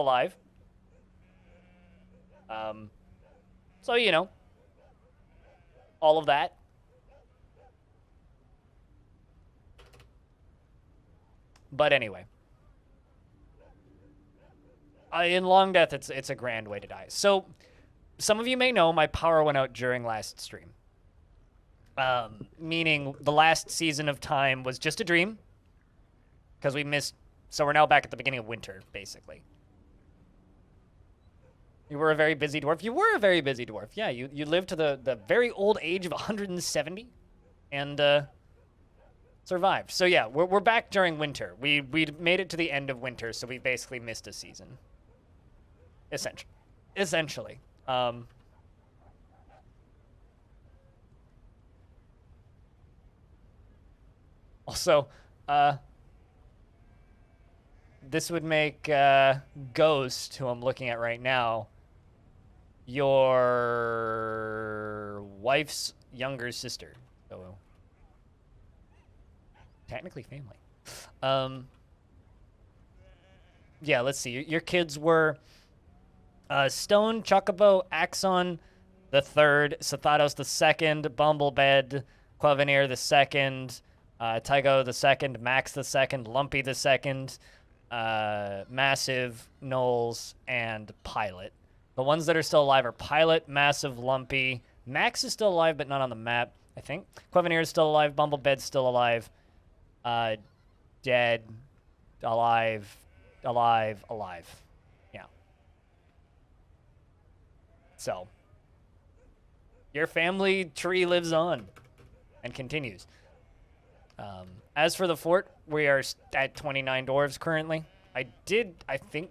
alive. So, you know, all of that. But anyway. In Longdeath, it's a grand way to die. So, some of you may know my power went out during last stream. Meaning the last season of time was just a dream. Because we missed... So we're now back at the beginning of winter, basically. You were a very busy dwarf. You were a very busy dwarf. Yeah, you lived to the very old age of 170. And, survived. So yeah, we're back during winter. We made it to the end of winter, so we basically missed a season. Essentially. Also, this would make Ghost, who I'm looking at right now, your wife's younger sister. So, technically family. Yeah, let's see. Your kids were Stone, Chocobo, Axon the third, Sathatos the second, Bumblebed, Quavanir the second, Tygo the second, Max the second, Lumpy the second, Massive, Knowles, and Pilot. The ones that are still alive are Pilot, Massive, Lumpy. Max is still alive, but not on the map, I think. Quavanir is still alive. Bumblebed's still alive. Dead, alive, alive, alive. Yeah. So, your family tree lives on and continues. As for the fort, we are at 29 dwarves currently. I think,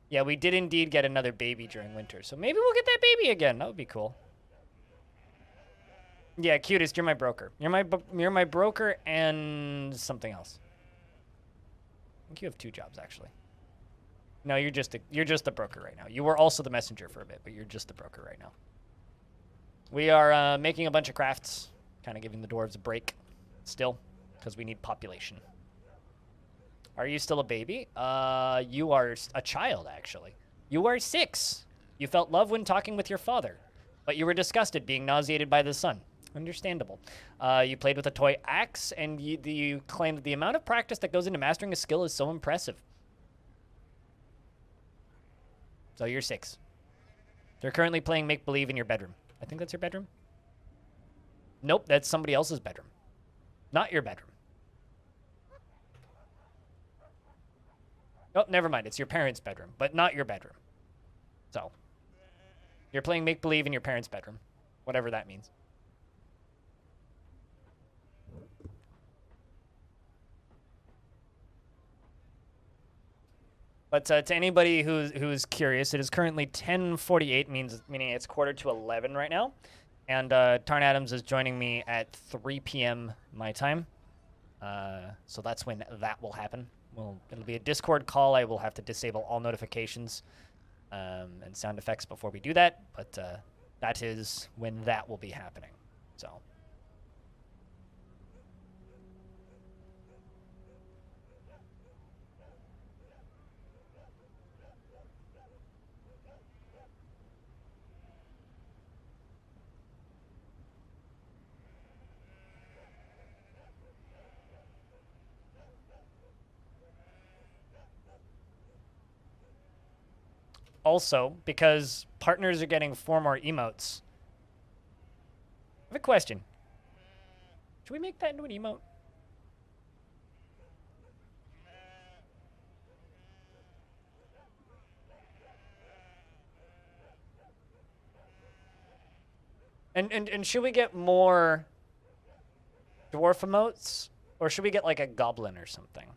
yeah, we did indeed get another baby during winter, so maybe we'll get that baby again. That would be cool. Yeah, cutest, you're my broker. You're my broker and something else. I think you have 2 jobs actually. No, you're just the broker right now. You were also the messenger for a bit, but you're just the broker right now. We are making a bunch of crafts, kind of giving the dwarves a break still, because we need population. Are you still a baby? You are a child, actually. You are 6. You felt love when talking with your father, but you were disgusted being nauseated by the sun. Understandable. You played with a toy axe, and you claimed that the amount of practice that goes into mastering a skill is so impressive. So you're 6. They're currently playing make-believe in your bedroom. I think that's your bedroom. Nope, that's somebody else's bedroom. Not your bedroom. Oh, never mind. It's your parents' bedroom, but not your bedroom. So, you're playing make-believe in your parents' bedroom. Whatever that means. But to anybody who's curious, it is currently 10:48, meaning it's 11:15 right now. And Tarn Adams is joining me at 3 p.m. my time. So that's when that will happen. It'll be a Discord call. I will have to disable all notifications and sound effects before we do that. But that is when that will be happening. So. Also, because partners are getting 4 more emotes. I have a question. Should we make that into an emote? And should we get more dwarf emotes? Or should we get like a goblin or something?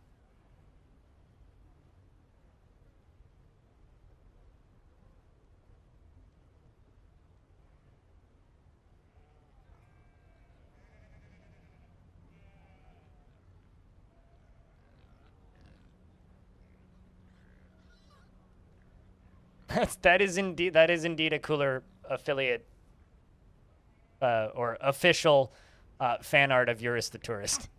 that is indeed a cooler affiliate or official fan art of Eurus the Tourist.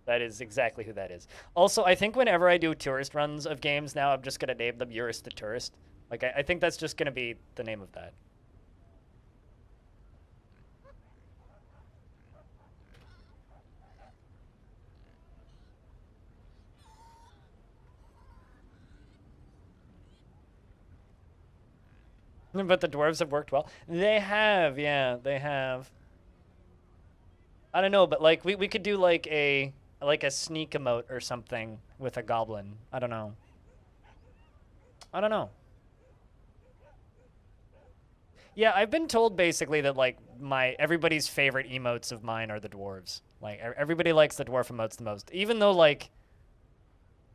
That is exactly who that is. Also, I think whenever I do tourist runs of games now, I'm just gonna name them Eurus the Tourist. Like, I think that's just gonna be the name of that. But the dwarves have worked well. They have, yeah, they have. I don't know, but like we could do like a sneak emote or something with a goblin. I don't know. I don't know. Yeah, I've been told basically that like my everybody's favorite emotes of mine are the dwarves. Like everybody likes the dwarf emotes the most, even though like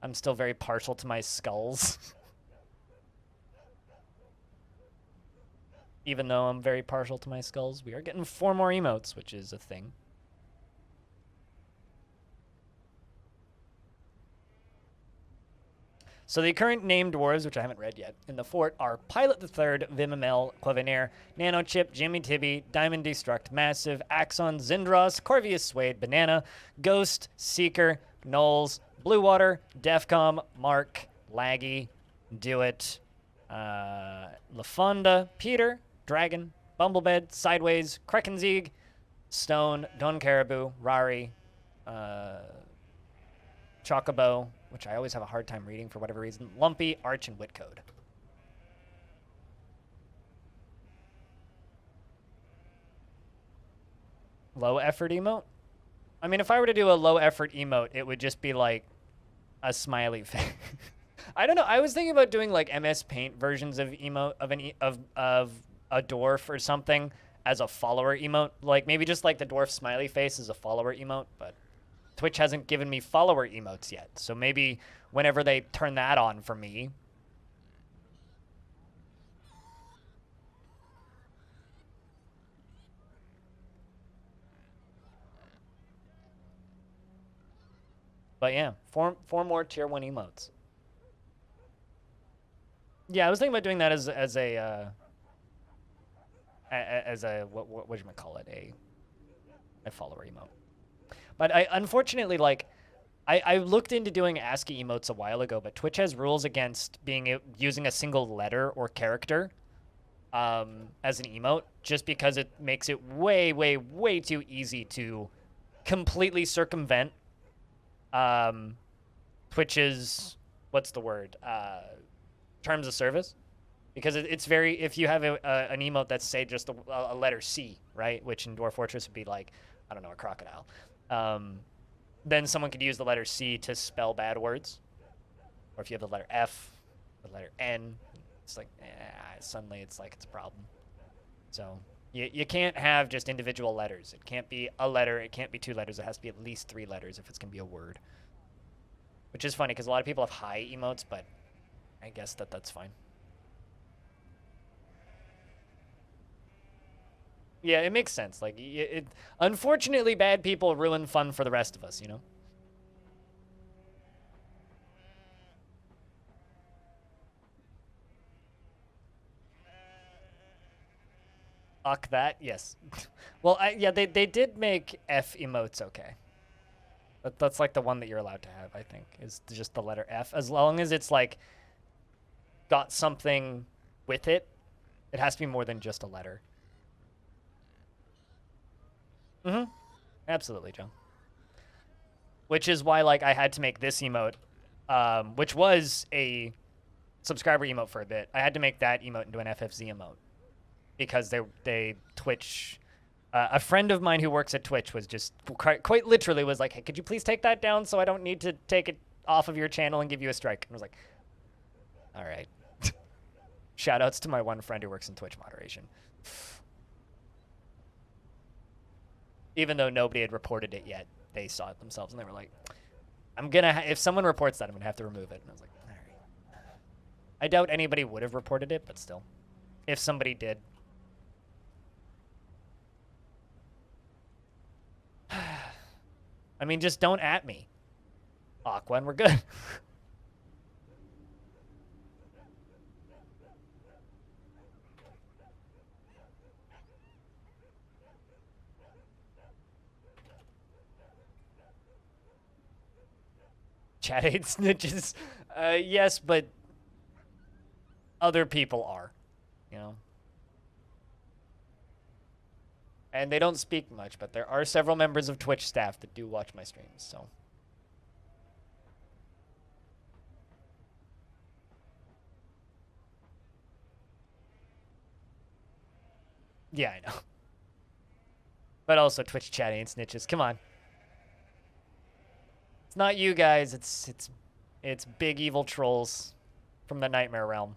I'm still very partial to my skulls. Even though I'm very partial to my skulls, we are getting 4 more emotes, which is a thing. So the current named dwarves, which I haven't read yet, in the fort are Pilot the Third, Vimamel, Clevenair, Nanochip, Jimmy Tibby, Diamond Destruct, Massive, Axon, Zindros, Corvius Suede, Banana, Ghost, Seeker, Knowles, Bluewater, Defcom, Mark, Laggy, Dewitt, LaFonda, Peter, Dragon, Bumblebed, Sideways, Krekenzig, Stone, Don Caribou, Rari, Chocobo, which I always have a hard time reading for whatever reason, Lumpy, Arch, and Whitcode. Low effort emote? I mean, if I were to do a low effort emote, it would just be like a smiley face. I don't know. I was thinking about doing like MS Paint versions of emote of a dwarf or something as a follower emote. Like maybe just like the dwarf smiley face as a follower emote, but Twitch hasn't given me follower emotes yet. So maybe whenever they turn that on for me. But yeah, four more tier 1 emotes. Yeah, I was thinking about doing that as a what do you call it, a follower emote. But I unfortunately like I looked into doing ASCII emotes a while ago, but Twitch has rules against using a single letter or character as an emote, just because it makes it way too easy to completely circumvent Twitch's what's the word terms of service. Because it's very, if you have an emote that's say just a letter C, right, which in Dwarf Fortress would be like, I don't know, a crocodile. Then someone could use the letter C to spell bad words. Or if you have the letter F, the letter N, it's like, suddenly it's like it's a problem. So you can't have just individual letters. It can't be a letter. It can't be 2 letters. It has to be at least 3 letters if it's going to be a word. Which is funny because a lot of people have high emotes, but I guess that's fine. Yeah, it makes sense. Like, unfortunately, bad people ruin fun for the rest of us, you know? Fuck that, yes. Well, yeah, they did make F emotes okay. That's like the one that you're allowed to have, I think, is just the letter F. As long as it's like got something with it, it has to be more than just a letter. Mm-hmm. Absolutely, John. Which is why, like, I had to make this emote, which was a subscriber emote for a bit. I had to make that emote into an FFZ emote because they Twitch. A friend of mine who works at Twitch was just quite literally was like, "Hey, could you please take that down so I don't need to take it off of your channel and give you a strike?" And I was like, "All right." Shoutouts to my one friend who works in Twitch moderation. Even though nobody had reported it yet, they saw it themselves and they were like, "I'm gonna if someone reports that, I'm gonna have to remove it." And I was like, "All right." I doubt anybody would have reported it, but still, if somebody did. I mean, just don't at me. Aqua, and we're good. Chat hates snitches. Yes, but other people are, you know. And they don't speak much, but there are several members of Twitch staff that do watch my streams, so. Yeah, I know. But also Twitch chat ain't snitches. Come on. It's not you guys, it's big evil trolls from the Nightmare Realm.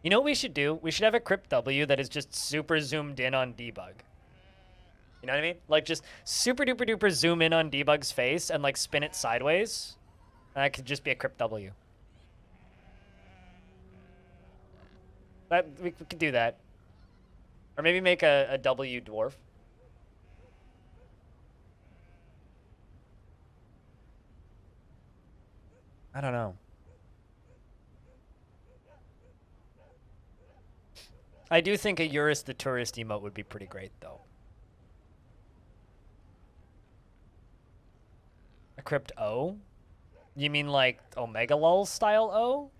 You know what we should do? We should have a Crypt W that is just super zoomed in on Debug. You know what I mean? Like, just super duper duper zoom in on Debug's face and, like, spin it sideways. And that could just be a Crypt W. We could do that. Or maybe make a W dwarf. I don't know. I do think a Eurus the Tourist emote would be pretty great, though. A Crypt O? You mean like Omega Lol style O?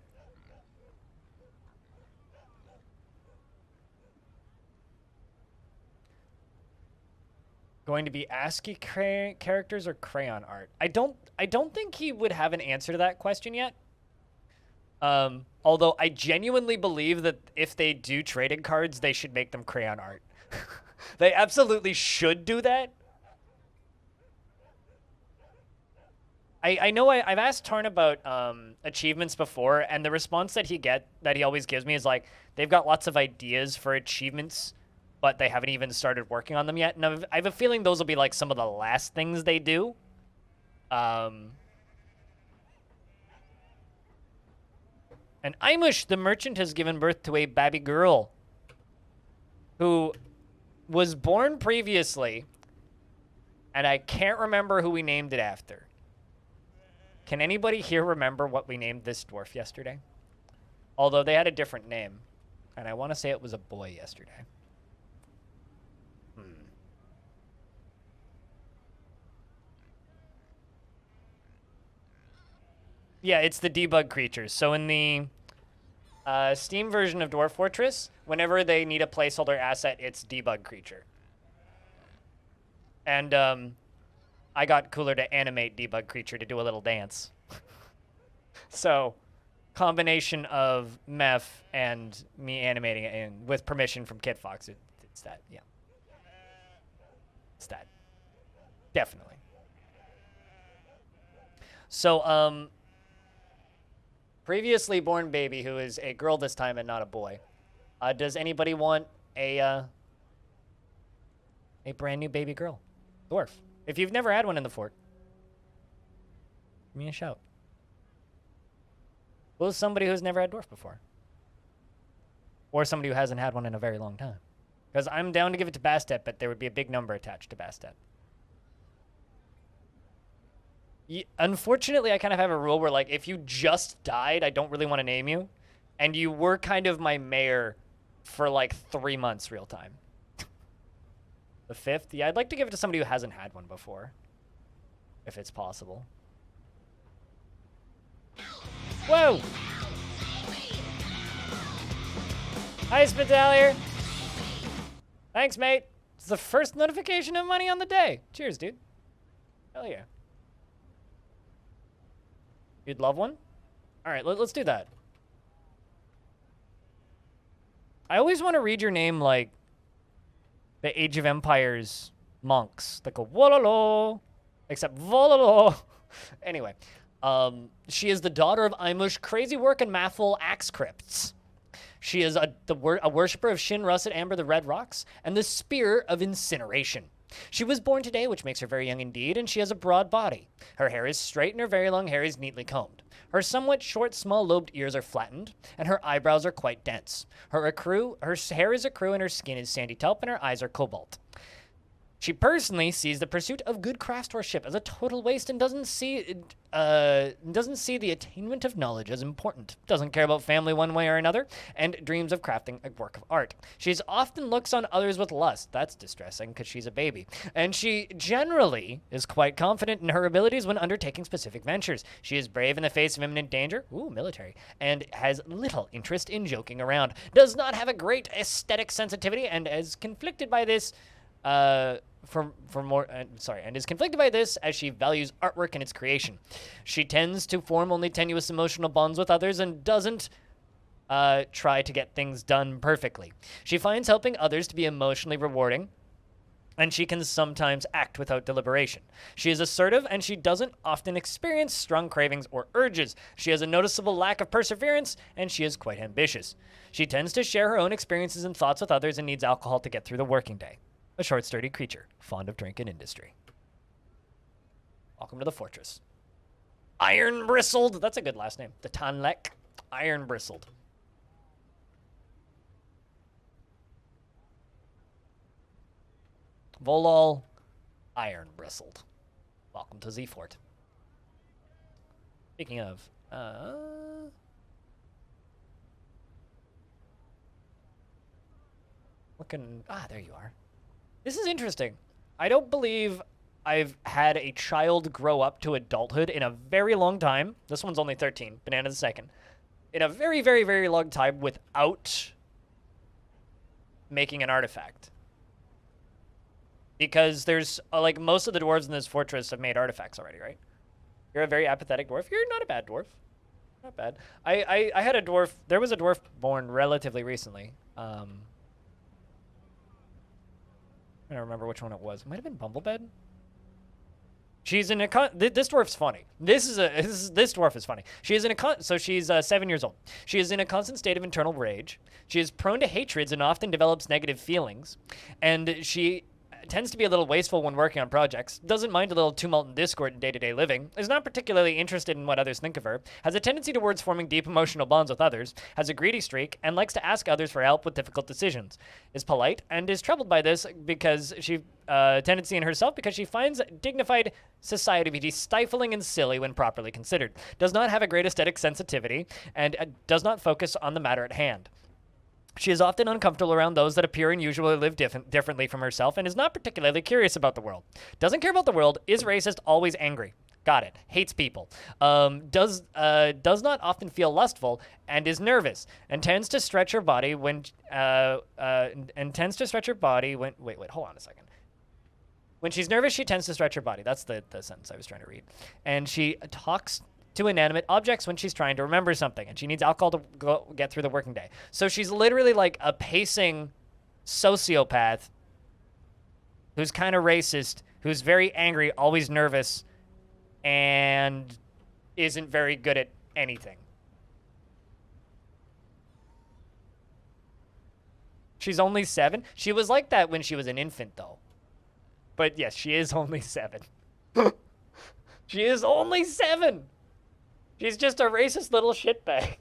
Going to be ASCII characters or crayon art? I don't think he would have an answer to that question yet. Although I genuinely believe that if they do trading cards, they should make them crayon art. They absolutely should do that. I know I've asked Tarn about achievements before, and the response that he always gives me is like, they've got lots of ideas for achievements, but they haven't even started working on them yet. And I have a feeling those will be like some of the last things they do. And Imush, the merchant, has given birth to a baby girl who was born previously, and I can't remember who we named it after. Can anybody here remember what we named this dwarf yesterday? Although they had a different name, and I want to say it was a boy yesterday. Yeah, it's the debug creatures. So in the Steam version of Dwarf Fortress, whenever they need a placeholder asset, it's debug creature. And I got Cooler to animate debug creature to do a little dance. So, combination of Meph and me animating it in, with permission from Kid Fox, it's that, yeah. It's that. Definitely. So, previously born baby, who is a girl this time and not a boy. Does anybody want a brand new baby girl? Dwarf. If you've never had one in the fort, give me a shout. Well, somebody who's never had dwarf before. Or somebody who hasn't had one in a very long time. Because I'm down to give it to Bastet, but there would be a big number attached to Bastet. Unfortunately, I kind of have a rule where, like, if you just died, I don't really want to name you. And you were kind of my mayor for, like, 3 months real time. The 5th? Yeah, I'd like to give it to somebody who hasn't had one before. If it's possible. Whoa! Hi, Spitalier. Thanks, mate. It's the first notification of money on the day. Cheers, dude. Hell yeah. You'd love one? All right, let's do that. I always want to read your name like the Age of Empires monks. They go, wololo, except vololo. Anyway, she is the daughter of Imush, crazy work and mathful axe crypts. She is a worshiper of Shin, Russet, Amber, the Red Rocks, and the Spear of Incineration. She was born today, which makes her very young indeed, and she has a broad body. Her hair is straight and her very long hair is neatly combed. Her somewhat short, small-lobed ears are flattened, and her eyebrows are quite dense. Her hair is ecru, and her skin is sandy taupe, and her eyes are cobalt. She personally sees the pursuit of good craftsmanship as a total waste and doesn't see the attainment of knowledge as important. Doesn't care about family one way or another, and dreams of crafting a work of art. She's often looks on others with lust. That's distressing because she's a baby. And she generally is quite confident in her abilities when undertaking specific ventures. She is brave in the face of imminent danger, military, and has little interest in joking around. Does not have a great aesthetic sensitivity and is conflicted by this. And is conflicted by this as she values artwork and its creation. She tends to form only tenuous emotional bonds with others and doesn't try to get things done perfectly. She finds helping others to be emotionally rewarding, and she can sometimes act without deliberation. She is assertive, and she doesn't often experience strong cravings or urges. She has a noticeable lack of perseverance, and she is quite ambitious. She tends to share her own experiences and thoughts with others and needs alcohol to get through the working day. A short, sturdy creature, fond of drink and industry. Welcome to the fortress. Iron Bristled. That's a good last name. The Tanlek. Iron Bristled. Volol. Iron Bristled. Welcome to Zfort. Speaking of, there you are. This is interesting. I don't believe I've had a child grow up to adulthood in a very long time. This one's only 13. Banana's the second. In a very, very, very long time without making an artifact. Because there's, like, most of the dwarves in this fortress have made artifacts already, right? You're a very apathetic dwarf. You're not a bad dwarf. Not bad. I had a dwarf. There was a dwarf born relatively recently. I don't remember which one it was. It might have been Bumblebed. She's in a this dwarf's funny. This dwarf is funny. She is in a so she's 7 years old. She is in a constant state of internal rage. She is prone to hatreds and often develops negative feelings, and she tends to be a little wasteful when working on projects, doesn't mind a little tumult and discord in day-to-day living, is not particularly interested in what others think of her, has a tendency towards forming deep emotional bonds with others, has a greedy streak, and likes to ask others for help with difficult decisions, is polite, and is troubled by this because she tendency in herself because she finds dignified society to be stifling and silly when properly considered, does not have a great aesthetic sensitivity, and does not focus on the matter at hand. She is often uncomfortable around those that appear and usually live differently from herself and is not particularly curious about the world. Doesn't care about the world, is racist, always angry. Got it. Hates people. Does not often feel lustful and is nervous and tends to stretch her body when hold on a second. When she's nervous, she tends to stretch her body. That's the sentence I was trying to read. And she talks to inanimate objects when she's trying to remember something, and she needs alcohol to get through the working day. So she's literally like a pacing sociopath who's kind of racist, who's very angry, always nervous, and isn't very good at anything. She's only 7. She was like that when she was an infant, though. But yes, she is only 7. She is only 7. She's just a racist little shitbag.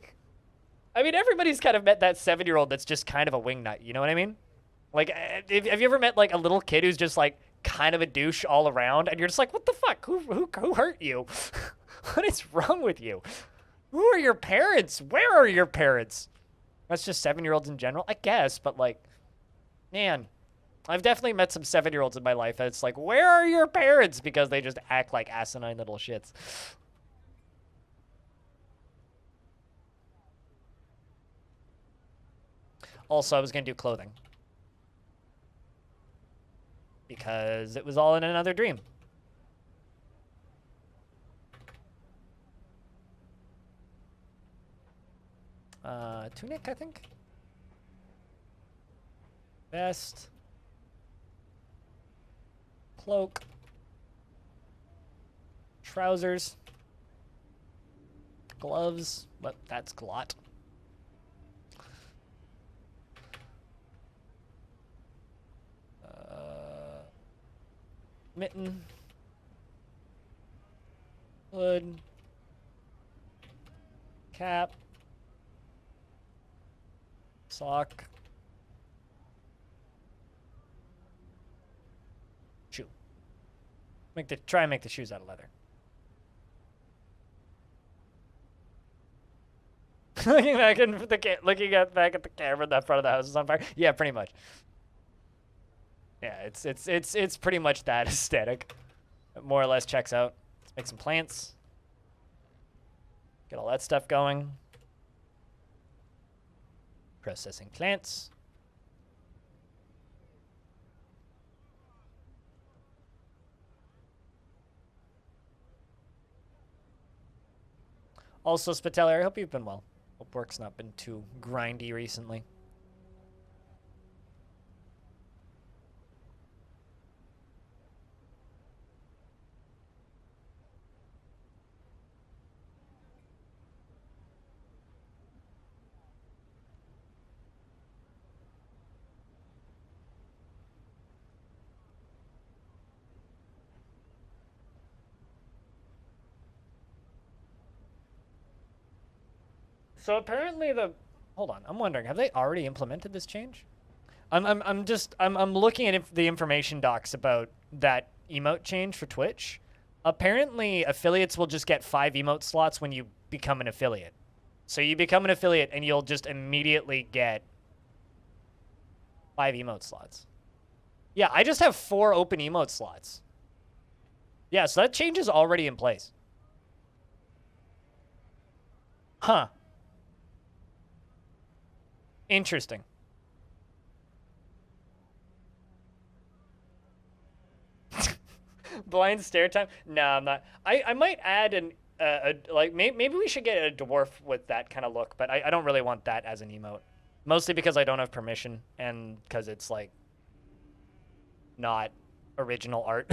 I mean, everybody's kind of met that 7-year-old that's just kind of a wingnut. You know what I mean? Like, have you ever met, like, a little kid who's just, like, kind of a douche all around? And you're just like, what the fuck? Who hurt you? What is wrong with you? Who are your parents? Where are your parents? That's just 7-year-olds in general, I guess. But, like, man, I've definitely met some 7-year-olds in my life. And it's like, where are your parents? Because they just act like asinine little shits. Also, I was going to do clothing. Because it was all in another dream. Tunic, I think. Vest. Cloak. Trousers. Gloves. But that's glot. Mitten, hood, cap, sock, Try and make the shoes out of leather. Looking back at the camera in the front of the house is on fire. Yeah, pretty much. Yeah, it's pretty much that aesthetic. It more or less checks out. Let's make some plants. Get all that stuff going. Processing plants. Also, Spitaler, I hope you've been well. Hope work's not been too grindy recently. So apparently hold on, I'm wondering, have they already implemented this change? I'm looking at the information docs about that emote change for Twitch. Apparently, affiliates will just get 5 emote slots when you become an affiliate. So you become an affiliate and you'll just immediately get 5 emote slots. Yeah, I just have 4 open emote slots. Yeah, so that change is already in place. Huh. Interesting. Blind stare time? No, I'm not. I might add like maybe we should get a dwarf with that kind of look, but I don't really want that as an emote. Mostly because I don't have permission and because it's like not original art.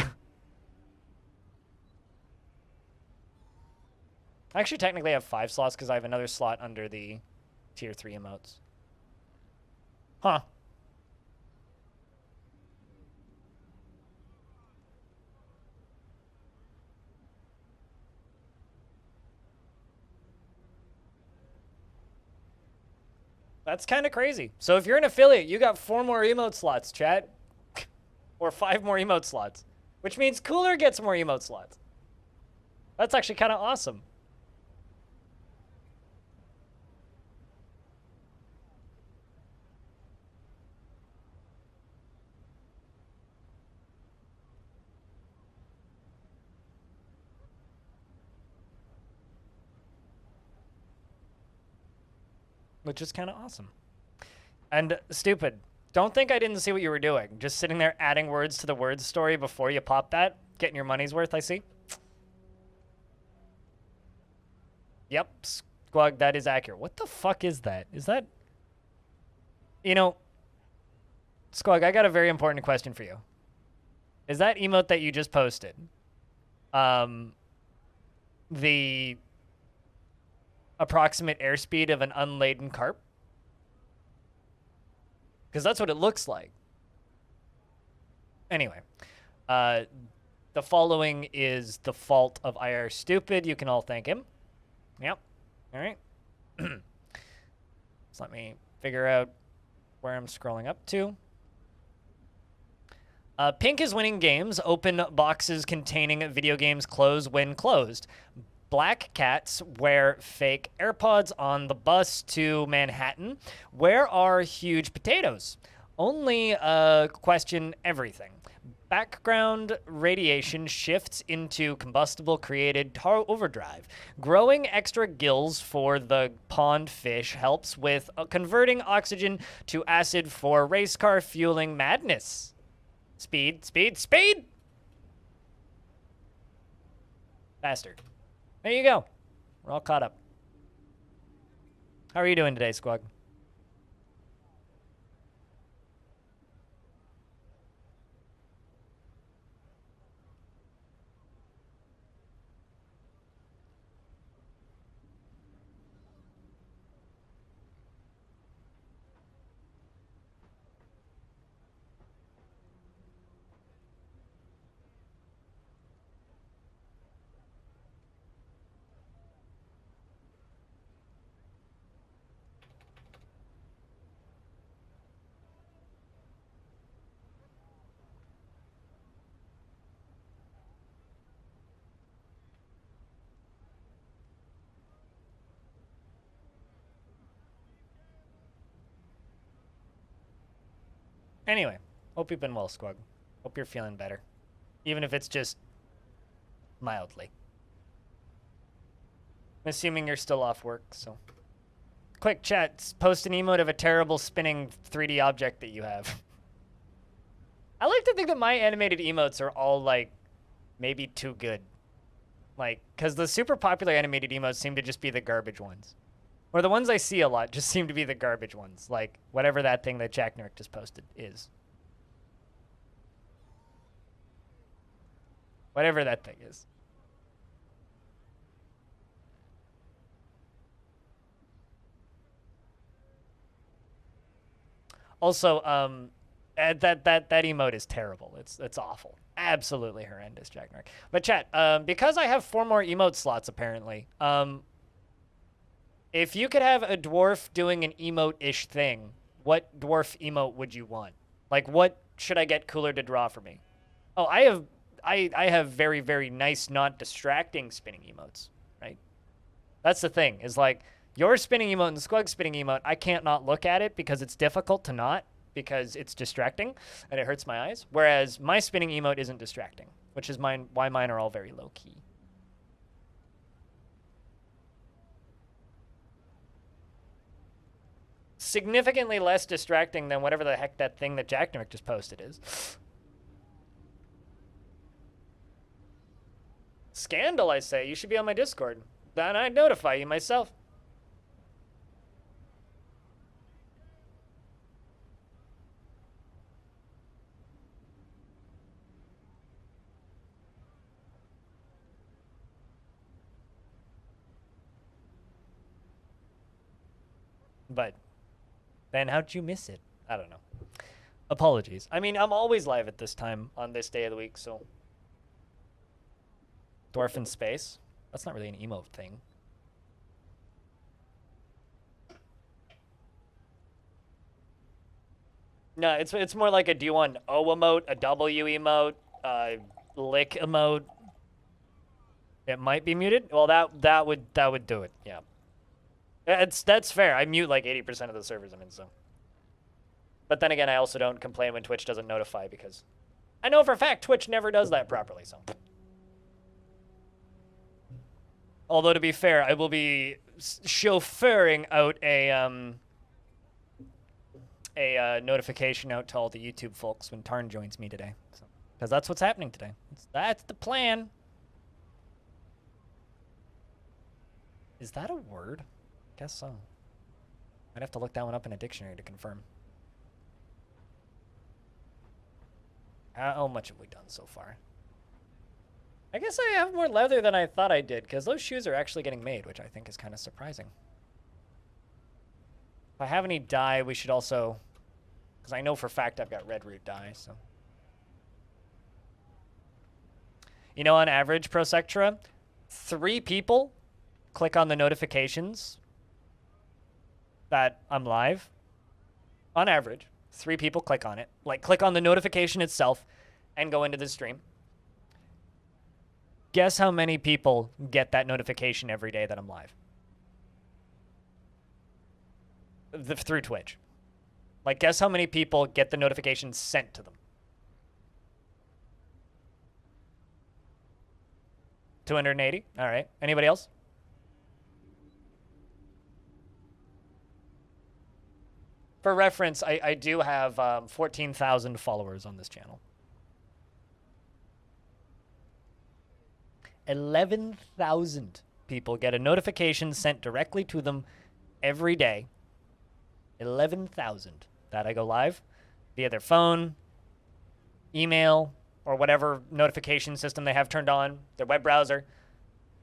I actually technically have 5 slots because I have another slot under the tier 3 emotes. Huh. That's kind of crazy. So if you're an affiliate, you got 4 more emote slots, chat. Or 5 more emote slots. Which means Cooler gets more emote slots. That's actually kind of awesome. Which is kind of awesome. And stupid. Don't think I didn't see what you were doing. Just sitting there adding words to the word story before you pop that. Getting your money's worth, I see. Yep, Squug, that is accurate. What the fuck is that? Is that... You know, Squug, I got a very important question for you. Is that emote that you just posted the approximate airspeed of an unladen carp? Because that's what it looks like. Anyway, the following is the fault of IR Stupid. You can all thank him. Yep. All right. So let me figure out where I'm scrolling up to. Pink is winning games. Open boxes containing video games close when closed. Black cats wear fake AirPods on the bus to Manhattan. Where are huge potatoes? Only question everything. Background radiation shifts into combustible created tar overdrive. Growing extra gills for the pond fish helps with converting oxygen to acid for race car fueling madness. Speed, speed, speed! Faster. There you go. We're all caught up. How are you doing today, Squawk? Anyway, hope you've been well, Squug. Hope you're feeling better. Even if it's just mildly. I'm assuming you're still off work, so. Quick chat, post an emote of a terrible spinning 3D object that you have. I like to think that my animated emotes are all, like, maybe too good. Like, because the super popular animated emotes seem to just be the garbage ones. Or the ones I see a lot just seem to be the garbage ones. Like, whatever that thing that Jack Nurk just posted is. Whatever that thing is. Also, that emote is terrible. It's awful. Absolutely horrendous, Jack Nurk. But chat, because I have 4 more emote slots apparently, if you could have a dwarf doing an emote-ish thing, what dwarf emote would you want? Like, what should I get cooler to draw for me? Oh, I have very, very nice, not distracting spinning emotes, right? That's the thing, is like, your spinning emote and Squug's spinning emote, I can't not look at it because it's difficult to not, because it's distracting and it hurts my eyes. Whereas my spinning emote isn't distracting, which is why mine are all very low key. Significantly less distracting than whatever the heck that thing that Jack Nurk just posted is. Scandal, I say. You should be on my Discord. Then I'd notify you myself. But then how'd you miss it? I don't know. Apologies. I mean, I'm always live at this time on this day of the week, so. Dwarf in space? That's not really an emote thing. No, it's more like a do you want an O emote, a W emote, lick emote. It might be muted. Well, that would do it. Yeah. That's fair. I mute like 80% of the servers I'm in, so. But then again, I also don't complain when Twitch doesn't notify because I know for a fact Twitch never does that properly, so. Although to be fair, I will be chauffeuring out a notification out to all the YouTube folks when Tarn joins me today, because that's what's happening today. That's the plan. Is that a word? Guess so. I'd have to look that one up in a dictionary to confirm. How much have we done so far? I guess I have more leather than I thought I did, because those shoes are actually getting made, which I think is kind of surprising. If I have any dye, we should also... Because I know for a fact I've got red root dye, so... You know, on average, Prosectra, 3 people click on the notifications that I'm live. On average, 3 people click on it. Like, click on the notification itself and go into the stream. Guess how many people get that notification every day that I'm live? Through Twitch. Like, guess how many people get the notification sent to them? 280? All right. Anybody else? For reference, I do have 14,000 followers on this channel. 11,000 people get a notification sent directly to them every day. 11,000 that I go live via their phone, email, or whatever notification system they have turned on, their web browser.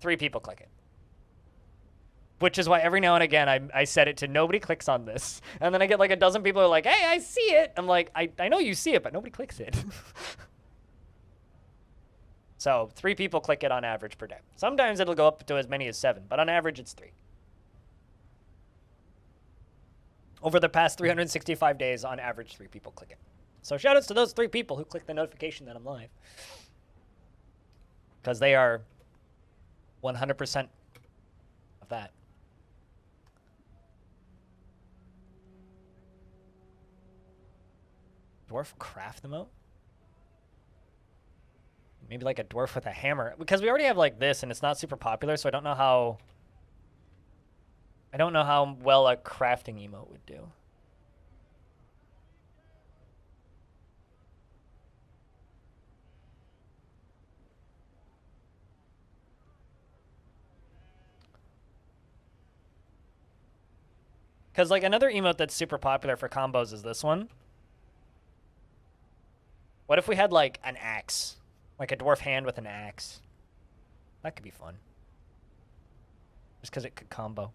3 people click it. Which is why every now and again I set it to nobody clicks on this. And then I get like a dozen people who are like, hey, I see it. I'm like, I know you see it, but nobody clicks it. So 3 people click it on average per day. Sometimes it'll go up to as many as 7, but on average it's 3. Over the past 365 days, on average, 3 people click it. So shoutouts to those 3 people who click the notification that I'm live. Because they are 100% of that. dwarf craft emote? Maybe like a dwarf with a hammer. Because we already have like this and it's not super popular, so I don't know how... I don't know how well a crafting emote would do. Because like another emote that's super popular for combos is this one. What if we had like an axe? Like a dwarf hand with an axe. That could be fun. Just because it could combo.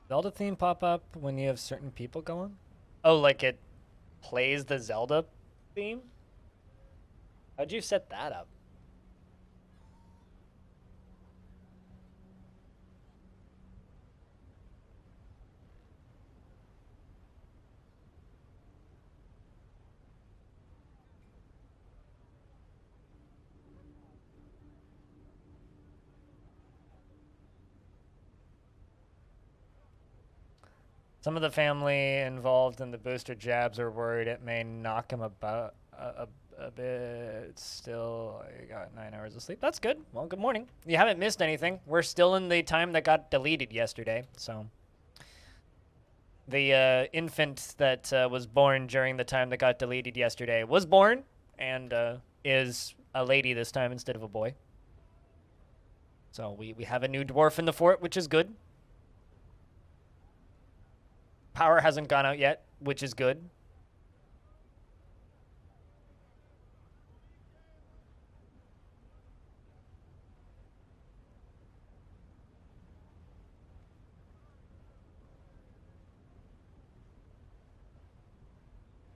Zelda theme pop up when you have certain people going? Oh, like it plays the Zelda theme? How'd you set that up? Some of the family involved in the booster jabs are worried it may knock him about a bit. Still, I got 9 hours of sleep. That's good. Well, good morning. You haven't missed anything. We're still in the time that got deleted yesterday, so... The infant that was born during the time that got deleted yesterday was born and is a lady this time instead of a boy. So we have a new dwarf in the fort, which is good. Power hasn't gone out yet, which is good.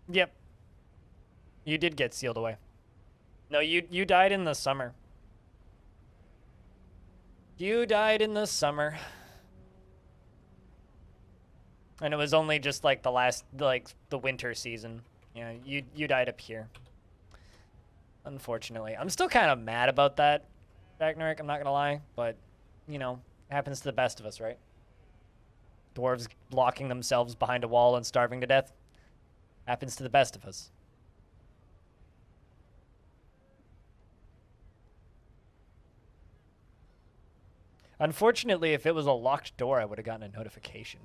Yep. You did get sealed away. No, you died in the summer. You died in the summer. And it was only just like the winter season. Yeah, you died up here. Unfortunately. I'm still kind of mad about that, Ragnarok, I'm not gonna lie, but you know, it happens to the best of us, right? Dwarves locking themselves behind a wall and starving to death. Happens to the best of us. Unfortunately, if it was a locked door, I would have gotten a notification.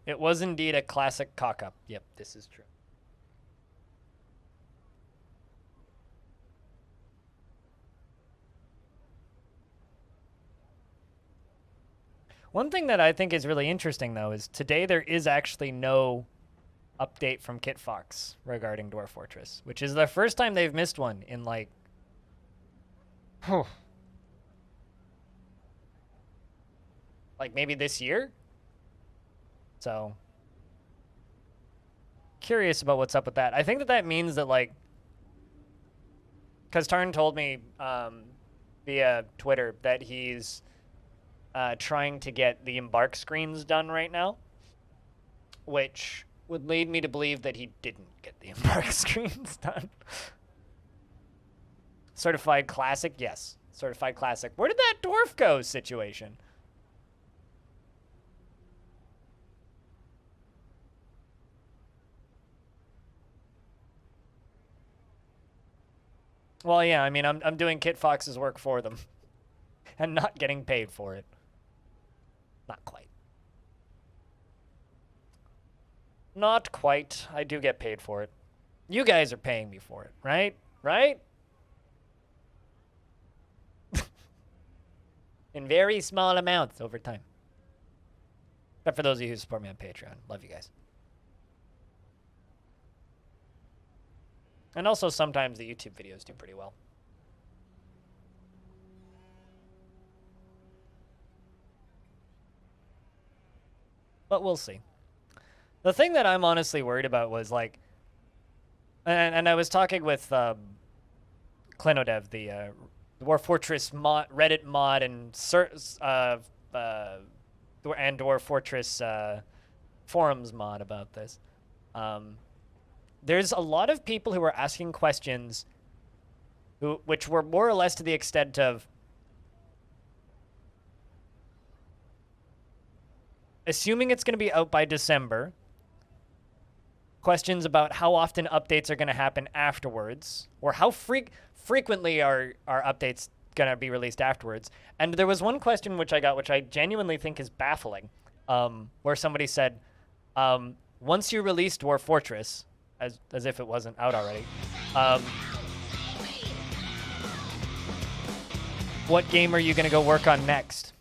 It was indeed a classic cock-up. Yep, this is true. One thing that I think is really interesting, though, is today there is actually no update from KitFox regarding Dwarf Fortress, which is the first time they've missed one in, like... like, maybe this year? So... curious about what's up with that. I think that means that, like... because Tarn told me via Twitter that he's... trying to get the embark screens done right now, which would lead me to believe that he didn't get the embark screens done. Certified classic, yes. Certified classic. Where did that dwarf go situation? Well, yeah, I mean, I'm doing KitFox's work for them and not getting paid for it. Not quite. Not quite. I do get paid for it. You guys are paying me for it, right? Right? In very small amounts over time. Except for those of you who support me on Patreon. Love you guys. And also sometimes the YouTube videos do pretty well. But we'll see. The thing that I'm honestly worried about was, like... And I was talking with Clinodev, the Dwarf Fortress mod, Reddit mod and and Dwarf Fortress forums mod about this. There's a lot of people who are asking questions which were more or less to the extent of assuming it's going to be out by December, questions about how often updates are going to happen afterwards, or how frequently are updates going to be released afterwards. And there was one question which I got, which I genuinely think is baffling, where somebody said, once you release Dwarf Fortress, as if it wasn't out already, what game are you going to go work on next?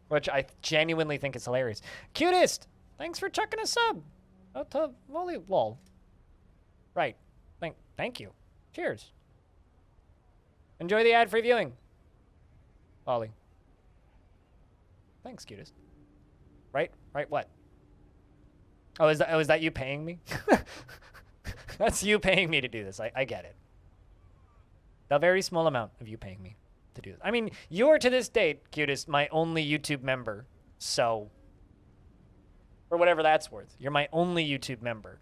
Which I genuinely think is hilarious. Cutest, thanks for chucking a sub. Oh, to Volleyball. Right. Thank you. Cheers. Enjoy the ad-free viewing. Ollie. Thanks, cutest. Right? Right, what? Oh, is that you paying me? That's you paying me to do this. I get it. A very small amount of you paying me to do this. I mean, you're to this date, cutest, my only YouTube member, so... or whatever that's worth. You're my only YouTube member.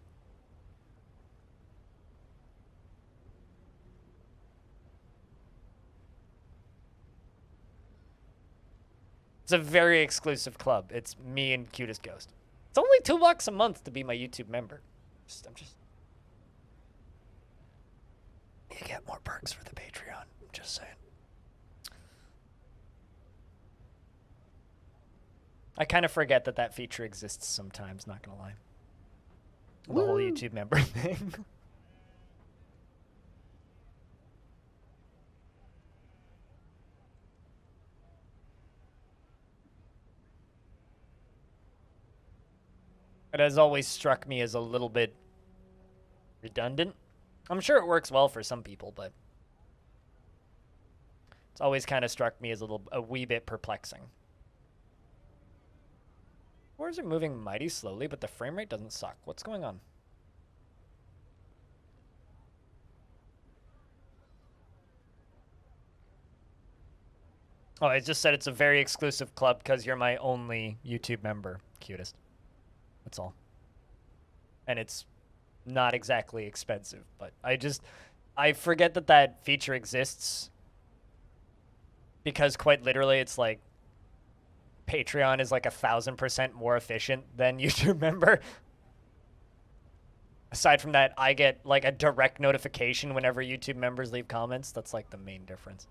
It's a very exclusive club. It's me and Cutest Ghost. It's only $2 a month to be my YouTube member. I'm just... you get more perks for the Patreon. I'm just saying. I kind of forget that feature exists sometimes, not gonna lie. The whole YouTube member thing. It has always struck me as a little bit redundant. I'm sure it works well for some people, but it's always kind of struck me as a wee bit perplexing. Or is it moving mighty slowly, but the frame rate doesn't suck? What's going on? Oh, I just said it's a very exclusive club because you're my only YouTube member, cutest. That's all. And it's not exactly expensive, but I forget that feature exists because quite literally it's like Patreon is like 1,000% more efficient than YouTube member. Aside from that, I get like a direct notification whenever YouTube members leave comments. That's like the main difference.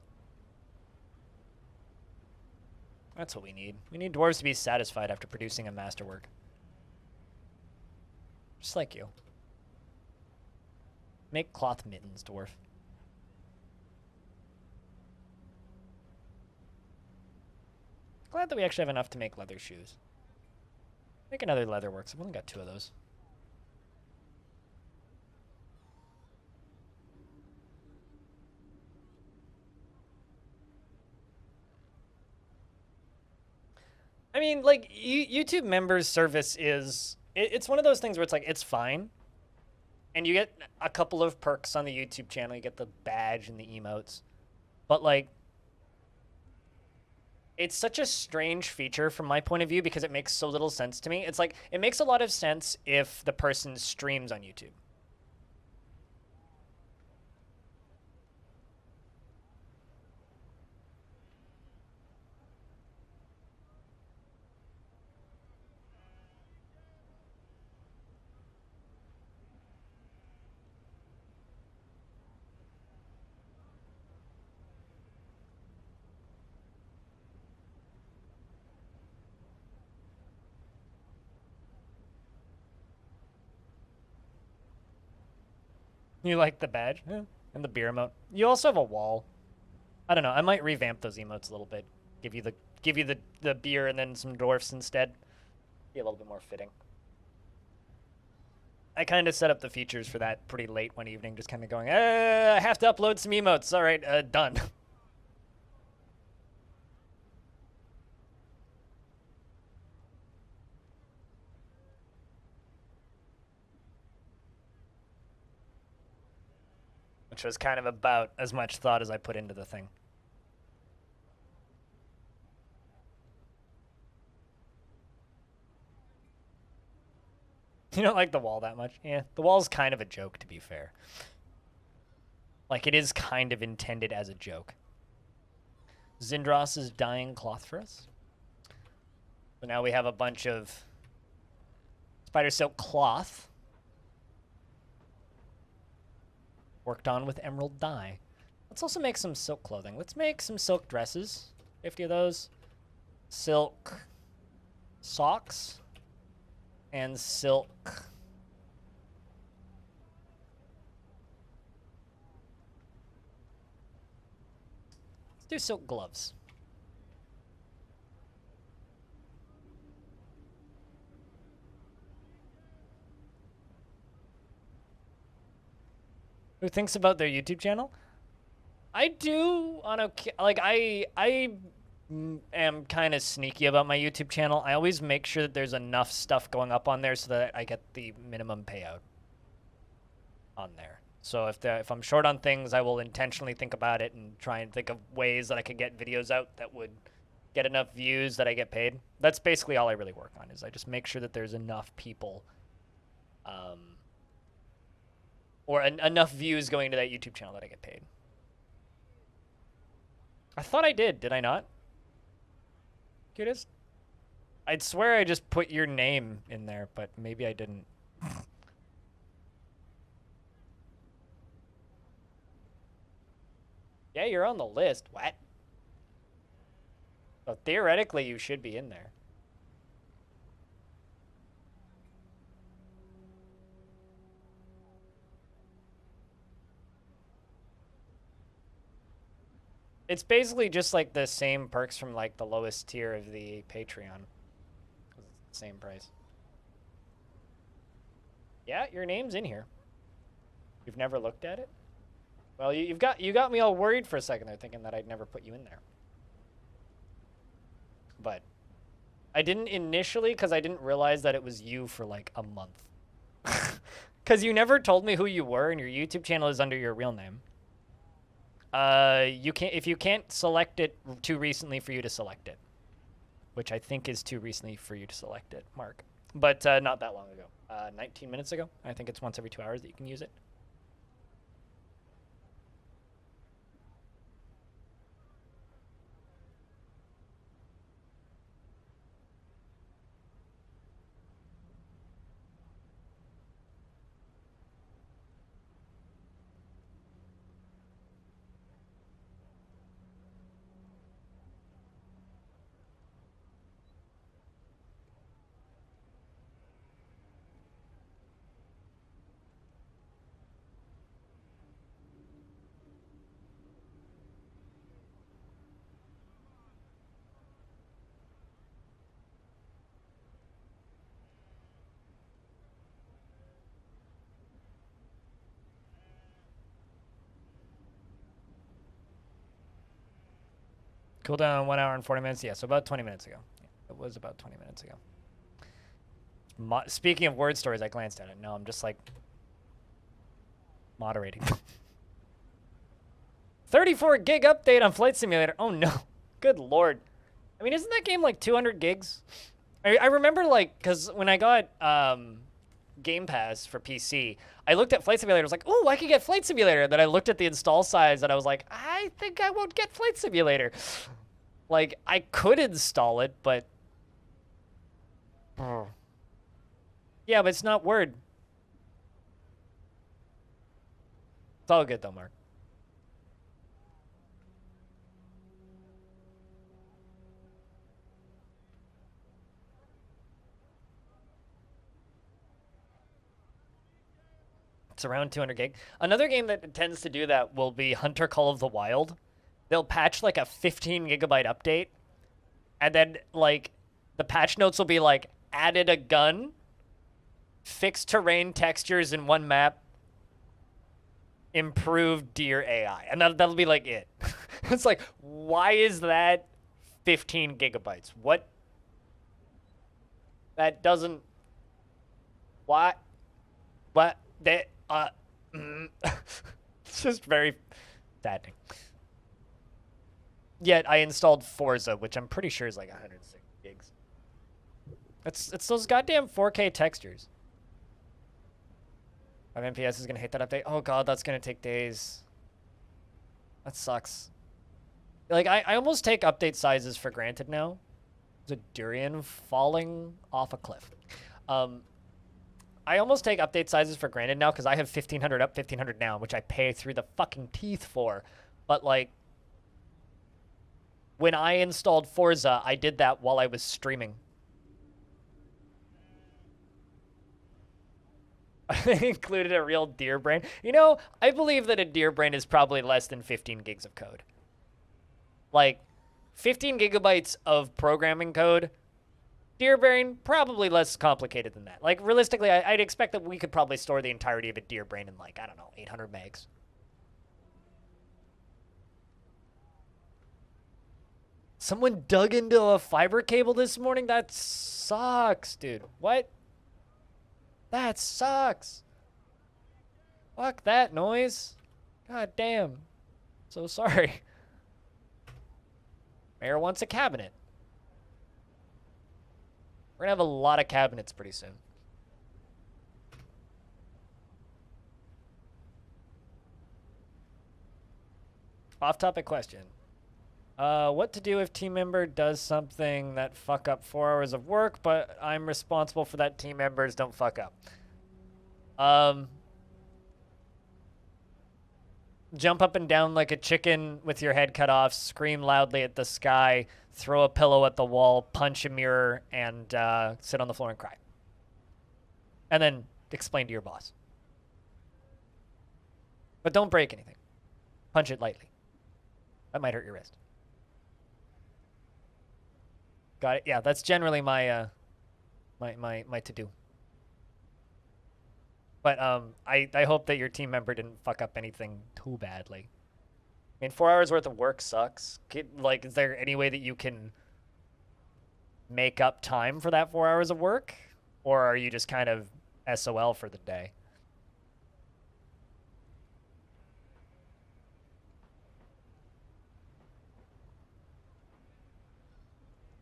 That's what we need. We need dwarves to be satisfied after producing a masterwork. Just like you. Make cloth mittens, dwarf. Glad that we actually have enough to make leather shoes. Make another leather works. I've only got 2 of those. I mean, like, YouTube members service is... it's one of those things where it's like, it's fine. And you get a couple of perks on the YouTube channel. You get the badge and the emotes. But, like, it's such a strange feature from my point of view because it makes so little sense to me. It's like, it makes a lot of sense if the person streams on YouTube. You like the badge? Yeah. And the beer emote. You also have a wall. I don't know. I might revamp those emotes a little bit. Give you the beer and then some dwarfs instead. Be a little bit more fitting. I kind of set up the features for that pretty late one evening, just kind of going, I have to upload some emotes. All right, done. Which was kind of about as much thought as I put into the thing. You don't like the wall that much? Yeah, the wall's kind of a joke, to be fair. Like, it is kind of intended as a joke. Zindros is dyeing cloth for us. So now we have a bunch of spider silk cloth worked on with emerald dye. Let's also make some silk clothing. Let's make some silk dresses. 50 of those. Silk socks. And silk... Let's do silk gloves. Who thinks about their YouTube channel? I do on a like I am kind of sneaky about my YouTube channel. I always make sure that there's enough stuff going up on there so that I get the minimum payout on there. So if I'm short on things, I will intentionally think about it and try and think of ways that I could get videos out that would get enough views that I get paid. That's basically all I really work on, is I just make sure that there's enough people or enough views going to that YouTube channel that I get paid. I thought I did I not? Here it is. I'd swear I just put your name in there, but maybe I didn't. Yeah, you're on the list. What? So theoretically, you should be in there. It's basically just like the same perks from like the lowest tier of the Patreon. It's the same price. Yeah, your name's in here. You've never looked at it? Well, you got me all worried for a second there, thinking that I'd never put you in there. But I didn't initially, because I didn't realize that it was you for like a month. Because you never told me who you were, and your YouTube channel is under your real name. You can't, if you can't select it too recently for you to select it, which I think is too recently for you to select it, Mark. But not that long ago. 19 minutes ago. I think it's once every 2 hours that you can use it. Cooldown 1 hour and 40 minutes. Yeah, so about 20 minutes ago. Yeah, it was about 20 minutes ago. Speaking of word stories, I glanced at it. No, I'm just like moderating. 34 gig update on Flight Simulator. Oh no. Good lord. I mean, isn't that game like 200 gigs? I remember like, because when I got Game Pass for PC, I looked at Flight Simulator. I was like, oh, I could get Flight Simulator. And then I looked at the install size and I was like, I think I won't get Flight Simulator. Like, I could install it, but... Yeah, but it's not Word. It's all good though, Mark. It's around 200 gig. Another game that tends to do that will be Hunter Call of the Wild. They'll patch like a 15 gigabyte update, and then like the patch notes will be like added a gun, fixed terrain textures in one map, improved deer AI, and that'll be like it. It's like, why is that 15 gigabytes? What? That doesn't. What? What? That. It's just very saddening. Yet I installed Forza, which I'm pretty sure is like 106 gigs. It's those goddamn 4K textures. 5 MPS is gonna hate that update. Oh god, that's gonna take days. That sucks. Like, I almost take update sizes for granted now. There's a durian falling off a cliff. I almost take update sizes for granted now because I have 1500 up, 1500 down, which I pay through the fucking teeth for. But, like, when I installed Forza, I did that while I was streaming. I included a real deer brain. You know, I believe that a deer brain is probably less than 15 gigs of code. Like, 15 gigabytes of programming code, deer brain, probably less complicated than that. Like, realistically, I'd expect that we could probably store the entirety of a deer brain in, like, I don't know, 800 megs. Someone dug into a fiber cable this morning? That sucks, dude. What? That sucks. Fuck that noise. God damn. So sorry. Mayor wants a cabinet. We're gonna have a lot of cabinets pretty soon. Off-topic question. What to do if team member does something that fuck up 4 hours of work, but I'm responsible for that team members don't fuck up? Jump up and down like a chicken with your head cut off, scream loudly at the sky, throw a pillow at the wall, punch a mirror, and sit on the floor and cry. And then explain to your boss. But don't break anything. Punch it lightly. That might hurt your wrist. Got it? Yeah, that's generally my my to-do. But I hope that your team member didn't fuck up anything too badly. I mean, 4 hours worth of work sucks. Like, is there any way that you can make up time for that 4 hours of work? Or are you just kind of SOL for the day?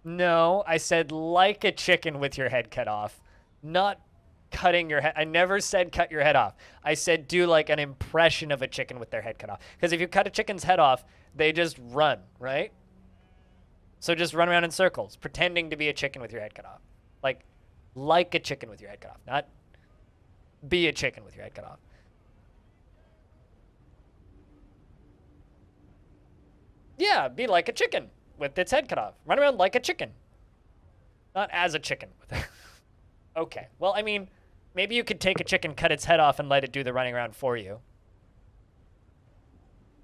No, I said like a chicken with your head cut off, not cutting your head. I never said cut your head off. I said do like an impression of a chicken with their head cut off. Because if you cut a chicken's head off, they just run, right? So just run around in circles, pretending to be a chicken with your head cut off. Like a chicken with your head cut off, not be a chicken with your head cut off. Yeah, be like a chicken with its head cut off. Run around like a chicken. Not as a chicken. Okay, well, I mean, maybe you could take a chicken, cut its head off, and let it do the running around for you.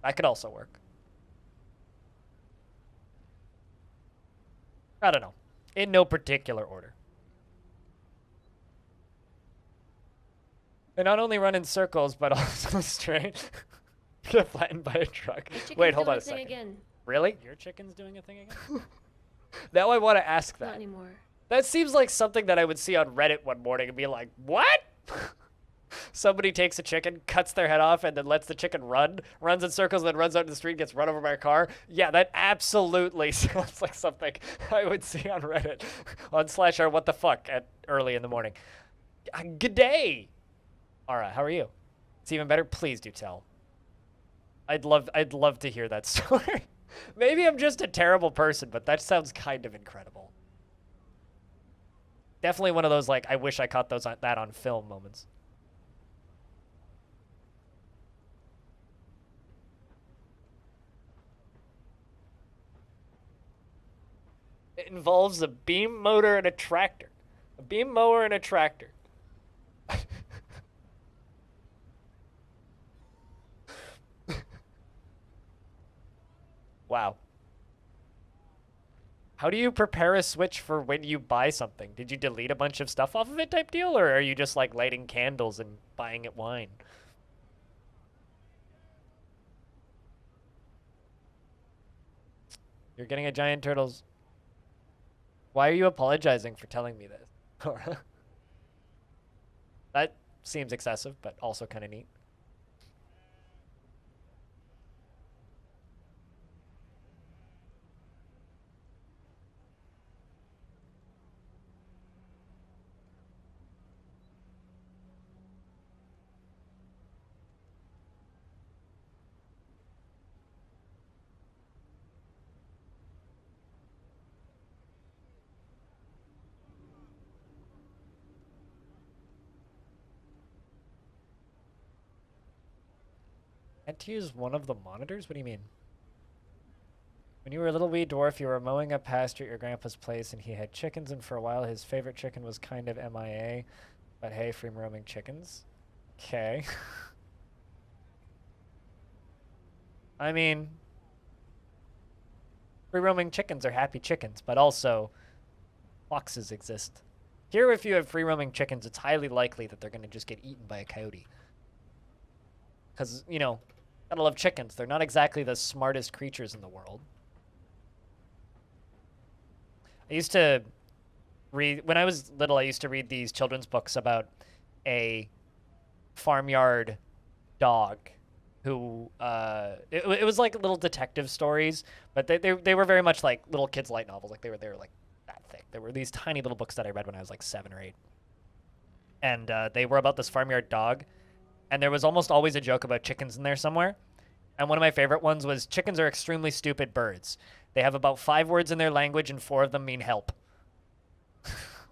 That could also work. I don't know. In no particular order. They not only run in circles, but also straight. Get flattened by a truck. Wait, hold on a second. Again. Really? Your chicken's doing a thing again? Now I want to ask that. Not anymore. That seems like something that I would see on Reddit one morning and be like, what? Somebody takes a chicken, cuts their head off, and then lets the chicken run, runs in circles, and then runs out in the street and gets run over by a car. Yeah, that absolutely sounds like something I would see on Reddit on /r what the fuck at early in the morning. Good day. All right, how are you? It's even better. Please do tell. I'd love to hear that story. Maybe I'm just a terrible person, but that sounds kind of incredible. Definitely one of those, like, I wish I caught that on film moments. It involves a beam motor and a tractor. A beam mower and a tractor. Wow. How do you prepare a Switch for when you buy something? Did you delete a bunch of stuff off of it type deal? Or are you just like lighting candles and buying it wine? You're getting a giant turtle's... Why are you apologizing for telling me this? That seems excessive, but also kind of neat. Had to use one of the monitors? What do you mean? When you were a little wee dwarf, you were mowing a pasture at your grandpa's place, and he had chickens, and for a while his favorite chicken was kind of MIA. But hey, free roaming chickens. Okay. I mean, free roaming chickens are happy chickens, but also foxes exist. Here, if you have free roaming chickens, it's highly likely that they're going to just get eaten by a coyote. Because, you know, gotta love chickens. They're not exactly the smartest creatures in the world. I used to read, when I was little, I used to read these children's books about a farmyard dog who, it was like little detective stories, but they were very much like little kids' light novels. Like they were like that thick. There were these tiny little books that I read when I was like 7 or 8. And they were about this farmyard dog. And there was almost always a joke about chickens in there somewhere. And one of my favorite ones was, chickens are extremely stupid birds. They have about 5 words in their language, and 4 of them mean help.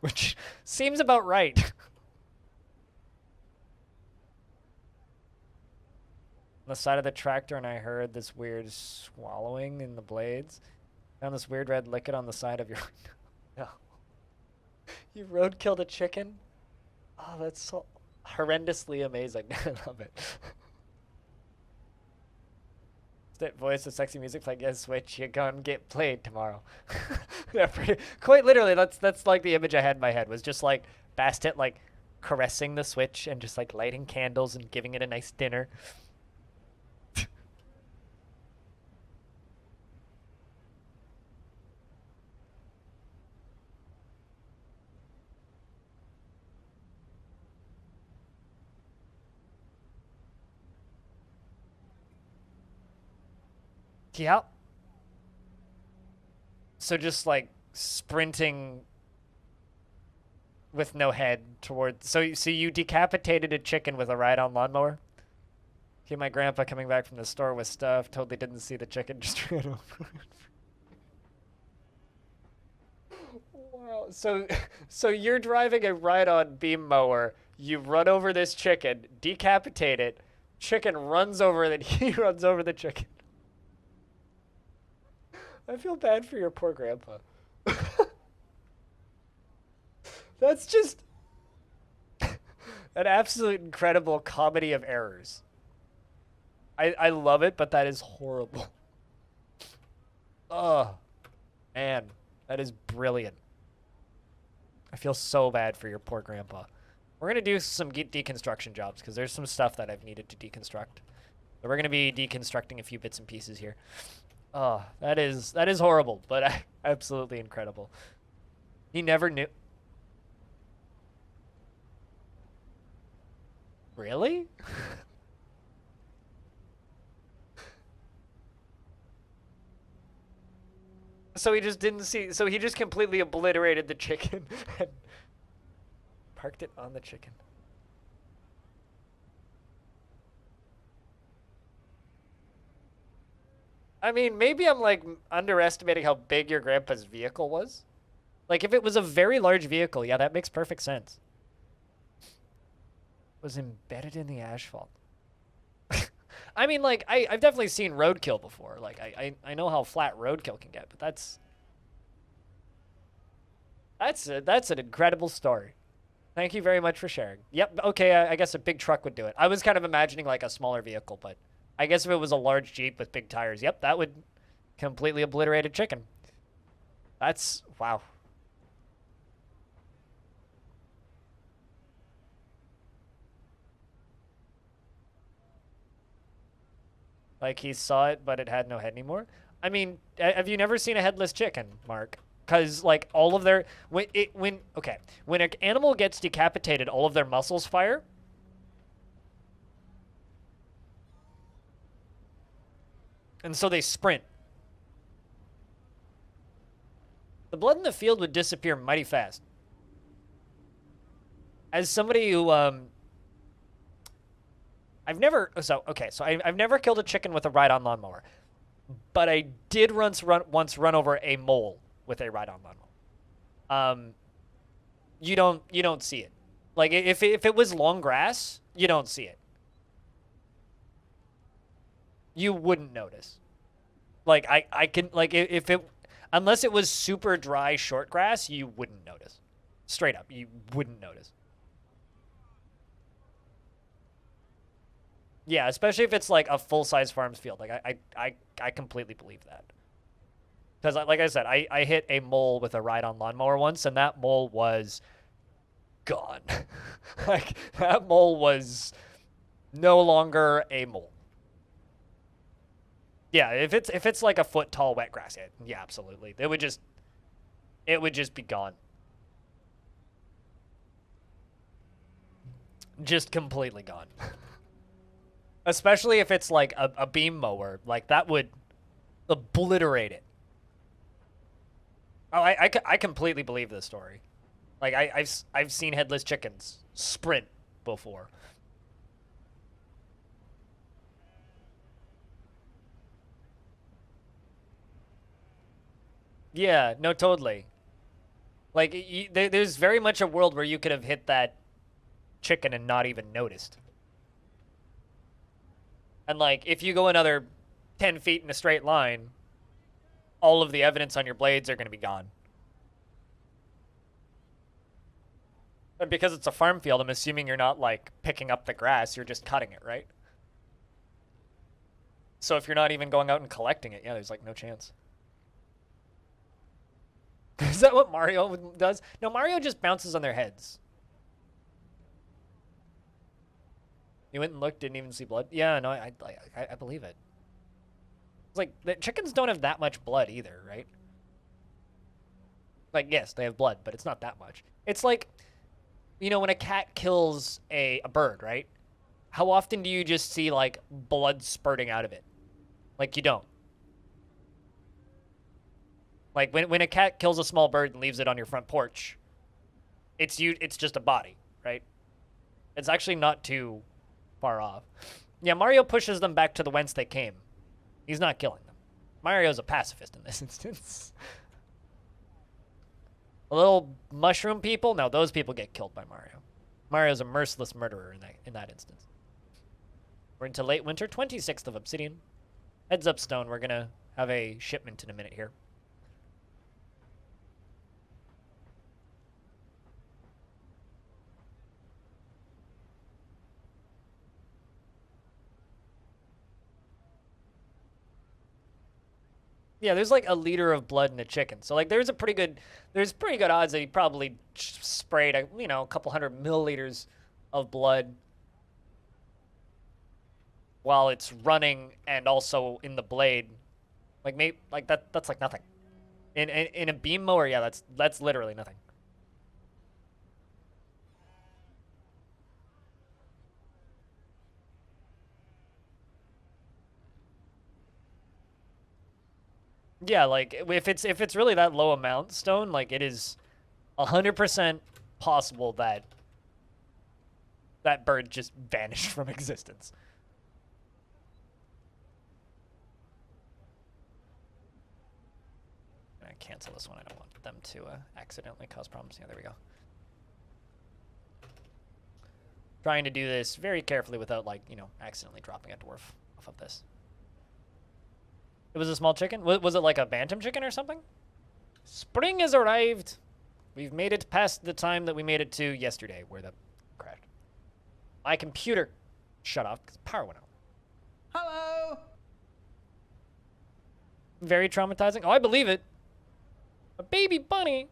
Which seems about right. On the side of the tractor, and I heard this weird swallowing in the blades. Found this weird red liquid on the side of your... No. You roadkilled a chicken? Oh, that's so horrendously amazing. I love it. That voice of sexy music playing a Switch, you're gonna get played tomorrow. Yeah, quite literally, that's like the image I had in my head, was just like Bastet like caressing the Switch and just like lighting candles and giving it a nice dinner. Yeah. So just like sprinting with no head toward. So you decapitated a chicken with a ride-on lawnmower? Hear my grandpa coming back from the store with stuff. Totally didn't see the chicken. Just ran over it. Wow. So you're driving a ride-on beam mower. You run over this chicken, decapitate it. Chicken runs over it, and he runs over the chicken. I feel bad for your poor grandpa. That's just an absolute incredible comedy of errors. I love it, but that is horrible. Oh, man. That is brilliant. I feel so bad for your poor grandpa. We're going to do some deconstruction jobs, because there's some stuff that I've needed to deconstruct. So we're going to be deconstructing a few bits and pieces here. Oh, that is horrible, but absolutely incredible. He never knew. Really? So he just didn't see. So he just completely obliterated the chicken and parked it on the chicken. I mean, maybe I'm like underestimating how big your grandpa's vehicle was. Like if it was a very large vehicle, yeah, that makes perfect sense. Was embedded in the asphalt. I mean, like I've definitely seen roadkill before. Like I know how flat roadkill can get, but that's an incredible story. Thank you very much for sharing. Yep. Okay. I guess a big truck would do it. I was kind of imagining like a smaller vehicle, but I guess if it was a large Jeep with big tires, yep, that would completely obliterate a chicken. That's, wow. Like he saw it, but it had no head anymore. I mean, have you never seen a headless chicken, Mark? Because like all of their, when an animal gets decapitated, all of their muscles fire. And so they sprint. The blood in the field would disappear mighty fast. As somebody who, I've never killed a chicken with a ride-on lawnmower, but I did once run over a mole with a ride-on lawnmower. You don't see it. Like if it was long grass, you don't see it. You wouldn't notice. Like, I can, like, if it, unless it was super dry short grass, you wouldn't notice. Straight up, you wouldn't notice. Yeah, especially if it's like a full-size farms field. Like, I completely believe that. Because, like I said, I hit a mole with a ride-on lawnmower once, and that mole was gone. Like, that mole was no longer a mole. Yeah, if it's like a foot tall wet grass, yeah, absolutely. It would just be gone. Just completely gone. Especially if it's like a beam mower, like that would obliterate it. Oh, I completely believe this story. Like I've seen headless chickens sprint before. Yeah, no, totally. Like there's very much a world where you could have hit that chicken and not even noticed. And like if you go another 10 feet in a straight line, all of the evidence on your blades are going to be gone. And because it's a farm field, I'm assuming you're not like picking up the grass, you're just cutting it, right? So if you're not even going out and collecting it, yeah, there's like no chance. Is that what Mario does? No, Mario just bounces on their heads. You went and looked, didn't even see blood? Yeah, no, I believe it. It's like, the chickens don't have that much blood either, right? Like, yes, they have blood, but it's not that much. It's like, you know, when a cat kills a bird, right? How often do you just see, like, blood spurting out of it? Like, you don't. Like, when a cat kills a small bird and leaves it on your front porch, it's just a body, right? It's actually not too far off. Yeah, Mario pushes them back to the whence they came. He's not killing them. Mario's a pacifist in this instance. The little mushroom people? No, those people get killed by Mario. Mario's a merciless murderer in that instance. We're into late winter, 26th of obsidian. Heads up, Stone. We're going to have a shipment in a minute here. Yeah, there's like a liter of blood in a chicken. So like there's pretty good odds that he probably sprayed a couple hundred milliliters of blood while it's running and also in the blade. Like that's like nothing. In a beam mower, yeah, that's literally nothing. Yeah, like if it's really that low amount, Stone, like it is 100% possible that that bird just vanished from existence. I'm gonna cancel this one. I don't want them to accidentally cause problems. Yeah, there we go. Trying to do this very carefully without, like, accidentally dropping a dwarf off of this. It was a small chicken? Was it like a bantam chicken or something? Spring has arrived. We've made it past the time that we made it to yesterday, where the crashed. My computer shut off because power went out. Hello. Very traumatizing. Oh, I believe it. A baby bunny.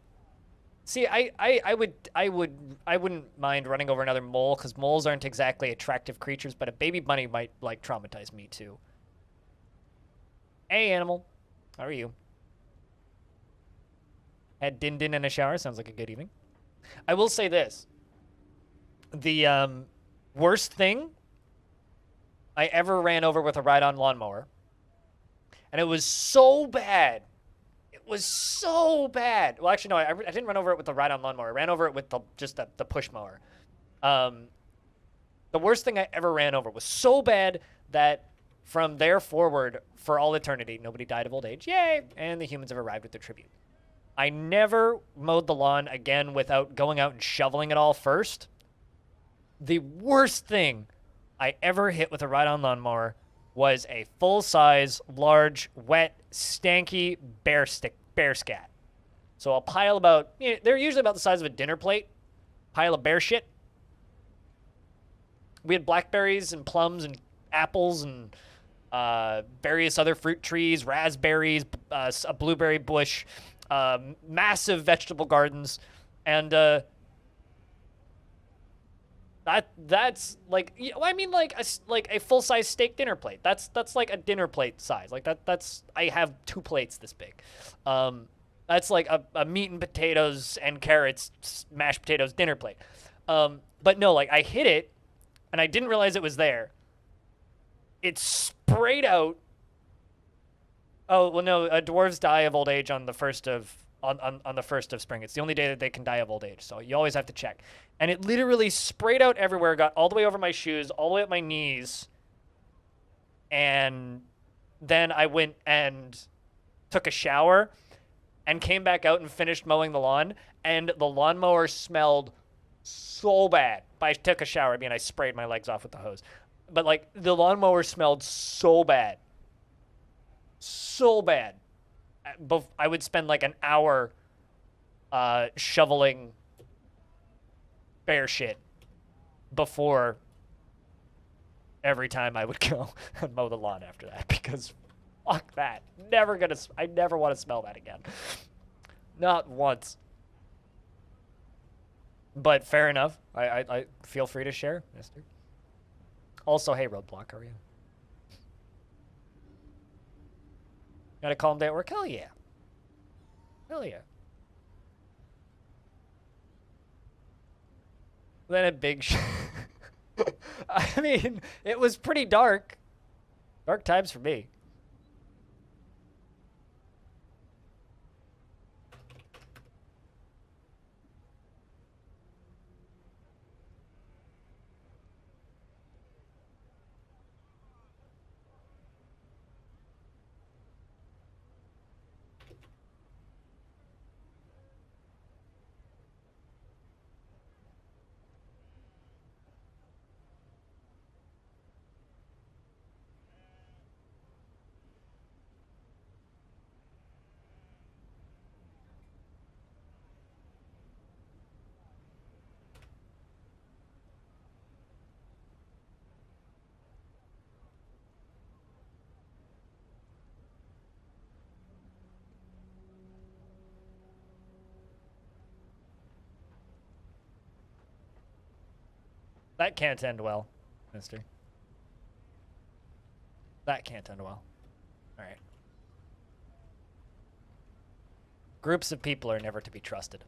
See, I wouldn't mind running over another mole because moles aren't exactly attractive creatures, but a baby bunny might like traumatize me too. Hey, animal. How are you? Had Din Din in a shower. Sounds like a good evening. I will say this. The worst thing I ever ran over with a ride-on lawnmower, and it was so bad. It was so bad. Well, actually, no, I didn't run over it with the ride-on lawnmower. I ran over it with just the push mower. The worst thing I ever ran over was so bad that from there forward, for all eternity, nobody died of old age. Yay! And the humans have arrived with their tribute. I never mowed the lawn again without going out and shoveling it all first. The worst thing I ever hit with a ride-on lawnmower was a full-size, large, wet, stanky bear scat. So a pile about, they're usually about the size of a dinner plate, pile of bear shit. We had blackberries and plums and apples and various other fruit trees, raspberries, a blueberry bush, massive vegetable gardens, and that's like, I mean, like a full size steak dinner plate. That's like a dinner plate size. Like that's I have 2 plates this big. That's like a meat and potatoes and carrots, mashed potatoes dinner plate. But no, like I hit it, and I didn't realize it was there. It sprayed out. Oh well, no. Dwarves die of old age on the first of on the 1st of spring. It's the only day that they can die of old age, so you always have to check. And it literally sprayed out everywhere, got all the way over my shoes, all the way up my knees, and then I went and took a shower and came back out and finished mowing the lawn, and the lawnmower smelled so bad. I took a shower, I mean, I sprayed my legs off with the hose. But, like, the lawnmower smelled so bad. So bad. I would spend, like, an hour shoveling bear shit before every time I would go and mow the lawn after that, because fuck that. I never want to smell that again. Not once. But fair enough. I feel free to share, mister. Also, hey, Roadblock, how are you? Got a calm day at work? Hell yeah. Hell yeah. Then a big I mean, it was pretty dark. Dark times for me. That can't end well, mister. That can't end well. All right. Groups of people are never to be trusted.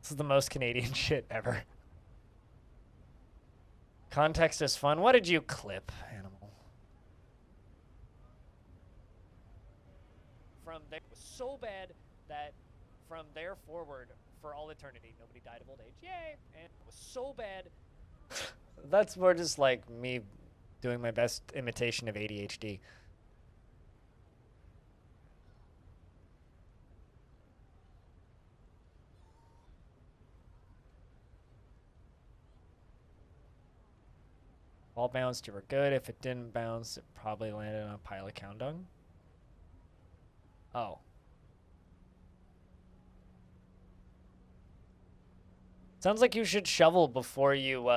This is the most Canadian shit ever. Context is fun. What did you clip, animal? It was so bad that from there forward, for all eternity, nobody died of old age. Yay! And it was so bad. That's more just like me doing my best imitation of ADHD. All bounced, you were good. If it didn't bounce, it probably landed on a pile of cow dung. Oh. Sounds like you should shovel before you,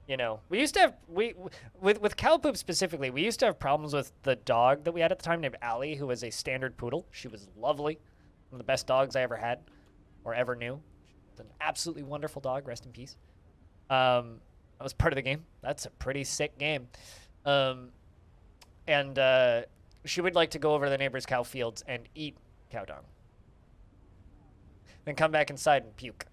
you know. We used to have, with cow poop specifically, we used to have problems with the dog that we had at the time named Allie, who was a standard poodle. She was lovely. One of the best dogs I ever had or ever knew. She's an absolutely wonderful dog. Rest in peace. That was part of the game. That's a pretty sick game. And she would like to go over to the neighbor's cow fields and eat cow dung. Then come back inside and puke.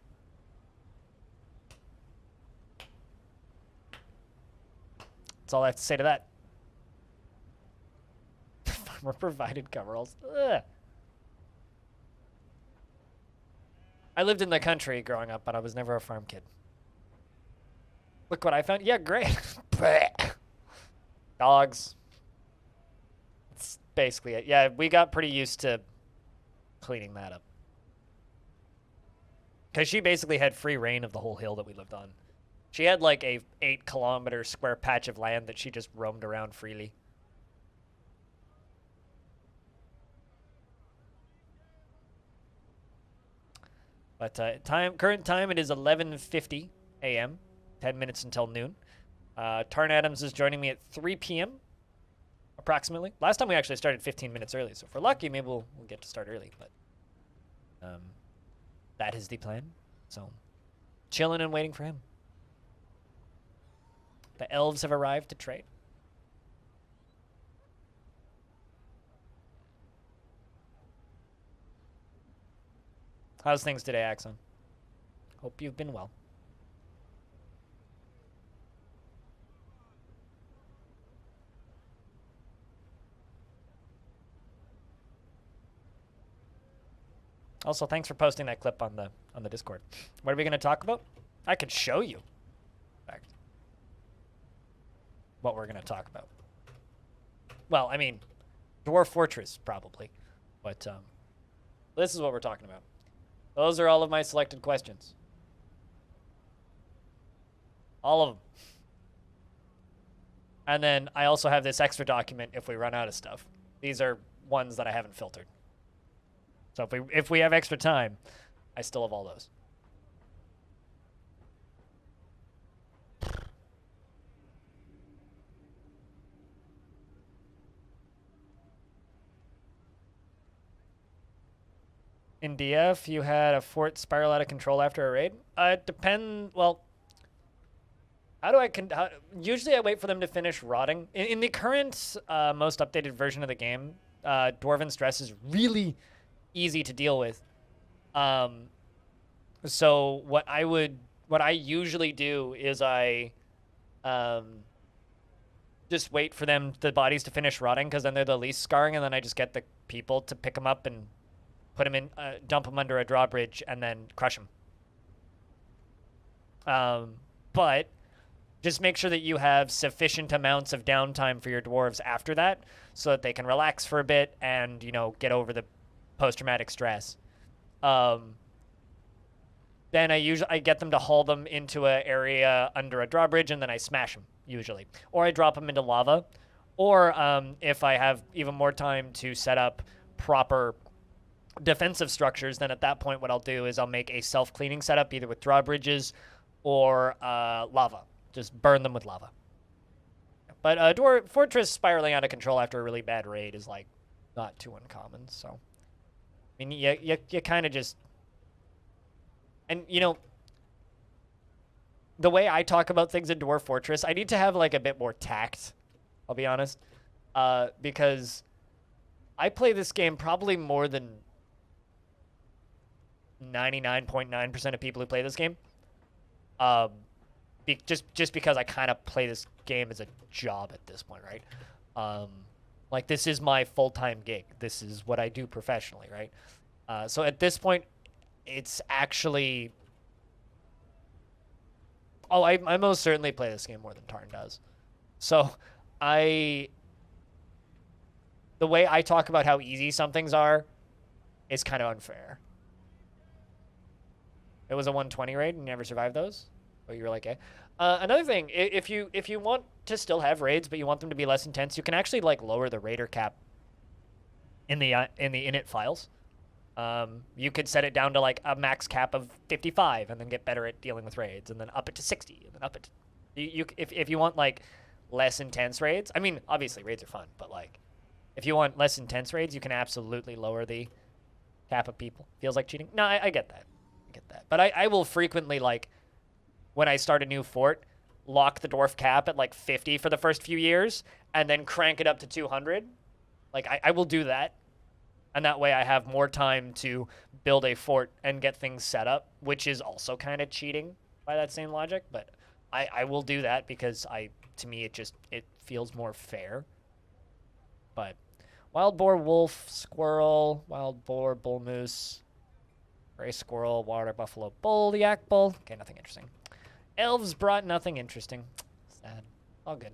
That's all I have to say to that. Farmer provided coveralls. Ugh. I lived in the country growing up, but I was never a farm kid. Look what I found. Yeah, great. Dogs. That's basically it. Yeah, we got pretty used to cleaning that up. Because she basically had free reign of the whole hill that we lived on. She had like a 8-kilometer square patch of land that she just roamed around freely. But current time, it is 11:50 a.m. 10 minutes until noon. Tarn Adams is joining me at 3 p.m. approximately. Last time we actually started 15 minutes early, so if we're lucky, maybe we'll get to start early. But that is the plan. So chilling and waiting for him. The elves have arrived to trade. How's things today, Axon? Hope you've been well. Also, thanks for posting that clip on the Discord. What are we going to talk about? I could show you. In fact, what we're going to talk about. Well, I mean, Dwarf Fortress probably, but this is what we're talking about. Those are all of my selected questions. All of them. And then I also have this extra document if we run out of stuff. These are ones that I haven't filtered. So if we have extra time, I still have all those. In DF, you had a fort spiral out of control after a raid? Well, how do I... usually I wait for them to finish rotting. In the current, most updated version of the game, Dwarven Stress is really easy to deal with. So what I usually do is I just wait for the bodies to finish rotting, because then they're the least scarring, and then I just get the people to pick them up and put them in, dump them under a drawbridge, and then crush them. But just make sure that you have sufficient amounts of downtime for your dwarves after that, so that they can relax for a bit and, you know, get over the post-traumatic stress. Then I get them to haul them into an area under a drawbridge, and then I smash them, usually. Or I drop them into lava. Or if I have even more time to set up proper defensive structures, then at that point what I'll do is I'll make a self-cleaning setup, either with drawbridges or lava. Just burn them with lava. But Dwarf Fortress spiraling out of control after a really bad raid is, like, not too uncommon, so... I mean, you kind of just... And, you know, the way I talk about things in Dwarf Fortress, I need to have, like, a bit more tact, I'll be honest. Because I play this game probably more than 99.9% of people who play this game. Just because I kind of play this game as a job at this point, right? Like, this is my full-time gig. This is what I do professionally, right? So at this point, it's actually... Oh, I most certainly play this game more than Tarn does. So the way I talk about how easy some things are is kind of unfair. It was a 120 raid and you never survived those? Oh, you were like, eh. Another thing, if you want to still have raids, but you want them to be less intense, you can actually, like, lower the raider cap in the init files. You could set it down to, like, a max cap of 55 and then get better at dealing with raids, and then up it to 60 and then up it to... If you want, like, less intense raids, I mean, obviously raids are fun, but, like, if you want less intense raids, you can absolutely lower the cap of people. Feels like cheating? No, I get that. I get that. But I will frequently, like, when I start a new fort, lock the dwarf cap at, like, 50 for the first few years, and then crank it up to 200. Like, I will do that. And that way I have more time to build a fort and get things set up, which is also kind of cheating by that same logic. But I will do that because to me, it feels more fair. But wild boar, wolf, squirrel, wild boar, bull moose, gray squirrel, water buffalo, bull, yak bull. Okay, nothing interesting. Elves brought nothing interesting. Sad. All good.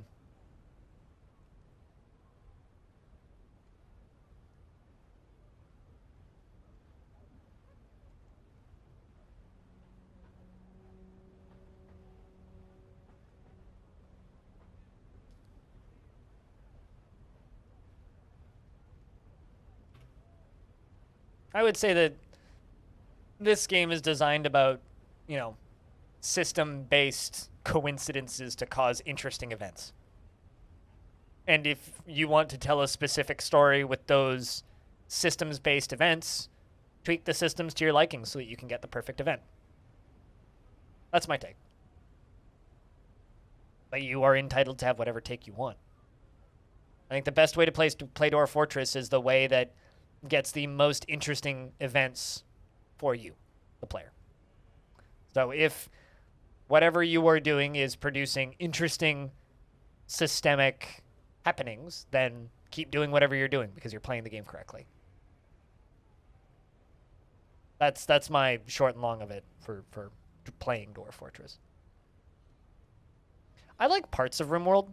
I would say that this game is designed about, you know, system-based coincidences to cause interesting events. And if you want to tell a specific story with those systems-based events, tweak the systems to your liking so that you can get the perfect event. That's my take. But you are entitled to have whatever take you want. I think the best way to play Dwarf Fortress is the way that gets the most interesting events for you, the player. So if whatever you are doing is producing interesting systemic happenings, then keep doing whatever you're doing because you're playing the game correctly. That's my short and long of it for playing Dwarf Fortress. I like parts of RimWorld.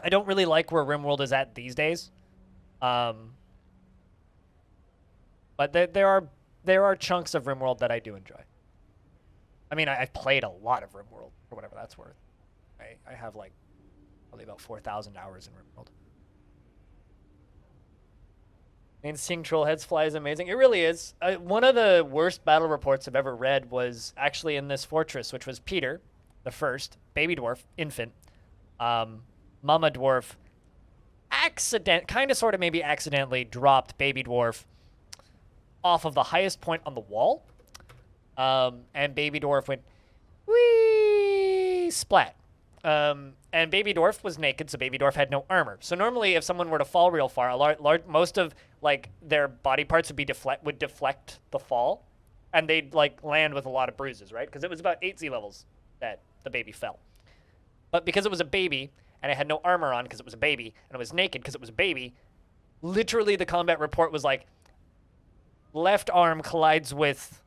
I don't really like where RimWorld is at these days. But there are chunks of RimWorld that I do enjoy. I mean, I've played a lot of RimWorld, for whatever that's worth. I have, like, probably about 4,000 hours in RimWorld. And seeing troll heads fly is amazing. It really is. One of the worst battle reports I've ever read was actually in this fortress, which was Peter, the first, baby dwarf, infant, mama dwarf, kind of sort of maybe accidentally dropped baby dwarf off of the highest point on the wall. And baby dwarf went, whee, splat. And baby dwarf was naked, so baby dwarf had no armor. So normally, if someone were to fall real far, most of like their body parts would deflect the fall, and they'd like land with a lot of bruises, right? Because it was about 8 Z levels that the baby fell. But because it was a baby and it had no armor on because it was a baby and it was naked because it was a baby, literally the combat report was like, left arm collides with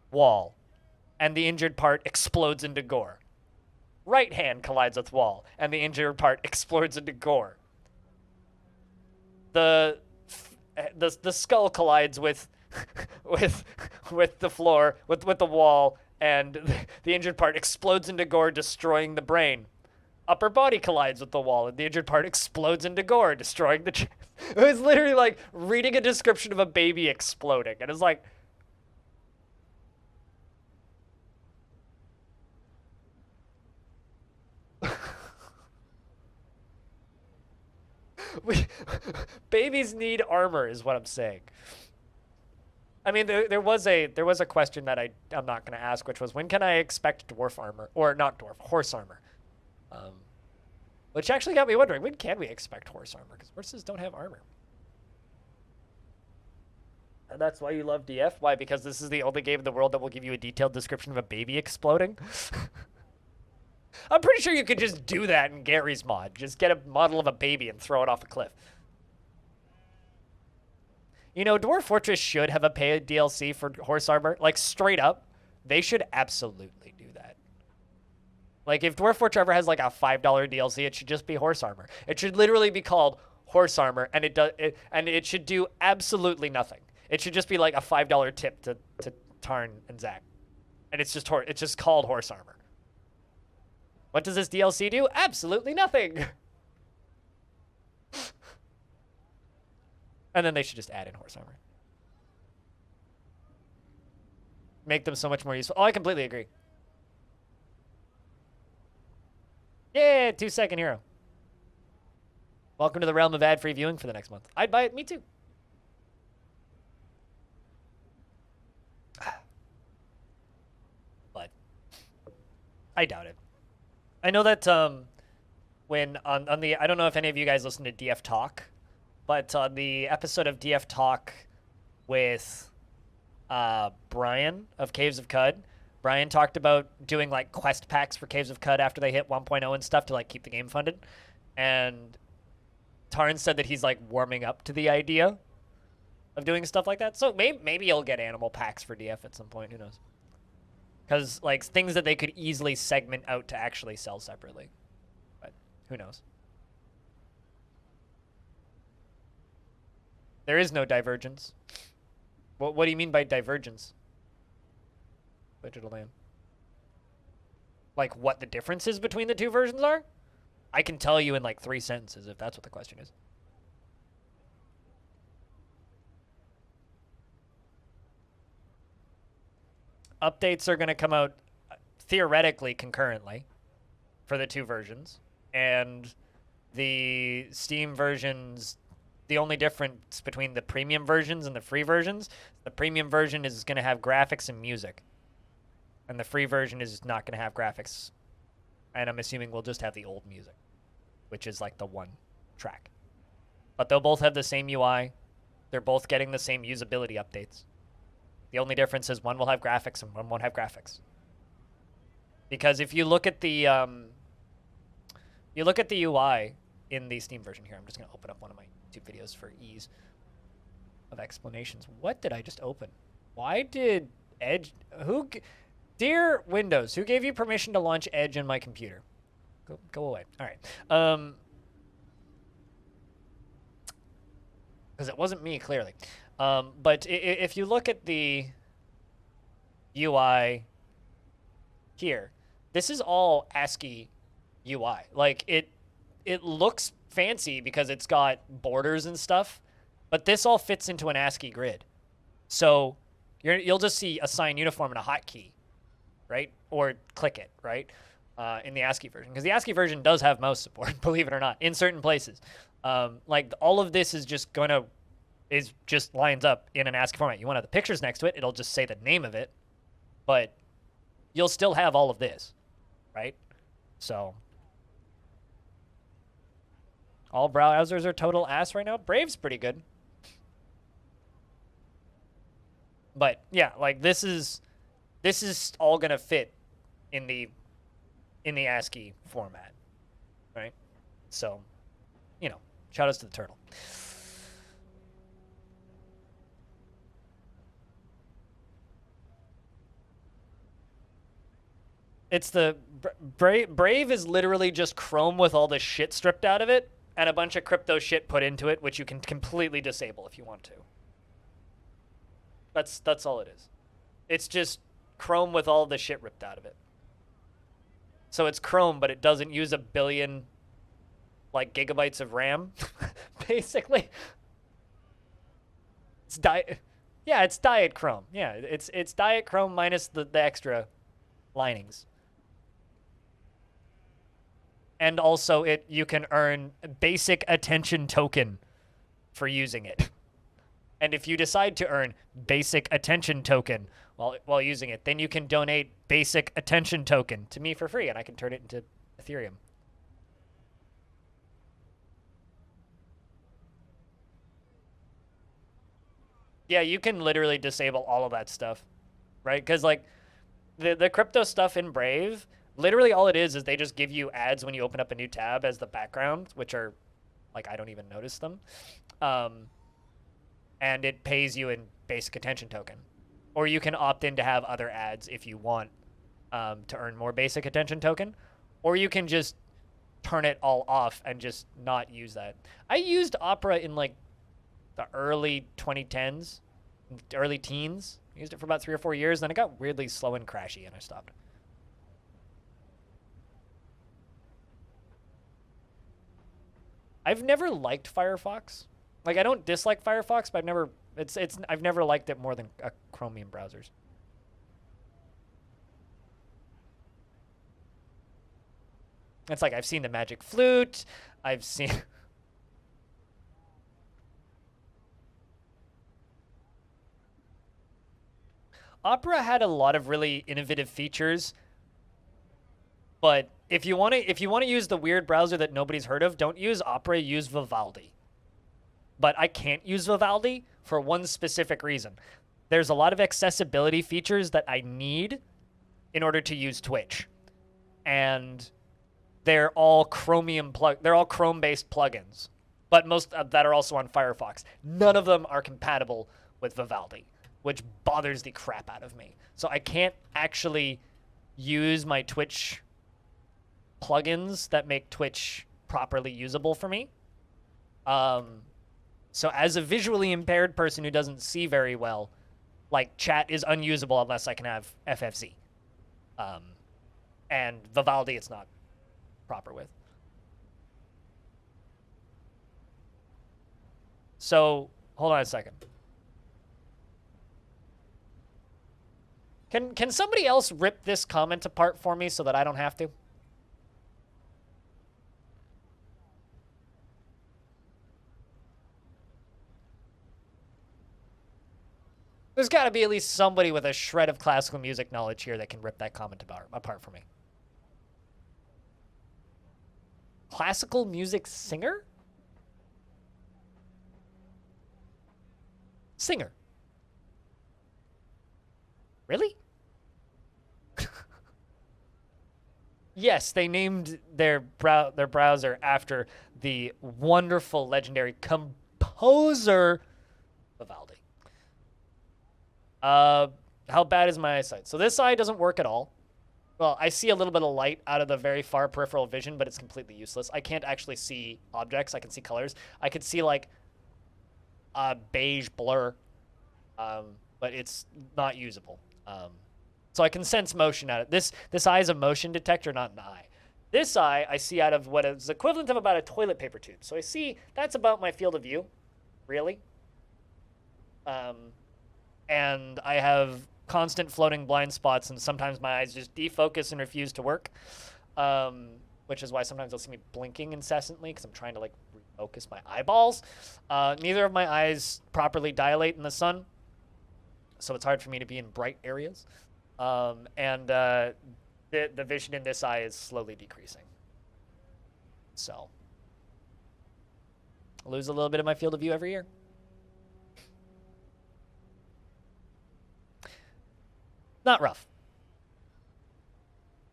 wall, and the injured part explodes into gore. Right hand collides with wall, and the injured part explodes into gore. The skull collides with with the floor, with the wall, and the injured part explodes into gore, destroying the brain. Upper body collides with the wall, and the injured part explodes into gore, destroying the... It was literally like reading a description of a baby exploding, and it's like... Babies need armor, is what I'm saying. I mean, there was a question that I'm not going to ask, which was, when can I expect dwarf armor, or not dwarf, horse armor? Which actually got me wondering, when can we expect horse armor? Because horses don't have armor. And that's why you love DF? Why? Because this is the only game in the world that will give you a detailed description of a baby exploding? I'm pretty sure you could just do that in Gary's mod. Just get a model of a baby and throw it off a cliff. You know, Dwarf Fortress should have a paid DLC for horse armor. Like, straight up, they should absolutely do that. Like, if Dwarf Fortress ever has, like, a $5 DLC, it should just be horse armor. It should literally be called horse armor, and it should do absolutely nothing. It should just be, like, a $5 tip to Tarn and Zach. And it's just called horse armor. What does this DLC do? Absolutely nothing. And then they should just add in horse armor. Make them so much more useful. Oh, I completely agree. Yeah, 2-second hero. Welcome to the realm of ad-free viewing for the next month. I'd buy it. Me too. But I doubt it. I know that when on the, I don't know if any of you guys listen to DF Talk, but on the episode of DF Talk with Brian of Caves of Cud, Brian talked about doing like quest packs for Caves of Cud after they hit 1.0 and stuff to like keep the game funded. And Tarn said that he's like warming up to the idea of doing stuff like that. So maybe you'll get animal packs for DF at some point. Who knows? Because, like, things that they could easily segment out to actually sell separately. But who knows? There is no divergence. What do you mean by divergence? Digital Lamb. Like, what the differences between the two versions are? I can tell you in, like, 3 sentences if that's what the question is. updates are going to come out theoretically concurrently for the two versions, and the Steam versions, the only difference between the premium versions and the free versions, the premium version is going to have graphics and music, and the free version is not going to have graphics, and I'm assuming we'll just have the old music, which is like the one track. But they'll both have the same UI. They're both getting the same usability updates. The only difference is one will have graphics and one won't have graphics. Because if you look at the UI in the Steam version here, I'm just going to open up one of my YouTube videos for ease of explanations. What did I just open? Why did Edge... Dear Windows, who gave you permission to launch Edge on my computer? Go away. All right. Because it wasn't me, clearly. But if you look at the UI here, this is all ASCII UI. Like, it looks fancy because it's got borders and stuff, but this all fits into an ASCII grid. So you'll just see assign uniform and a hotkey, right? Or click it, right? In the ASCII version. Because the ASCII version does have mouse support, believe it or not, in certain places. Like, all of this is just just lines up in an ASCII format. You want to have the pictures next to it, it'll just say the name of it, but you'll still have all of this, right? So all browsers are total ass right now. Brave's pretty good. But yeah, like this is all gonna fit in the ASCII format, right? So, you know, shout outs to the turtle. It's the Brave is literally just Chrome with all the shit stripped out of it and a bunch of crypto shit put into it, which you can completely disable if you want to. That's all it is. It's just Chrome with all the shit ripped out of it. So it's Chrome, but it doesn't use 1 billion like gigabytes of RAM, basically. It's it's Diet Chrome. Yeah, it's Diet Chrome minus the extra linings. And also you can earn basic attention token for using it. And if you decide to earn basic attention token while using it, then you can donate basic attention token to me for free, and I can turn it into Ethereum. Yeah, you can literally disable all of that stuff, right? Because like the crypto stuff in Brave, literally all it is they just give you ads when you open up a new tab as the background, which are like I don't even notice them. And it pays you in basic attention token. Or you can opt in to have other ads if you want to earn more basic attention token. Or you can just turn it all off and just not use that. I used Opera in like the early 2010s, early teens. I used it for about 3 or 4 years, then it got weirdly slow and crashy and I stopped. I've never liked Firefox. Like, I don't dislike Firefox, but I've never liked it more than Chromium browsers. It's like I've seen the Magic Flute, I've seen Opera had a lot of really innovative features, but if you want to use the weird browser that nobody's heard of, don't use Opera, use Vivaldi. But I can't use Vivaldi for one specific reason. There's a lot of accessibility features that I need in order to use Twitch. And they're all Chrome-based plugins, but most of that are also on Firefox. None of them are compatible with Vivaldi, which bothers the crap out of me. So I can't actually use my Twitch plugins that make Twitch properly usable for me. So as a visually impaired person who doesn't see very well, like, chat is unusable unless I can have FFZ. And Vivaldi it's not proper with. So, hold on a second. Can somebody else rip this comment apart for me so that I don't have to? There's got to be at least somebody with a shred of classical music knowledge here that can rip that comment apart for me. Classical music singer? Singer. Really? Yes, they named their browser after the wonderful, legendary composer Vivaldi. How bad is my eyesight? So this eye doesn't work at all. Well, I see a little bit of light out of the very far peripheral vision, but it's completely useless. I can't actually see objects. I can see colors. I could see like a beige blur, but it's not usable. So I can sense motion out of it. This eye is a motion detector, not an eye. This eye I see out of what is equivalent of about a toilet paper tube. So I see that's about my field of view, really. And I have constant floating blind spots, and sometimes my eyes just defocus and refuse to work, which is why sometimes you'll see me blinking incessantly because I'm trying to like refocus my eyeballs. Neither of my eyes properly dilate in the sun, so it's hard for me to be in bright areas. The vision in this eye is slowly decreasing. So I lose a little bit of my field of view every year. Not rough.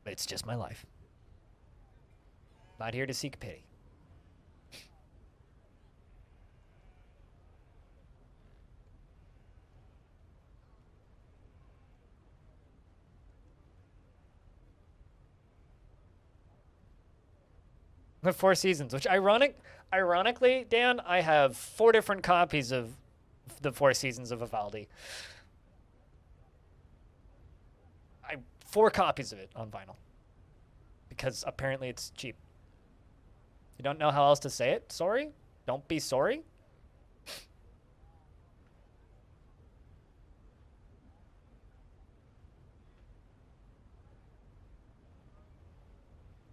But it's just my life. Not here to seek pity. The Four Seasons, which ironically, Dan, I have 4 different copies of the Four Seasons of Vivaldi. 4 copies of it on vinyl. Because apparently it's cheap. You don't know how else to say it? Sorry? Don't be sorry?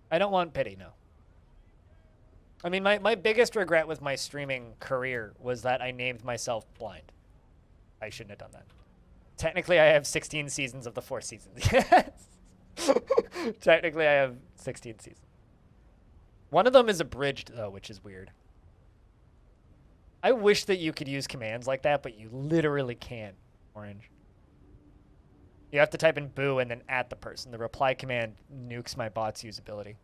I don't want pity, no. I mean, my biggest regret with my streaming career was that I named myself blind. I shouldn't have done that. Technically, I have 16 seasons of the 4 seasons. Yes. Technically, I have 16 seasons. One of them is abridged, though, which is weird. I wish that you could use commands like that, but you literally can't, Orange. You have to type in boo and then at the person. The reply command nukes my bot's usability.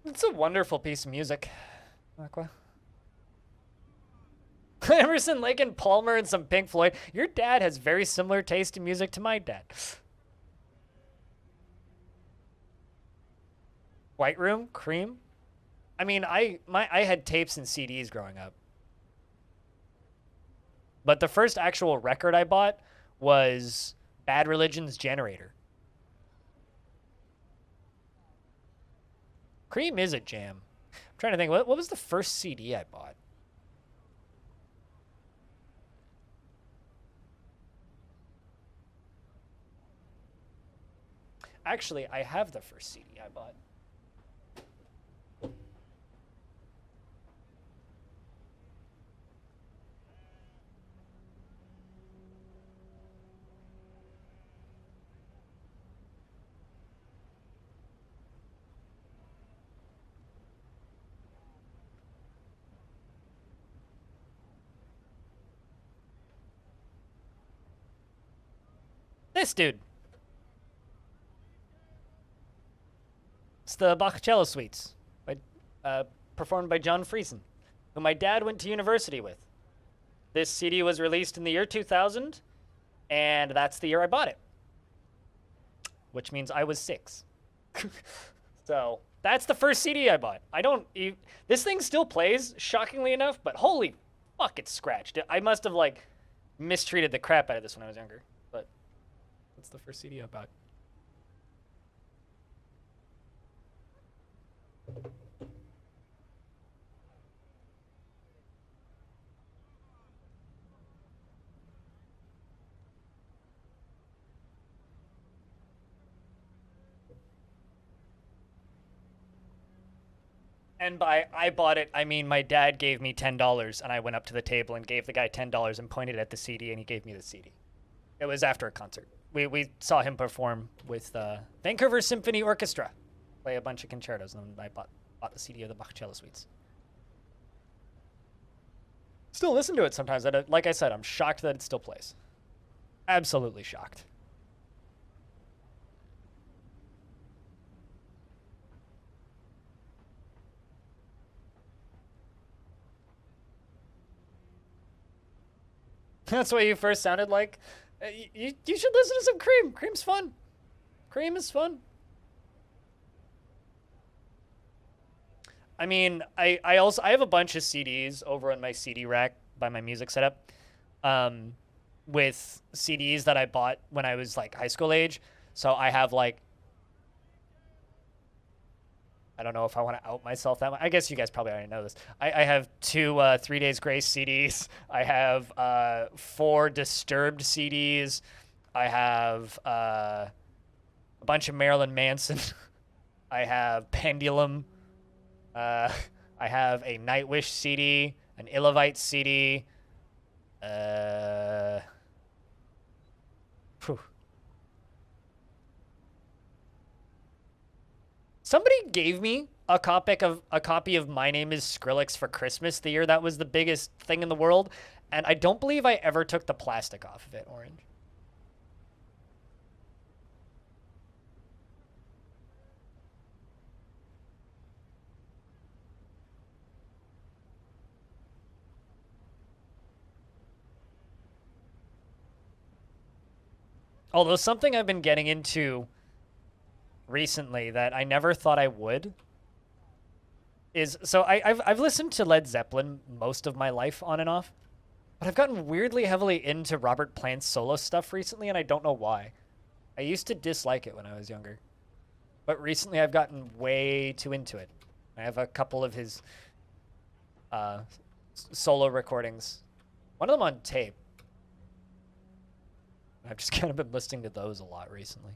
It's a wonderful piece of music, Aqua. Emerson, Lake, and Palmer and some Pink Floyd. Your dad has very similar taste in music to my dad. White Room? Cream? I mean, I had tapes and CDs growing up. But the first actual record I bought was Bad Religion's Generator. Cream is a jam. I'm trying to think, what was the first CD I bought? Actually, I have the first CD I bought. This dude. It's the Baccello Suites, performed by John Friesen, who my dad went to university with. This CD was released in the year 2000, and that's the year I bought it, which means I was 6. So that's the first CD I bought. This thing still plays, shockingly enough, but holy fuck, it's scratched. I must have, like, mistreated the crap out of this when I was younger, but that's the first CD I bought. And by I bought it, I mean my dad gave me $10, and I went up to the table and gave the guy $10 and pointed at the CD, and he gave me the CD. It was after a concert. We saw him perform with Vancouver Symphony Orchestra, play a bunch of concertos, and I bought the CD of the Bach cello suites. Still listen to it sometimes. Like I said, I'm shocked that it still plays. Absolutely shocked. That's what you first sounded like. You should listen to some Cream. Cream's fun. Cream is fun. I mean, I have a bunch of CDs over on my CD rack by my music setup, with CDs that I bought when I was like high school age. So I have like, I don't know if I want to out myself that much. I guess you guys probably already know this. I have two 3 Days Grace CDs. I have 4 Disturbed CDs. I have a bunch of Marilyn Manson. I have Pendulum. I have a Nightwish CD, an Illivite CD. Somebody gave me a copy of My Name is Skrillex for Christmas the year that was the biggest thing in the world, and I don't believe I ever took the plastic off of it, Orange. Although something I've been getting into recently that I never thought I would is, so I've listened to Led Zeppelin most of my life on and off, but I've gotten weirdly heavily into Robert Plant's solo stuff recently, and I don't know why. I used to dislike it when I was younger, but recently I've gotten way too into it. I have a couple of his solo recordings, one of them on tape. I've just kind of been listening to those a lot recently.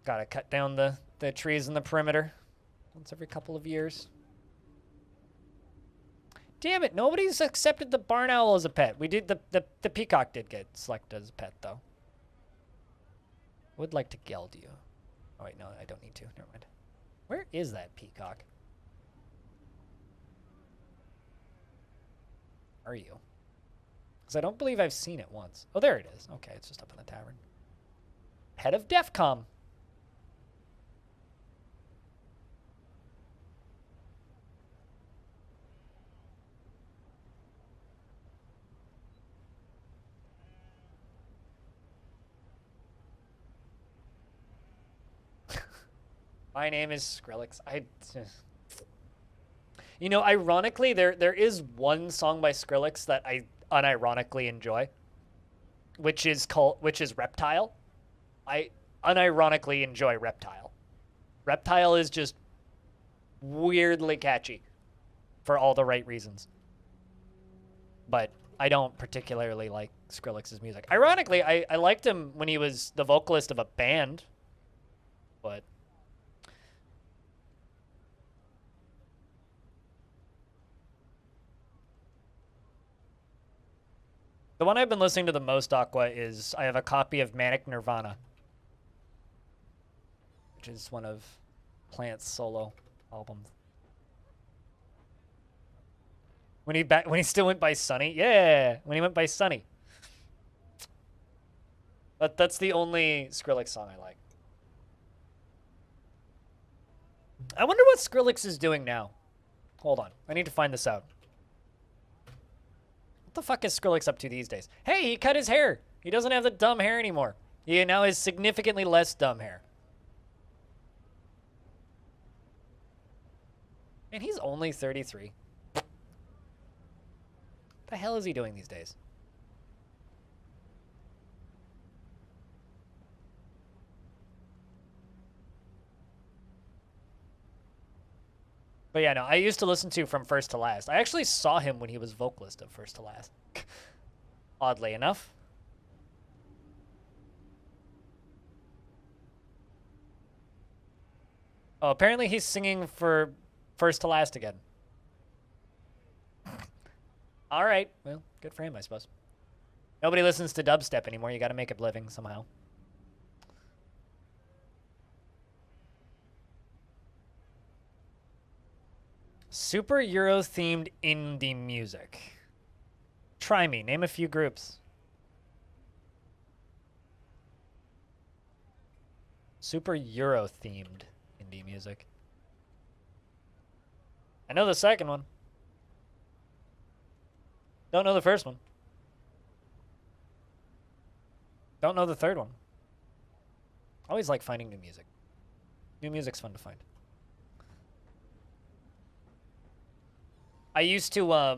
Gotta cut down the trees in the perimeter once every couple of years. Damn it, nobody's accepted the barn owl as a pet. We did, the peacock did get selected as a pet, though. Would like to geld you. Oh, wait, no, I don't need to. Never mind. Where is that peacock? Are you? Because I don't believe I've seen it once. Oh, there it is. Okay, it's just up in the tavern. Head of DEFCOM. My name is Skrillex. You know, ironically, there is one song by Skrillex that I unironically enjoy, which is Reptile. I unironically enjoy Reptile. Reptile is just weirdly catchy for all the right reasons. But I don't particularly like Skrillex's music. Ironically, I liked him when he was the vocalist of a band, but the one I've been listening to the most, Aqua, is I have a copy of Manic Nirvana, which is one of Plant's solo albums. When he still went by Sonny, yeah, when he went by Sonny. But that's the only Skrillex song I like. I wonder what Skrillex is doing now. Hold on, I need to find this out. What the fuck is Skrillex up to these days? Hey, he cut his hair. He doesn't have the dumb hair anymore. He now has significantly less dumb hair. And he's only 33. What the hell is he doing these days? But yeah, no, I used to listen to From First to Last. I actually saw him when he was vocalist of First to Last. Oddly enough. Oh, apparently he's singing for first to last again. All right. Well, good for him, I suppose. Nobody listens to dubstep anymore. You got to make a living somehow. Super Euro themed indie music. Try me. Name a few groups. Super Euro themed indie music. I know the second one. Don't know the first one. Don't know the third one. Always like finding new music. New music's fun to find. I used to,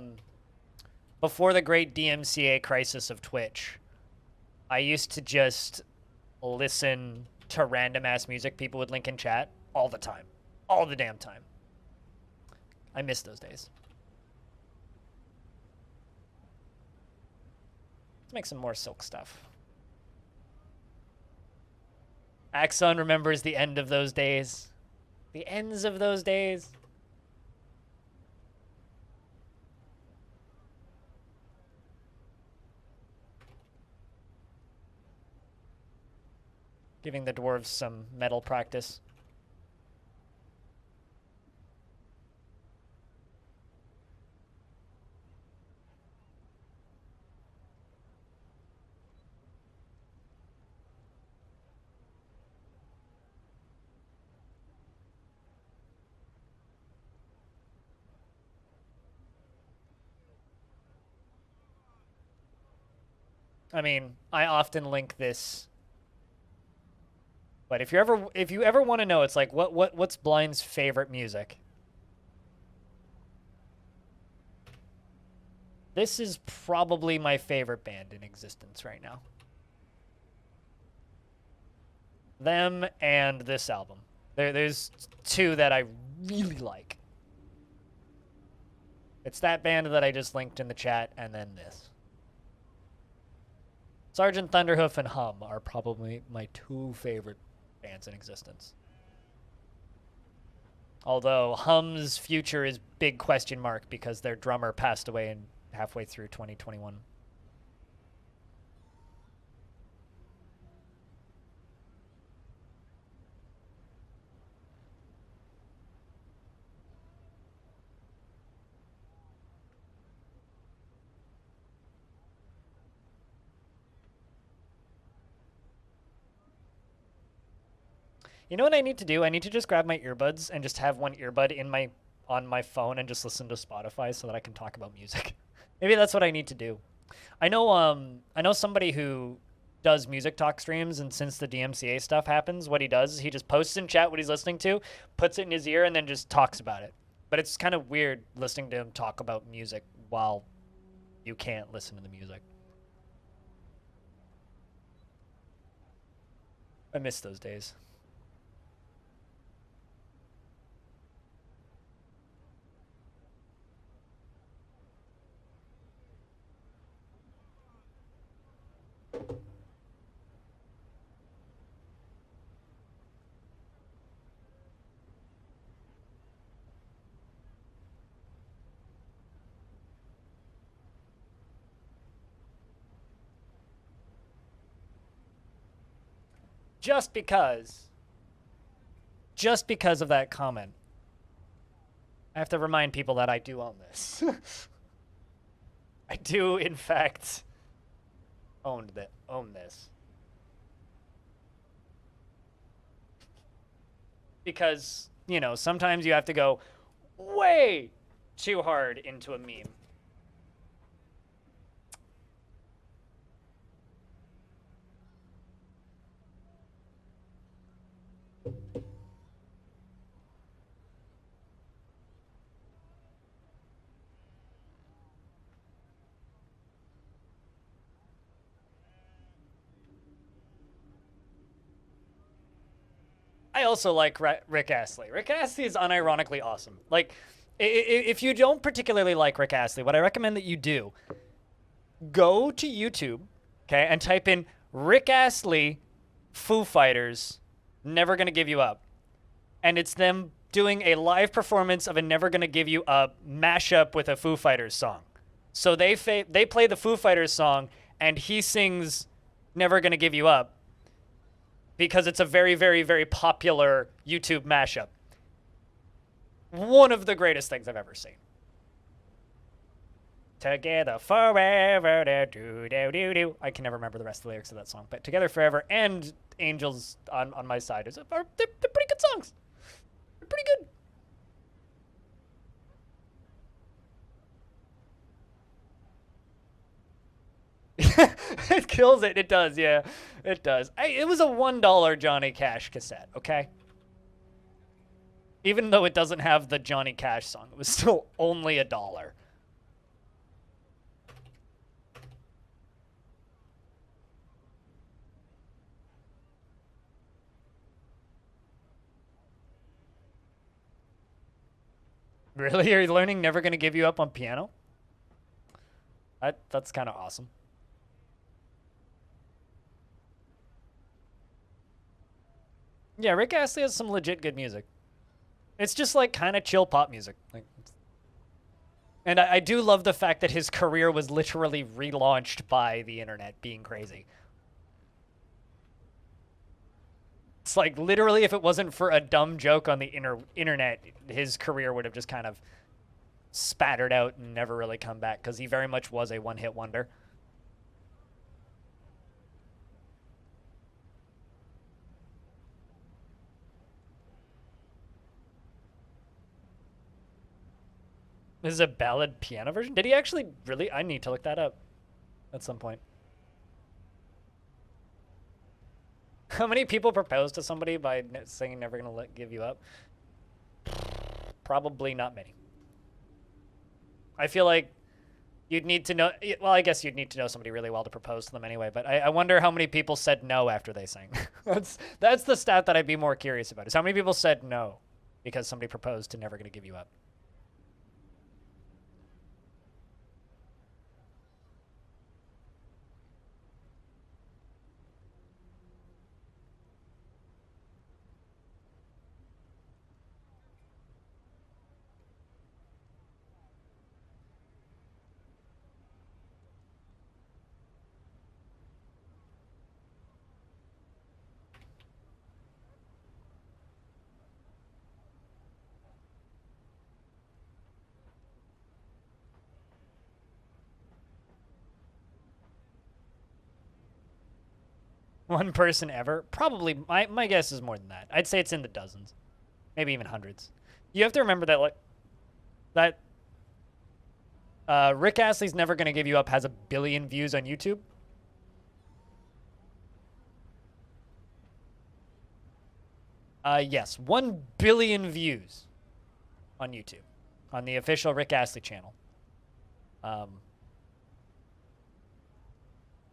before the great DMCA crisis of Twitch, I used to just listen to random ass music people would link in chat all the time. All the damn time. I miss those days. Let's make some more Silk stuff. Axon remembers the end of those days. The ends of those days. Giving the dwarves some metal practice. I mean, I often link this, but if you ever want to know, it's like what's Blind's favorite music? This is probably my favorite band in existence right now. Them and this album. There's two that I really like. It's that band that I just linked in the chat, and then this. Sergeant Thunderhoof and Hum are probably my two favorite bands in existence. Although Hum's future is big question mark because their drummer passed away halfway through 2021. You know what I need to do? I need to just grab my earbuds and just have one earbud on my phone and just listen to Spotify so that I can talk about music. Maybe that's what I need to do. I know somebody who does music talk streams, and since the DMCA stuff happens, what he does is he just posts in chat what he's listening to, puts it in his ear, and then just talks about it. But it's kind of weird listening to him talk about music while you can't listen to the music. I miss those days. Just because of that comment, I have to remind people that I do own this. I do, in fact, own this. Because, you know, sometimes you have to go way too hard into a meme. I also like Rick Astley. Rick Astley is unironically awesome. Like, if you don't particularly like Rick Astley, what I recommend that you do, go to YouTube, okay, and type in Rick Astley, Foo Fighters, Never Gonna Give You Up. and it's them doing a live performance of a Never Gonna Give You Up mashup with a Foo Fighters song. So they play the Foo Fighters song, and he sings Never Gonna Give You Up because it's a very, very, very popular YouTube mashup. One of the greatest things I've ever seen. Together forever, do do do do. I can never remember the rest of the lyrics of that song, but Together Forever and Angels on My Side they're pretty good songs. They're pretty good. It kills it. It does, yeah. It does. It was a $1 Johnny Cash cassette, okay? Even though it doesn't have the Johnny Cash song, it was still only $1. Really? Are you learning Never Gonna Give You Up on piano? That's kind of awesome. Yeah, Rick Astley has some legit good music. It's just like kind of chill pop music. And I do love the fact that his career was literally relaunched by the internet being crazy. It's like literally if it wasn't for a dumb joke on the internet, his career would have just kind of spattered out and never really come back because he very much was a one-hit wonder. This is a ballad piano version? Did he actually really? I need to look that up at some point. How many people propose to somebody by saying never gonna give you up? Probably not many. I feel like you'd need to know, well, I guess you'd need to know somebody really well to propose to them anyway, but I wonder how many people said no after they sang. That's the stat that I'd be more curious about, is how many people said no because somebody proposed to Never Gonna Give You Up. One person ever? Probably, my guess is more than that. I'd say it's in the dozens. Maybe even hundreds. You have to remember that, like, Rick Astley's Never Gonna Give You Up has 1 billion views on YouTube. Yes, 1 billion views on YouTube, on the official Rick Astley channel.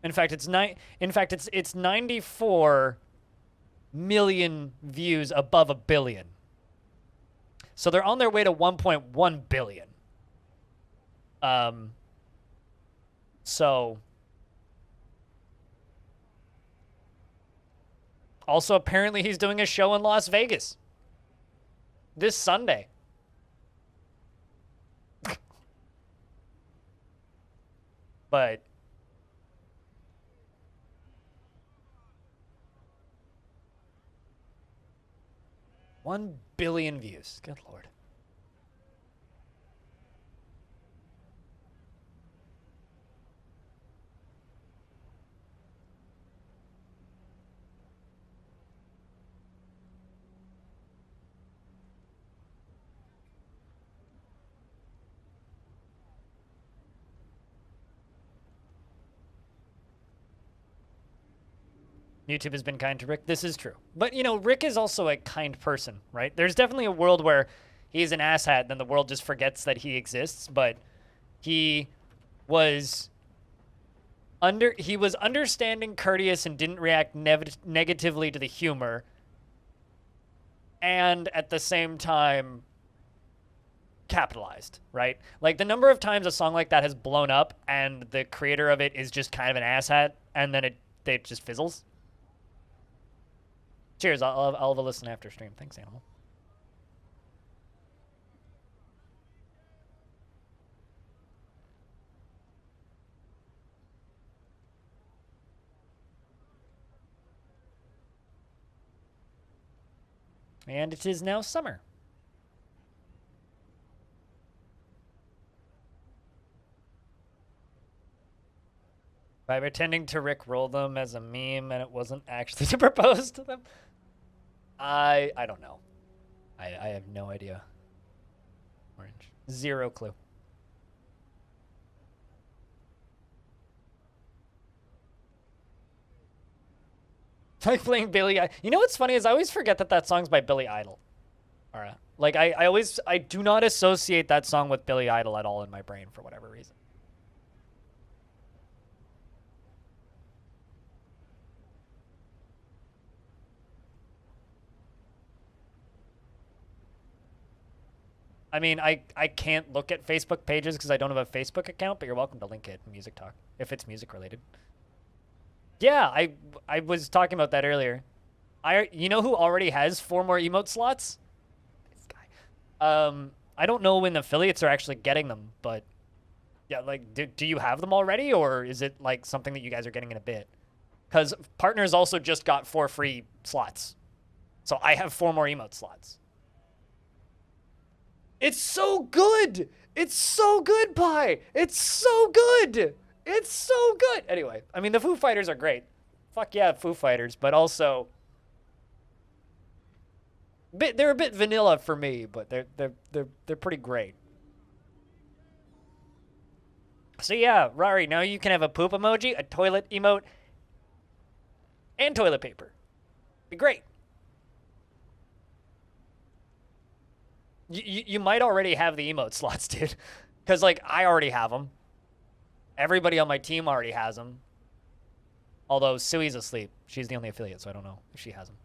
In fact, it's 94 million views above 1 billion. So they're on their way to 1.1 billion. So also apparently he's doing a show in Las Vegas this Sunday. But $1 billion views. Good Lord. YouTube has been kind to Rick. This is true. But, you know, Rick is also a kind person, right? There's definitely a world where he's an asshat and then the world just forgets that he exists, but he was understanding, courteous, and didn't react negatively to the humor, and at the same time capitalized, right? Like the number of times a song like that has blown up and the creator of it is just kind of an asshat and then it just fizzles. Cheers. I'll have a listen after stream. Thanks, Animal. And it is now summer. By pretending to rickroll them as a meme and it wasn't actually to propose to them? I don't know. I have no idea. Orange. Zero clue. Like playing Billy. You know what's funny is I always forget that that song's by Billy Idol. Alright. Like I do not associate that song with Billy Idol at all in my brain for whatever reason. I mean, I can't look at Facebook pages because I don't have a Facebook account, but you're welcome to link it in Music Talk if it's music related. Yeah, I was talking about that earlier. You know who already has 4 more emote slots? This guy. I don't know when the affiliates are actually getting them, but yeah, like do you have them already, or is it like something that you guys are getting in a bit? Because partners also just got 4 free slots, so I have 4 more emote slots. It's so good. It's so good, Pi. It's so good. It's so good. Anyway, I mean, the Foo Fighters are great. Fuck yeah, Foo Fighters, but also they're a bit vanilla for me, but they're pretty great. So yeah, Rari, now you can have a poop emoji, a toilet emote, and toilet paper. Be great. You might already have the emote slots, dude. Because, like, I already have them. Everybody on my team already has them. Although Sui's asleep. She's the only affiliate, so I don't know if she has them.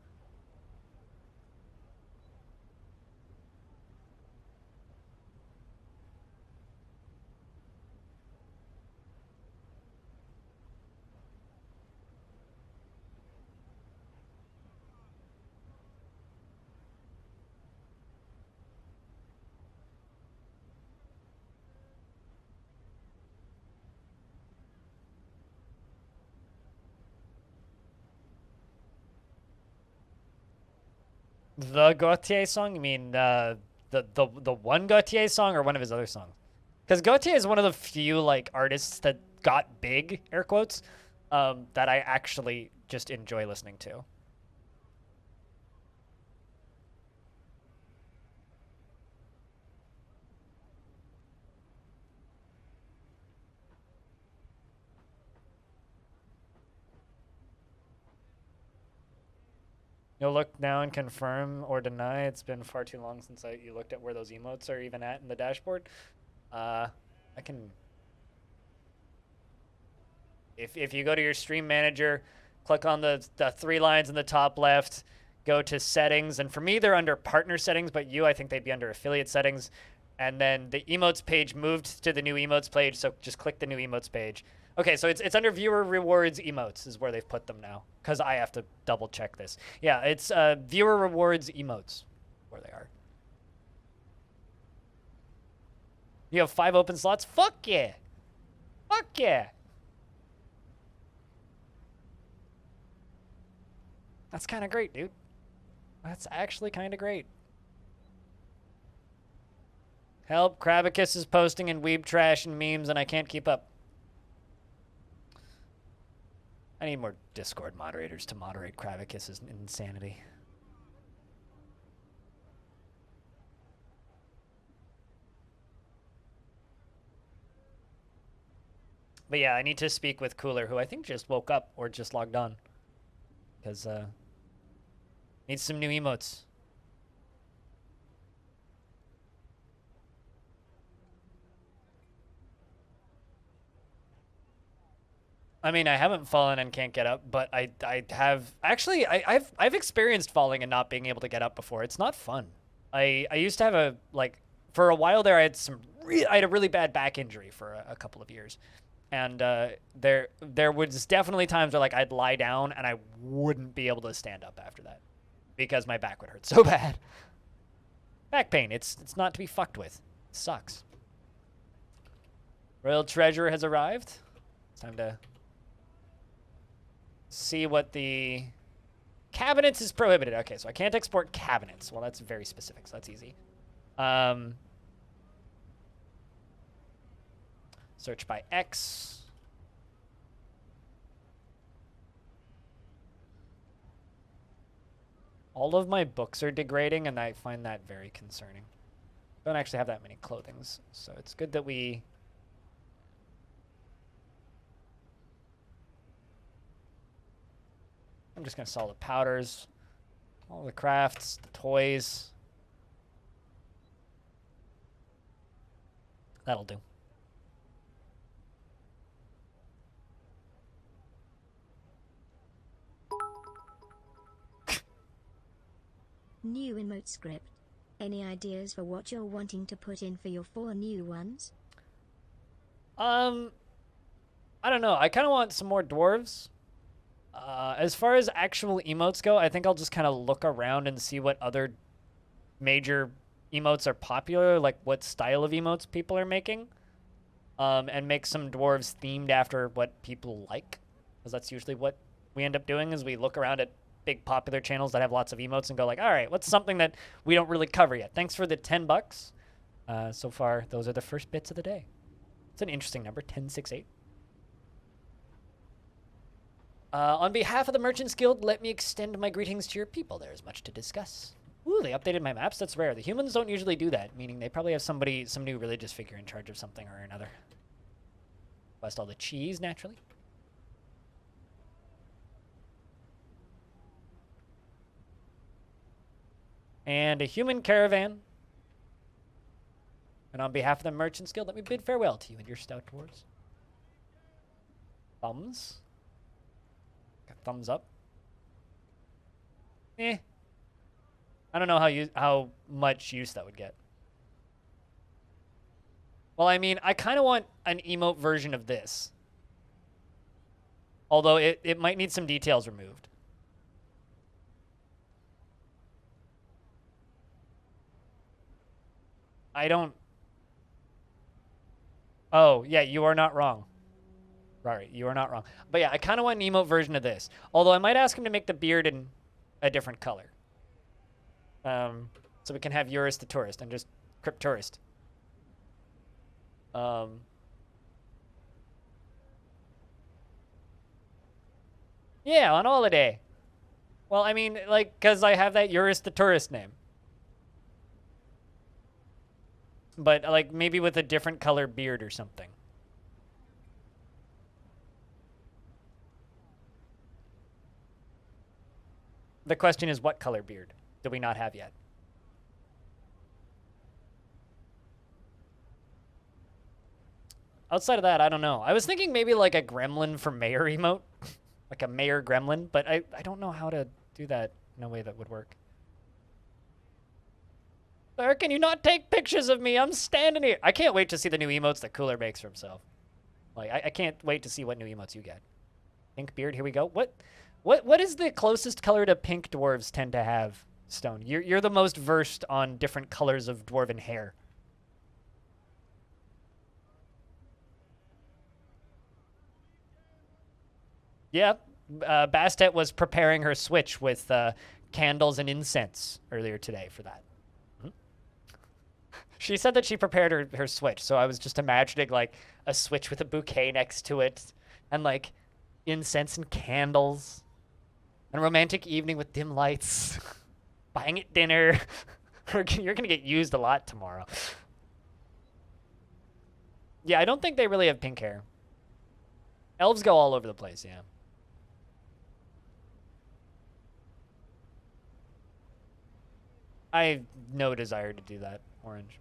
The Gautier song? You mean the one Gautier song or one of his other songs? Because Gautier is one of the few like artists that got big, air quotes, that I actually just enjoy listening to. You'll look now and confirm or deny. It's been far too long since you looked at where those emotes are even at in the dashboard. I can... If you go to your stream manager, click on the 3 lines in the top left, go to settings, and for me they're under partner settings, but I think they'd be under affiliate settings. And then the emotes page moved to the new emotes page, so just click the new emotes page. Okay, so it's under viewer rewards emotes is where they've put them now, because I have to double check this. Yeah, it's viewer rewards emotes where they are. You have 5 open slots? Fuck yeah! Fuck yeah! That's kind of great, dude. That's actually kind of great. Help, Krabicus is posting in weeb trash and memes and I can't keep up. I need more Discord moderators to moderate Krabicus's insanity. But yeah, I need to speak with Cooler, who I think just woke up or just logged on. Because, needs some new emotes. I mean, I haven't fallen and can't get up, but I have actually I've experienced falling and not being able to get up before. It's not fun. I used to have for a while there I had I had a really bad back injury for a couple of years. And there was definitely times where like I'd lie down and I wouldn't be able to stand up after that because my back would hurt so bad. Back pain, it's not to be fucked with. It sucks. Royal Treasure has arrived. It's time to see what the cabinets is prohibited. Okay, so I can't export cabinets. Well, that's very specific, so that's easy. Search by X. All of my books are degrading, and I find that very concerning. Don't actually have that many clothings, so it's good that we... I'm just going to sell the powders, all the crafts, the toys. That'll do. New emote script. Any ideas for what you're wanting to put in for your 4 new ones? I don't know. I kind of want some more dwarves. As far as actual emotes go, I think I'll just kind of look around and see what other major emotes are popular, like what style of emotes people are making, and make some dwarves themed after what people like, because that's usually what we end up doing is we look around at big popular channels that have lots of emotes and go like, all right, what's something that we don't really cover yet? Thanks for the $10. So far, those are the first bits of the day. It's an interesting number, 1068. On behalf of the Merchants Guild, let me extend my greetings to your people. There is much to discuss. Ooh, they updated my maps? That's rare. The humans don't usually do that, meaning they probably have some new religious figure in charge of something or another. Request all the cheese, naturally. And a human caravan. And on behalf of the Merchants Guild, let me bid farewell to you and your stout dwarves. Thumbs. Got thumbs up. I don't know how much use that would get. Well, I mean, I kind of want an emote version of this. Although it might need some details removed. I don't... Oh, yeah, you are not wrong. Right, you are not wrong. But yeah, I kind of want an emote version of this. Although I might ask him to make the beard in a different color. So we can have Eurus the tourist and just Crypt tourist. Yeah, on holiday. Well, I mean, like, because I have that Eurus the tourist name. But, like, maybe with a different color beard or something. The question is, what color beard do we not have yet? Outside of that, I don't know. I was thinking maybe like a gremlin for mayor emote. Like a mayor gremlin, but I don't know how to do that in a way that would work. Sir, can you not take pictures of me? I'm standing here. I can't wait to see the new emotes that Cooler makes for himself. Like, I can't wait to see what new emotes you get. Pink beard, here we go. What is the closest color to pink dwarves tend to have, Stone? You're the most versed on different colors of dwarven hair. Yeah, Bastet was preparing her switch with candles and incense earlier today for that. She said that she prepared her switch, so I was just imagining like a switch with a bouquet next to it and like incense and candles and a romantic evening with dim lights, buying it dinner. You're going to get used a lot tomorrow. Yeah, I don't think they really have pink hair. Elves go all over the place, yeah. I have no desire to do that, Orange.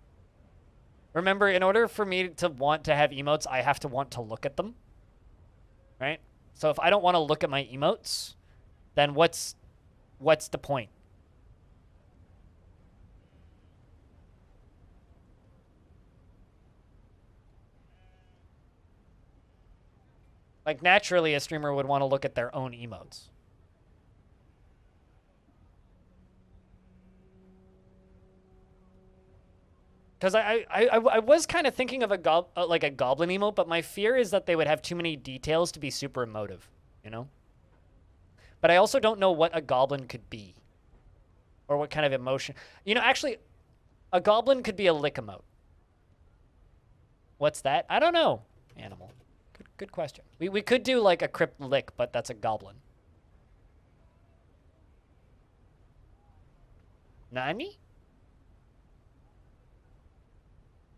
Remember, in order for me to want to have emotes, I have to want to look at them. Right? So if I don't want to look at my emotes, then what's the point? Like, naturally, a streamer would want to look at their own emotes. Because I was kind of thinking of a goblin emote, but my fear is that they would have too many details to be super emotive, you know? But I also don't know what a goblin could be. Or what kind of emotion. You know, actually, a goblin could be a lick emote. What's that? I don't know. Animal. Good question. We could do like a crypt lick, but that's a goblin. Nani?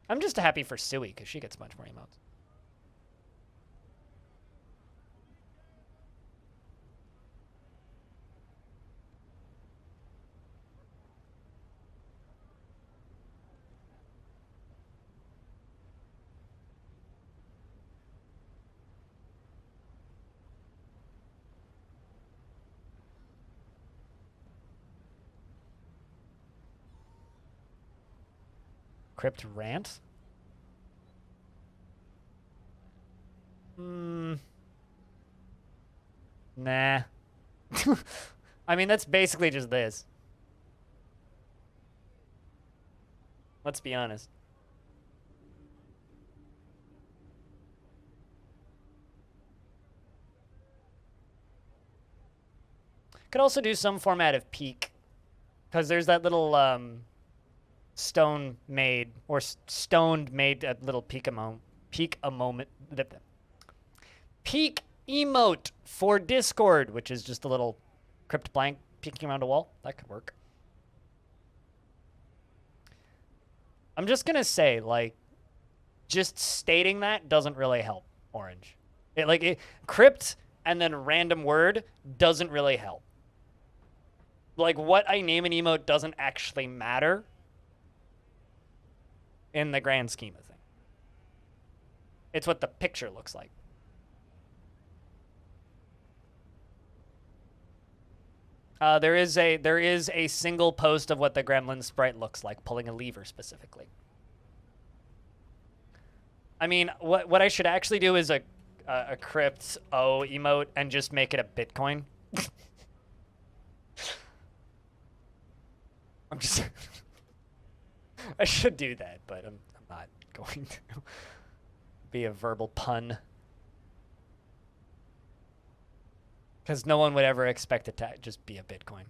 I'm just happy for Sui because she gets much more emotes. Crypt rant? Nah. I mean, that's basically just this. Let's be honest. Could also do some format of peak. Because there's that little stone made, or stoned made a little peak emote. Peak emote for Discord, which is just a little crypt blank peeking around a wall. That could work. I'm just gonna say, like, just stating that doesn't really help Orange. Crypt and then random word doesn't really help. Like, what I name an emote doesn't actually matter in the grand scheme of things. It's what the picture looks like. There is a single post of what the gremlin sprite looks like, pulling a lever specifically. I mean, what I should actually do is a crypt emote and just make it a Bitcoin. I'm just I should do that, but I'm not going to. Be a verbal pun. Because no one would ever expect it to just be a Bitcoin.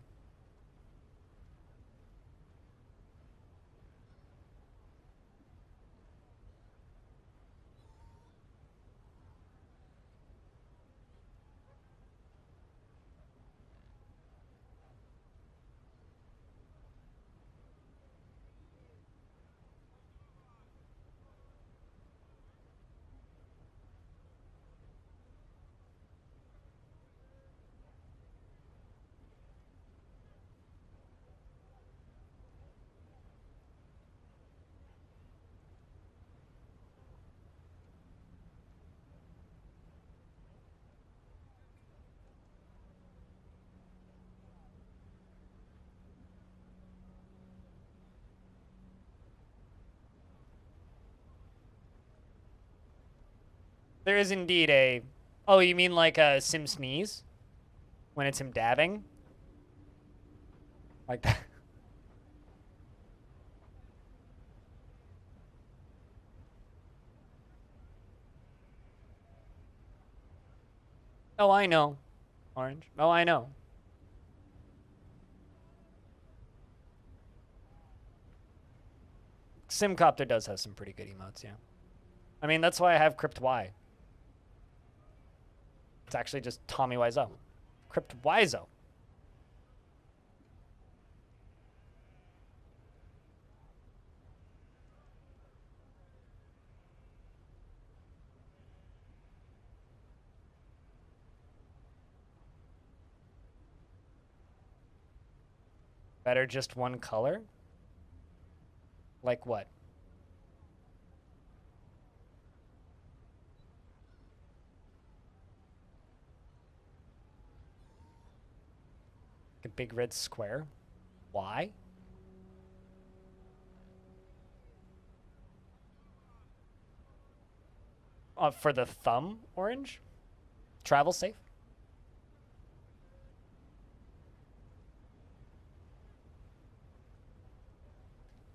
There is indeed a... Oh, you mean like a Sim sneeze? When it's him dabbing? Like that. Oh, I know. Orange. Oh, I know. Simcopter does have some pretty good emotes, yeah. I mean, that's why I have Crypt Y. It's actually just Tommy Wiseau. Crypt Wiseau. Better just one color? Like what? A big red square? Why? For the thumb, Orange? Travel safe?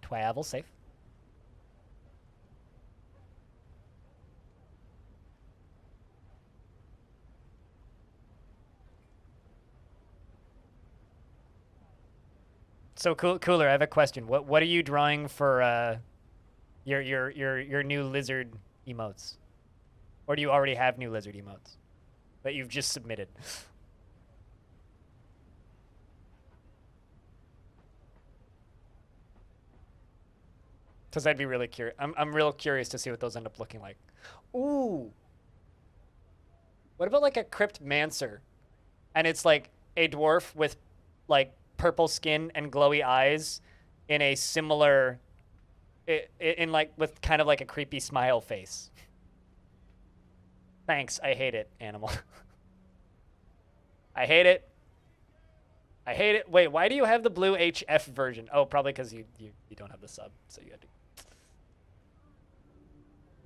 Travel safe. So Cooler, I have a question. What are you drawing for your new lizard emotes? Or do you already have new lizard emotes that you've just submitted? Because I'd be really curious. I'm real curious to see what those end up looking like. Ooh. What about like a crypt mancer? And it's like a dwarf with like purple skin and glowy eyes in a similar in like with kind of like a creepy smile face. Thanks. I hate it, animal. I hate it. I hate it. Wait, why do you have the blue HF version? Oh, probably because you don't have the sub, so you had to.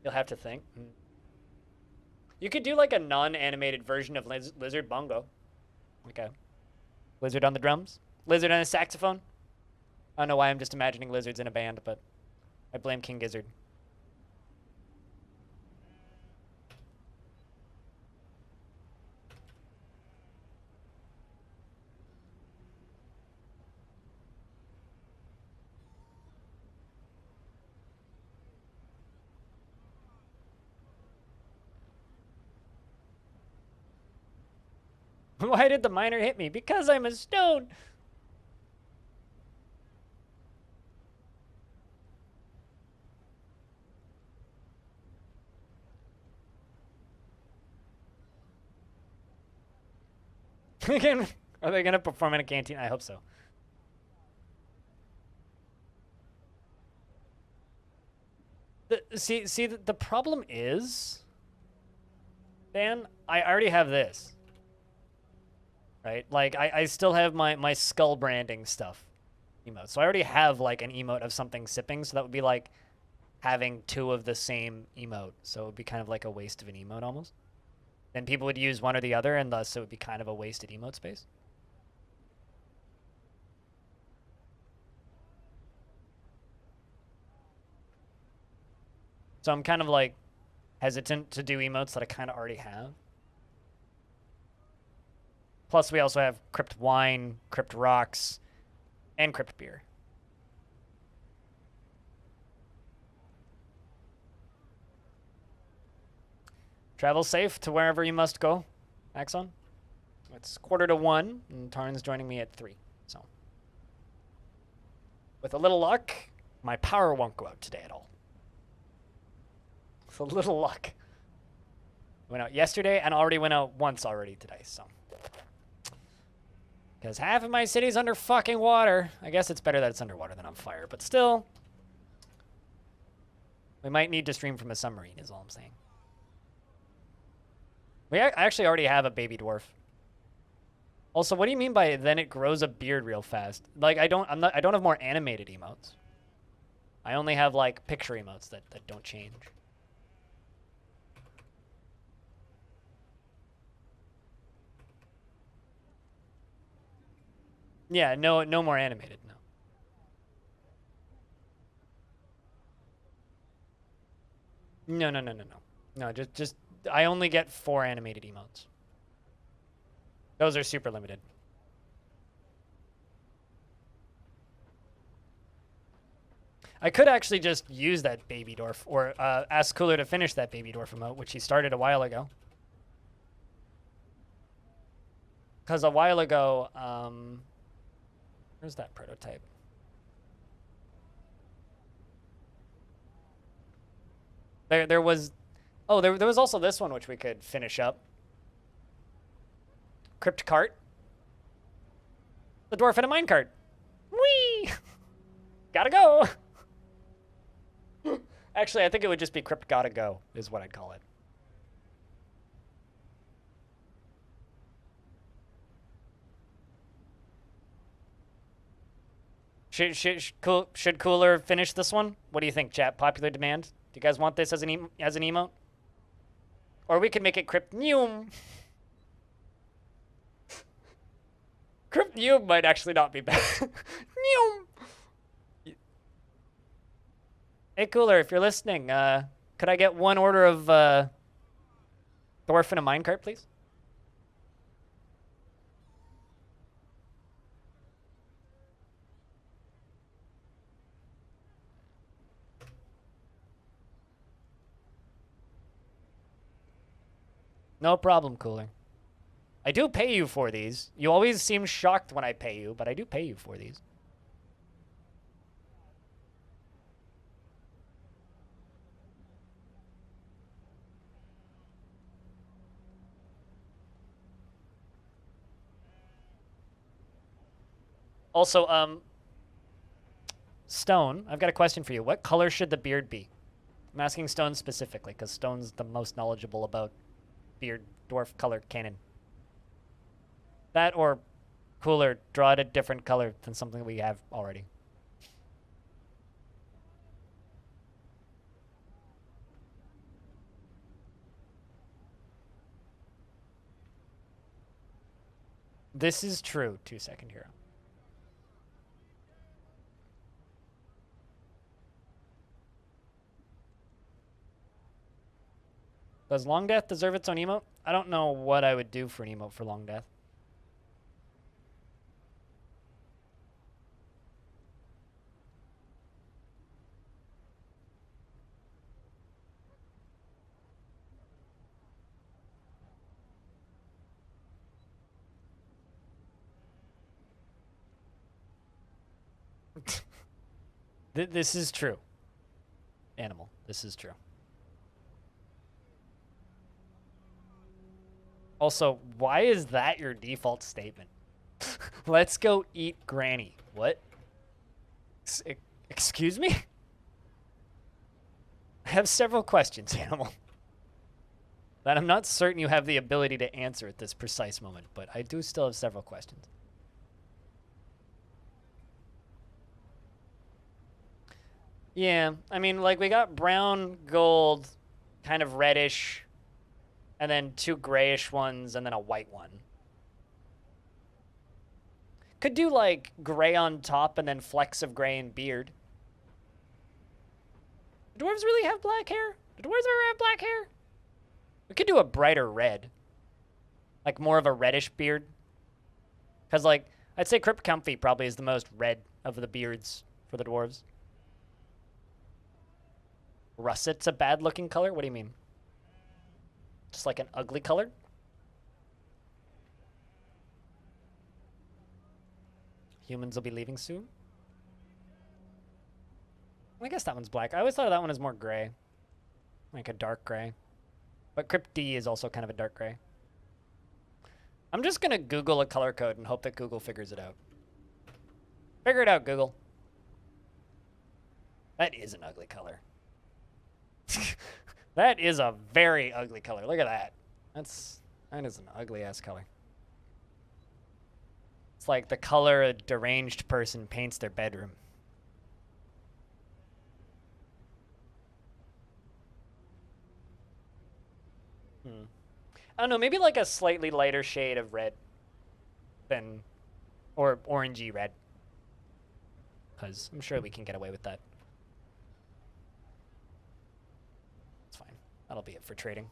You'll have to think. You could do like a non-animated version of Lizard Bongo. Okay. Lizard on the drums. Lizard on a saxophone. I don't know why I'm just imagining lizards in a band, but I blame King Gizzard. Why did the miner hit me? Because I'm a stone. Again, are they going to perform in a canteen? I hope so. The problem is, Dan, I already have this. Right? Like, I still have my skull branding stuff emote. So I already have, like, an emote of something sipping. So that would be, like, having two of the same emote. So it would be kind of like a waste of an emote almost. Then people would use one or the other, and thus it would be kind of a wasted emote space. So I'm kind of, like, hesitant to do emotes that I kind of already have. Plus, we also have Crypt Wine, Crypt Rocks, and Crypt Beer. Travel safe to wherever you must go, Axon. It's 1:45, and Tarn's joining me at 3. So, with a little luck, my power won't go out today at all. With a little luck. Went out yesterday and already went out once already today, so. Because half of my city's under fucking water. I guess it's better that it's underwater than on fire, but still. We might need to stream from a submarine is all I'm saying. I actually already have a baby dwarf. Also, what do you mean by then it grows a beard real fast? Like I don't have more animated emotes. I only have like picture emotes that don't change. Yeah, no more animated, no. No. No, just I only get 4 animated emotes. Those are super limited. I could actually just use that baby dwarf or ask Cooler to finish that baby dwarf emote, which he started a while ago. Because a while ago, where's that prototype? There was, oh, there was also this one which we could finish up. Crypt cart. The dwarf in a minecart. Whee! Gotta go. Actually, I think it would just be Crypt Gotta Go, is what I'd call it. Should Cooler finish this one? What do you think, chat? Popular demand? Do you guys want this as an emote? Or we could make it Cryptnium. Cryptnium might actually not be bad. Nium. Hey, Cooler, if you're listening, could I get 1 order of dwarf in a minecart, please? No problem, Cooler. I do pay you for these. You always seem shocked when I pay you, but I do pay you for these. Also, Stone, I've got a question for you. What color should the beard be? I'm asking Stone specifically, because Stone's the most knowledgeable about beard dwarf color canon. That or Cooler, draw it a different color than something we have already. This is true, 2-second hero. Does Longdeath deserve its own emote? I don't know what I would do for an emote for Longdeath. This is true. Animal, this is true. Also, why is that your default statement? Let's go eat Granny. What? Excuse me? I have several questions, Animal, that I'm not certain you have the ability to answer at this precise moment, but I do still have several questions. Yeah, I mean, like, we got brown, gold, kind of reddish, and then 2 grayish ones, and then a white one. Could do, like, gray on top and then flecks of gray and beard. Do dwarves really have black hair? Do dwarves ever have black hair? We could do a brighter red. Like, more of a reddish beard. Because, like, I'd say Crypt Comfy probably is the most red of the beards for the dwarves. Russet's a bad-looking color? What do you mean? Just like an ugly color? Humans will be leaving soon? I guess that one's black. I always thought of that one as more gray. Like a dark gray. But Crypt D is also kind of a dark gray. I'm just gonna Google a color code and hope that Google figures it out. Figure it out, Google. That is an ugly color. That is a very ugly color. Look at that. That is an ugly ass color. It's like the color a deranged person paints their bedroom. I don't know, maybe like a slightly lighter shade of red than, or orangey red. Because I'm sure we can get away with that. It's fine. That'll be it for trading.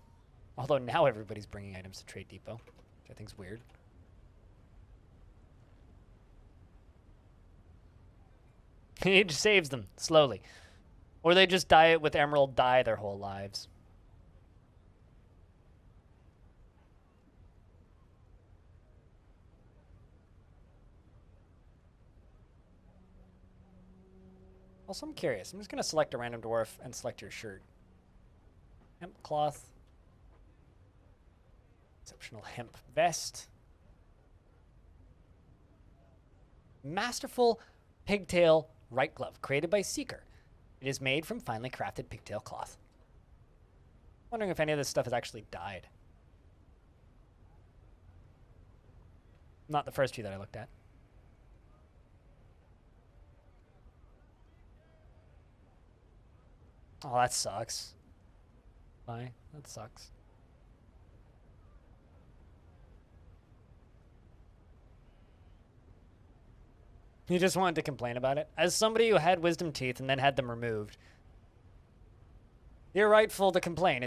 Although now everybody's bringing items to Trade Depot, which I think's weird. He just saves them slowly. Or they just dye it with emerald dye their whole lives. Also, I'm curious. I'm just going to select a random dwarf and select your shirt. Hemp cloth. Exceptional hemp vest. Masterful pigtail right glove, created by Seeker. It is made from finely crafted pigtail cloth. Wondering if any of this stuff is actually dyed. Not the first few that I looked at. Oh, that sucks. Why? That sucks. You just wanted to complain about it? As somebody who had wisdom teeth and then had them removed, you're rightful to complain.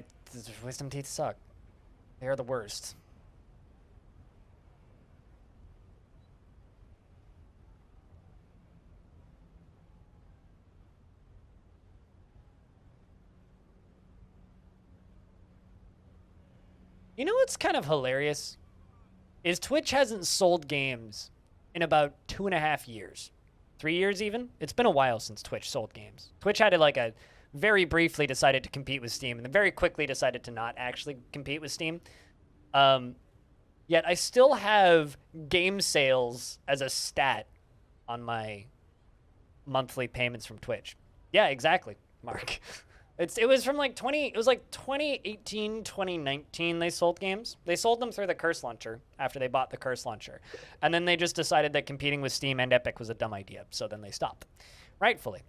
Wisdom teeth suck. They are the worst. You know what's kind of hilarious? Is Twitch hasn't sold games in about 2.5 years. 3 years even? It's been a while since Twitch sold games. Twitch had a very briefly decided to compete with Steam and then very quickly decided to not actually compete with Steam. Yet I still have game sales as a stat on my monthly payments from Twitch. Yeah, exactly, Mark. It was from like 2018, 2019 they sold games. They sold them through the Curse Launcher after they bought the Curse Launcher. And then they just decided that competing with Steam and Epic was a dumb idea, so then they stopped. Rightfully.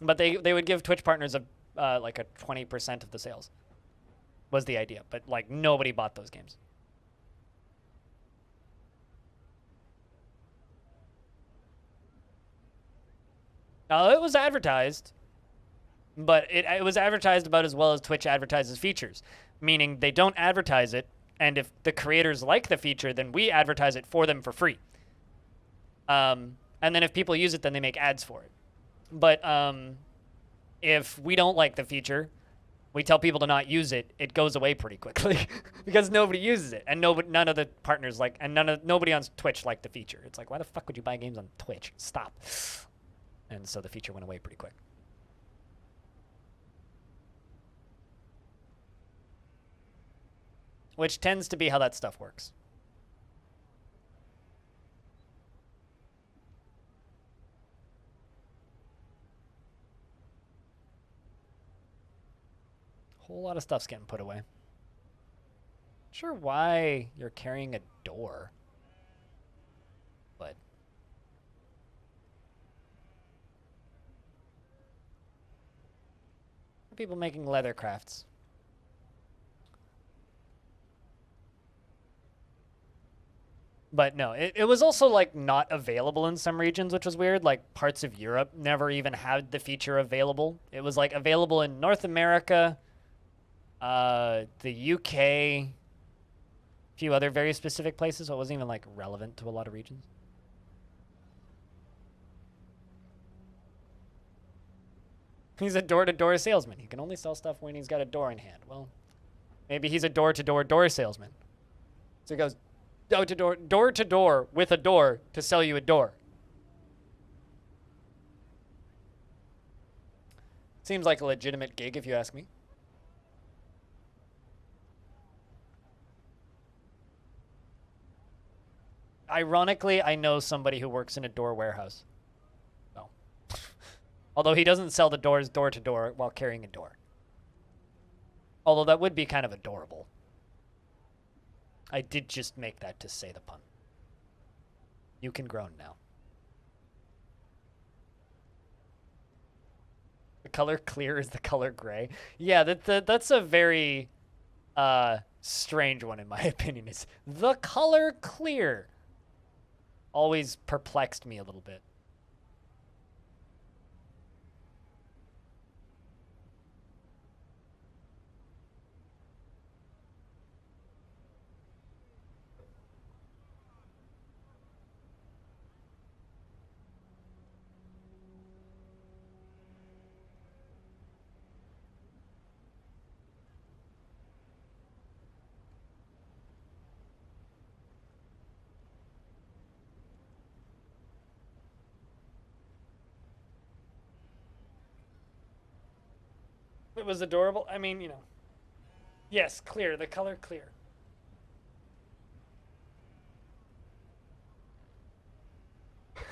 But they would give Twitch partners like a 20% of the sales. Was the idea, but like nobody bought those games. Now, it was advertised, but it was advertised about as well as Twitch advertises features, meaning they don't advertise it, and if the creators like the feature, then we advertise it for them for free. And then if people use it, then they make ads for it. But if we don't like the feature, we tell people to not use it, it goes away pretty quickly because nobody uses it, and none of the partners like, and nobody on Twitch liked the feature. It's like, why the fuck would you buy games on Twitch? Stop. And so the feature went away pretty quick. Which tends to be how that stuff works. Whole lot of stuff's getting put away. Not sure why you're carrying a door, but people making leather crafts. But no, it was also like not available in some regions, which was weird. Like parts of Europe never even had the feature available. It was like available in North America, the UK, a few other very specific places, so it wasn't even like relevant to a lot of regions. He's a door-to-door salesman. He can only sell stuff when he's got a door in hand. Well, maybe he's a door-to-door salesman. So he goes door-to-door with a door to sell you a door. Seems like a legitimate gig if you ask me. Ironically, I know somebody who works in a door warehouse. No. Although he doesn't sell the doors door to door while carrying a door. Although that would be kind of adorable. I did just make that to say the pun. You can groan now. The color clear is the color gray. Yeah, that's a very strange one in my opinion. Is the color clear. Always perplexed me a little bit. It was adorable. I mean, you know. Yes, clear. The color clear.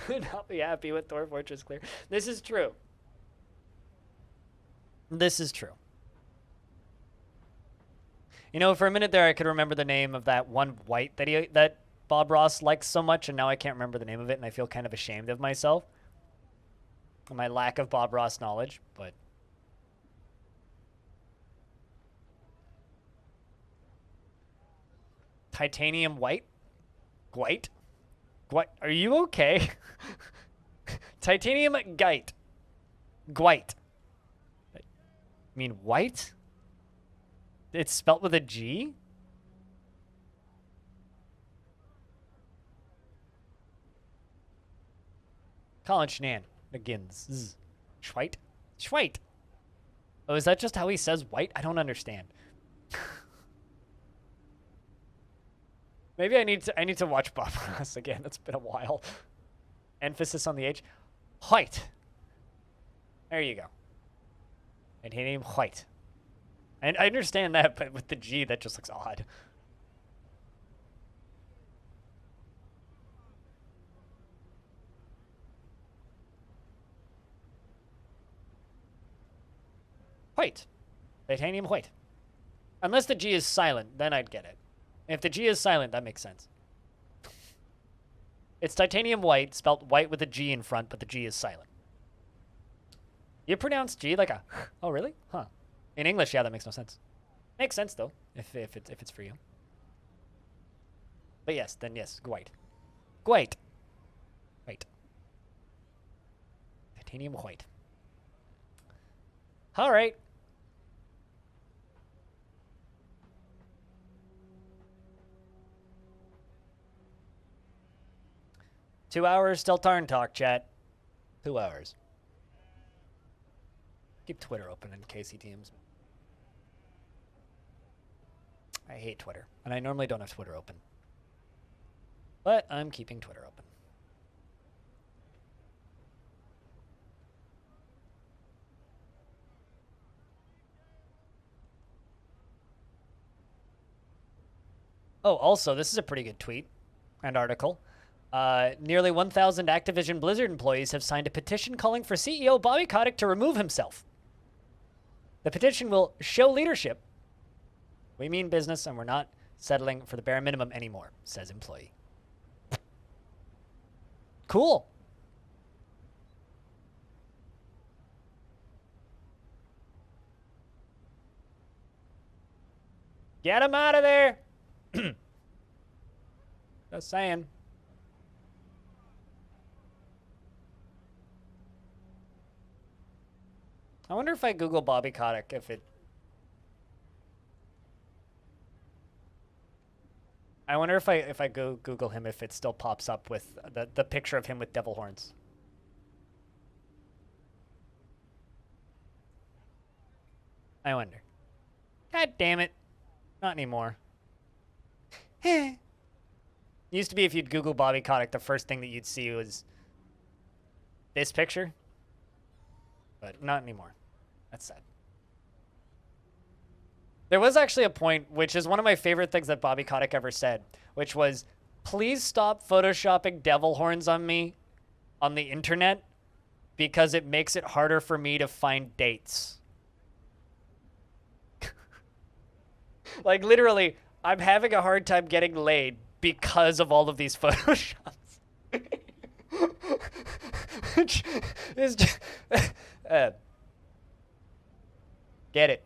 Not be happy with Dwarf Fortress clear. This is true. This is true. You know, for a minute there, I could remember the name of that one white that Bob Ross likes so much, and now I can't remember the name of it, and I feel kind of ashamed of myself. My lack of Bob Ross knowledge, but... Titanium white? Gwite? Gwite? Are you okay? Titanium gite. Gwite. I mean white? It's spelt with a G? Colin Shanann begins. Schweit? Schweit. Oh, is that just how he says white? I don't understand. Maybe I need to watch Bob Ross again. It's been a while. Emphasis on the H. White. There you go. And he named White. And I understand that, but with the G, that just looks odd. White. Titanium white. Unless the G is silent, then I'd get it. If the G is silent, that makes sense. It's titanium white, spelt white with a G in front, but the G is silent. You pronounce G like a... Oh, really? Huh. In English, yeah, that makes no sense. Makes sense, though, if it's for you. But yes, then yes, white. White. White. Titanium white. All right. Two hours till Tarn talk, chat. 2 hours. Keep Twitter open in case he teams. I hate Twitter, and I normally don't have Twitter open. But I'm keeping Twitter open. Oh, also, this is a pretty good tweet and article. Nearly 1,000 Activision Blizzard employees have signed a petition calling for CEO Bobby Kotick to remove himself. The petition will show leadership. We mean business, and we're not settling for the bare minimum anymore, says employee. Cool. Get him out of there. Just saying. I wonder if I Google Bobby Kotick, if it... I wonder if I go Google him, if it still pops up with the picture of him with devil horns. I wonder. God damn it. Not anymore. Used to be if you'd Google Bobby Kotick, the first thing that you'd see was this picture. But not anymore. That's sad. There was actually a point, which is one of my favorite things that Bobby Kotick ever said, which was, please stop photoshopping devil horns on me on the internet because it makes it harder for me to find dates. Like, literally, I'm having a hard time getting laid because of all of these photoshops. Which is just... get it.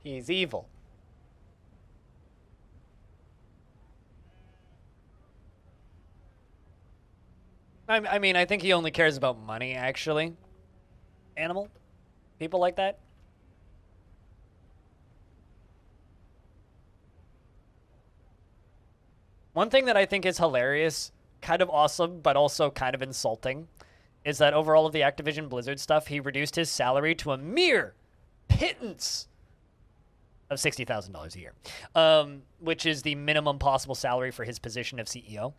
He's evil. I mean, I think he only cares about money, actually. Animal? People like that? One thing that I think is hilarious, kind of awesome, but also kind of insulting, is that over all of the Activision Blizzard stuff, he reduced his salary to a mere pittance of $60,000 a year, which is the minimum possible salary for his position of CEO.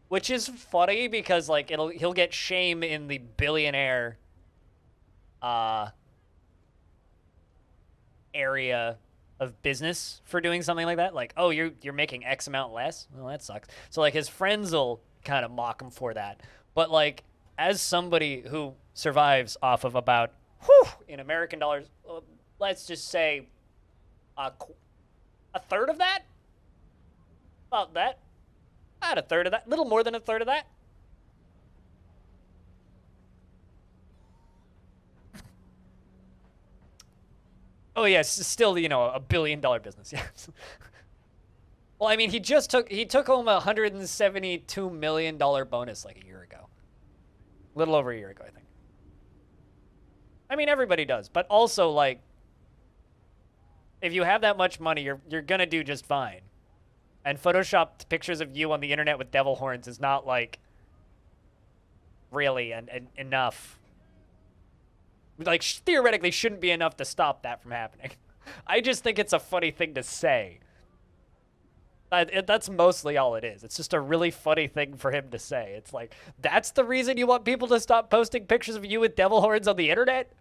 Which is funny because, like, he'll get shame in the billionaire area of business for doing something like that. Like, oh, you're making X amount less? Well, that sucks. So, like, his friends will kind of mock him for that. But, like, as somebody who survives off of about, in American dollars, let's just say a third of that? About that. About a third of that. Little more than a third of that. Oh, yes, still, you know, $1 billion business, yes. Well, I mean, he took home a $172 million bonus like a year ago. A little over a year ago, I think. I mean, everybody does, but also, like, if you have that much money, you're gonna do just fine. And photoshopped pictures of you on the internet with devil horns is not, like, really enough. Like, theoretically shouldn't be enough to stop that from happening. I just think it's a funny thing to say. That's mostly all it is. It's just a really funny thing for him to say. It's like, that's the reason you want people to stop posting pictures of you with devil horns on the internet?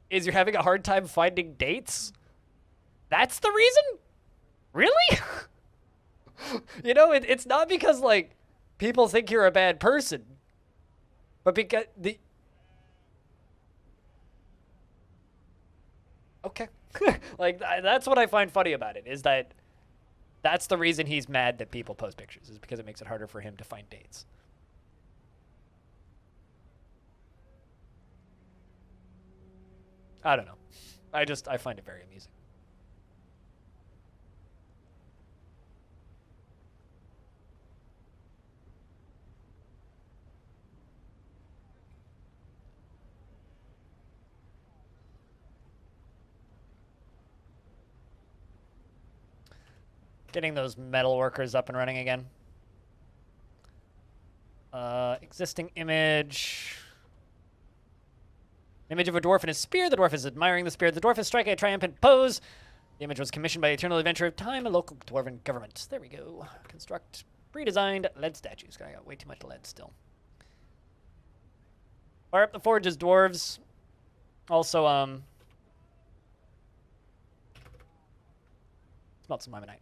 Is you're having a hard time finding dates? That's the reason? Really? You know, it's not because, like, people think you're a bad person, but because the... Okay. Like, that's what I find funny about it, is that that's the reason he's mad that people post pictures, is because it makes it harder for him to find dates. I don't know. I find it very amusing. Getting those metal workers up and running again. Existing image. Image of a dwarf in his spear. The dwarf is admiring the spear. The dwarf is striking a triumphant pose. The image was commissioned by Eternal Adventure of Time, a local dwarven government. There we go. Construct pre-designed lead statues. I got way too much lead still. Fire up the forge as dwarves. Also, smelt some limonite.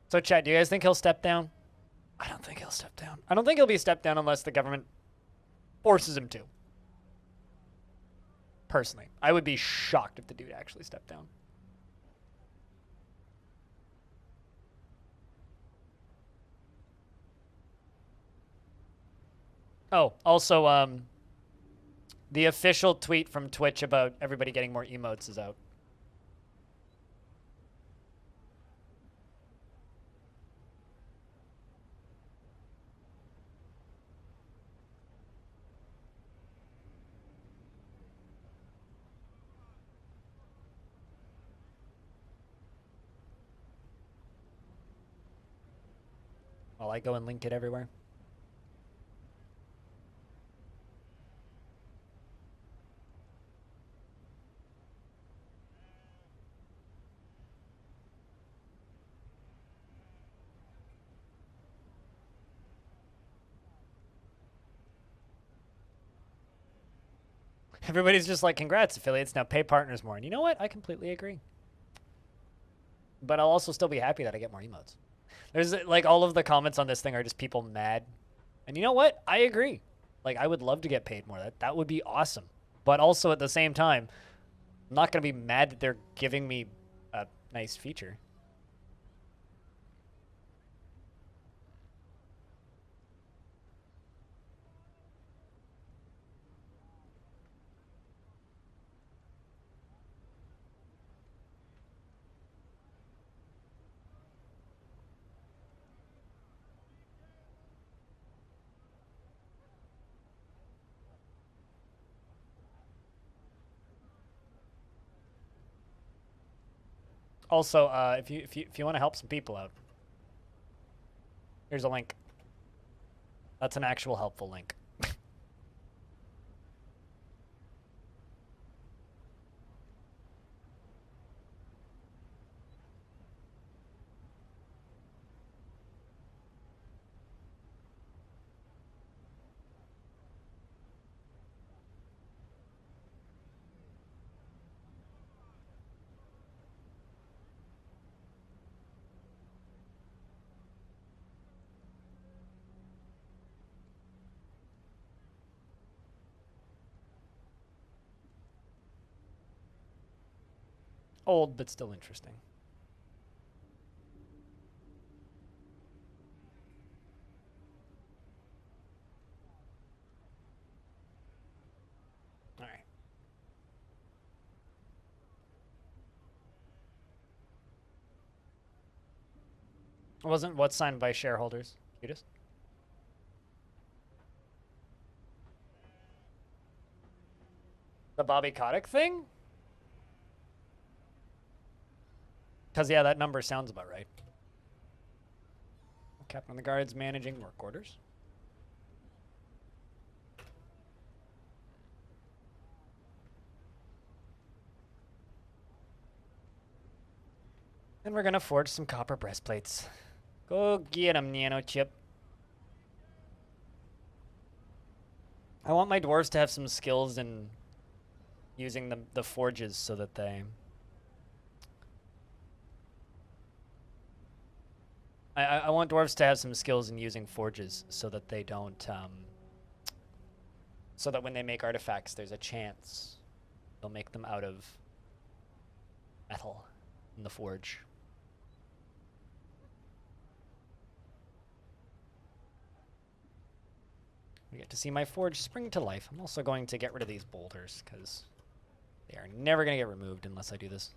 So, chat, do you guys think he'll step down? I don't think he'll step down. I don't think he'll be stepped down unless the government forces him to. Personally, I would be shocked if the dude actually stepped down. Oh, also, the official tweet from Twitch about everybody getting more emotes is out. While I go and link it everywhere. Everybody's just like, congrats, affiliates. Now pay partners more. And you know what? I completely agree. But I'll also still be happy that I get more emotes. There's, like, all of the comments on this thing are just people mad. And you know what? I agree. Like, I would love to get paid more. That would be awesome. But also, at the same time, I'm not going to be mad that they're giving me a nice feature. Also, if you want to help some people out, here's a link. That's an actual helpful link. Old, but still interesting. All right. Wasn't what's signed by shareholders. Cutest. The Bobby Kotick thing? Because, yeah, that number sounds about right. Captain of the Guards managing work orders. And we're gonna forge some copper breastplates. Go get 'em, Nano Chip. I want my dwarves to have some skills in using the forges so that they... I want dwarves to have some skills in using forges so that they don't... so that when they make artifacts, there's a chance they'll make them out of metal in the forge. We get to see my forge spring to life. I'm also going to get rid of these boulders because they are never going to get removed unless I do this.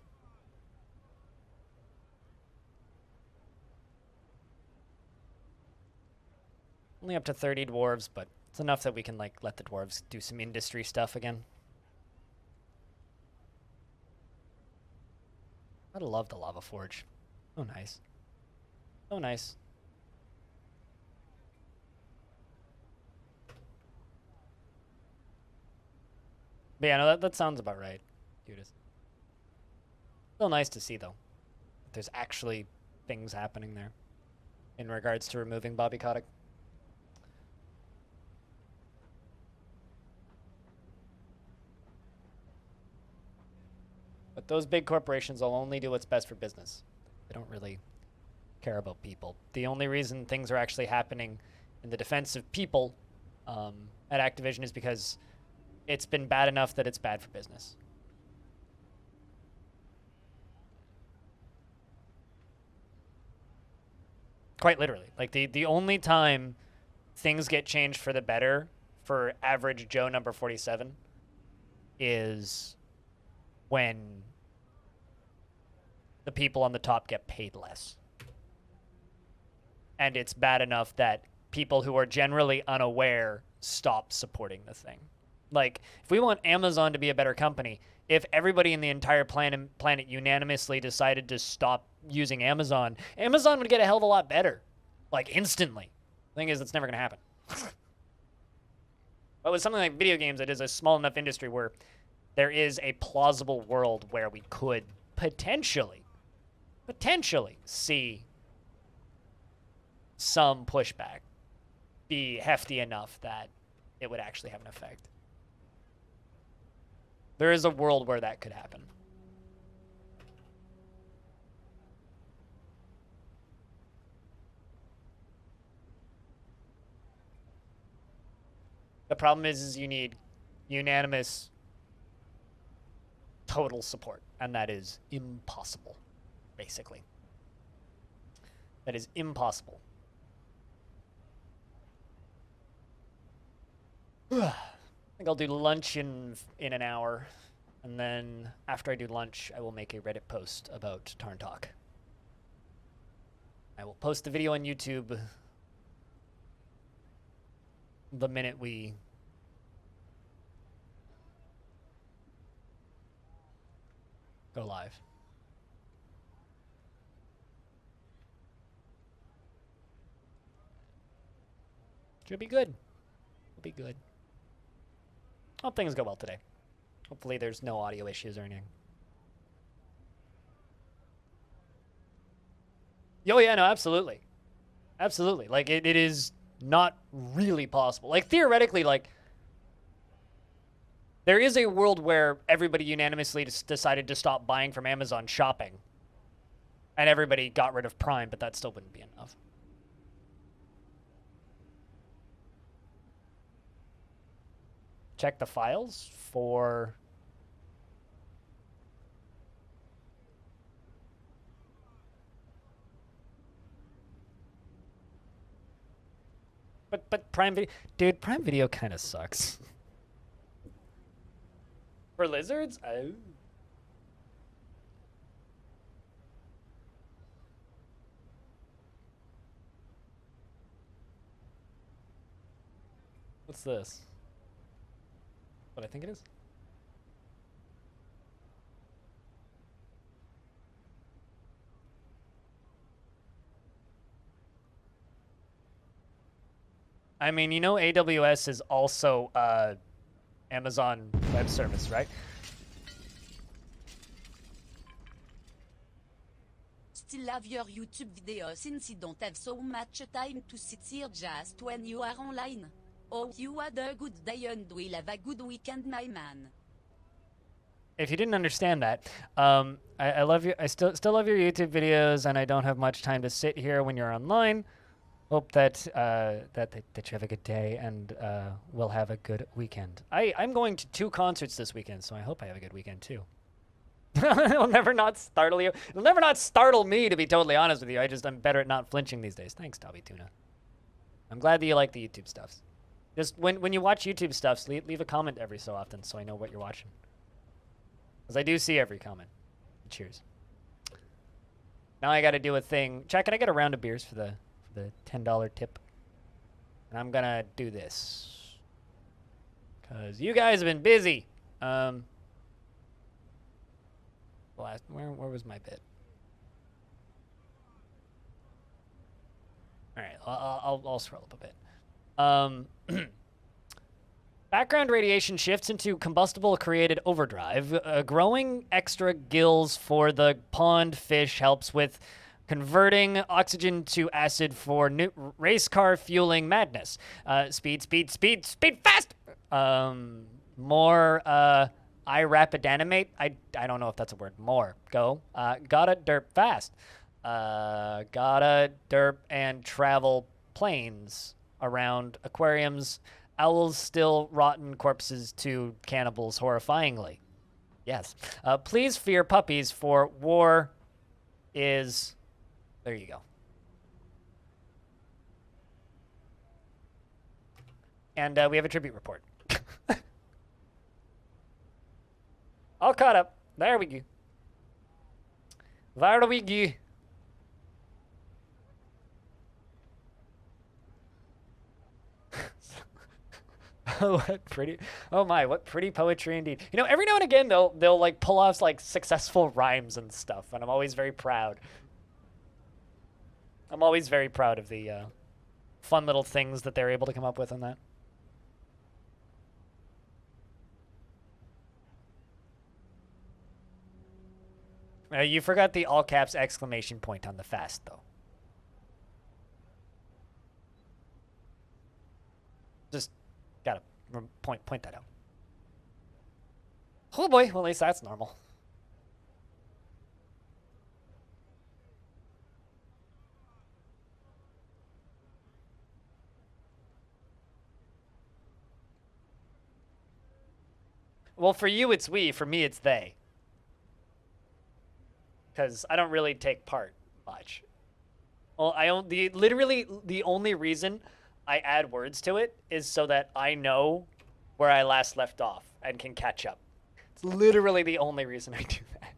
Only up to 30 dwarves, but it's enough that we can like let the dwarves do some industry stuff again. I love the lava forge. Oh, nice. Oh, nice. But yeah, no, that sounds about right, Judas. Still nice to see, though. There's actually things happening there in regards to removing Bobby Kotick. But those big corporations will only do what's best for business. They don't really care about people. The only reason things are actually happening in the defense of people at Activision is because it's been bad enough that it's bad for business. Quite literally. Like, the only time things get changed for the better for average Joe number 47 is when the people on the top get paid less. And it's bad enough that people who are generally unaware stop supporting the thing. Like, if we want Amazon to be a better company, if everybody in the entire planet unanimously decided to stop using Amazon, Amazon would get a hell of a lot better. Like, instantly. The thing is, that's never going to happen. But with something like video games, it is a small enough industry where there is a plausible world where we could potentially see some pushback be hefty enough that it would actually have an effect. There is a world where that could happen. The problem is you need unanimous total support, and that is impossible, basically. That is impossible. I think I'll do lunch in an hour, and then after I do lunch, I will make a Reddit post about Tarn Talk. I will post the video on YouTube the minute we go live. Should be good. It'll be good. Hope things go well today. Hopefully there's no audio issues or anything. Oh yeah, no, absolutely. Absolutely. Like, it is not really possible. Like, theoretically, like, there is a world where everybody unanimously decided to stop buying from Amazon shopping. And everybody got rid of Prime, but that still wouldn't be enough. Check the files for... But Prime Video... Dude, Prime Video kind of sucks. For lizards? Oh. What's this? What I think it is? I mean, you know AWS is also Amazon Web Service, right? Still love your YouTube videos since you don't have so much time to sit here just when you are online. Oh, you had a good day and we'll have a good weekend, my man. If you didn't understand that, I love you. I still love your YouTube videos, and I don't have much time to sit here when you're online. Hope that that you have a good day, and we'll have a good weekend. I'm going to 2 concerts this weekend, so I hope I have a good weekend too. It'll never not startle you. It'll never not startle me, to be totally honest with you. I'm better at not flinching these days. Thanks, Dobby Tuna. I'm glad that you like the YouTube stuffs. Just when you watch YouTube stuffs, leave a comment every so often so I know what you're watching. Because I do see every comment. Cheers. Now I got to do a thing. Chat, can I get a round of beers for the $10 tip? And I'm going to do this. Because you guys have been busy. Where was my bit? All right, I'll scroll up a bit. Background radiation shifts into combustible-created overdrive. Growing extra gills for the pond fish helps with converting oxygen to acid for race car fueling madness. Speed fast! More rapid-animate. I don't know if that's a word. More. Go. Gotta derp fast. Gotta derp and travel planes around aquariums. Owls still rotten corpses to cannibals horrifyingly. Yes. Please fear puppies, for war is... There you go. And we have a tribute report. All caught up. There we go. There we go. What pretty, oh my, what pretty poetry indeed. You know, every now and again they'll like pull off like successful rhymes and stuff, and I'm always very proud. I'm always very proud of the fun little things that they're able to come up with on that. You forgot the all caps exclamation point on the fast though. Just gotta point that out. Oh boy, well at least that's normal. Well, for you it's we, for me it's they. Because I don't really take part much. Well, literally the only reason I add words to it is so that I know where I last left off and can catch up. It's literally the only reason I do that.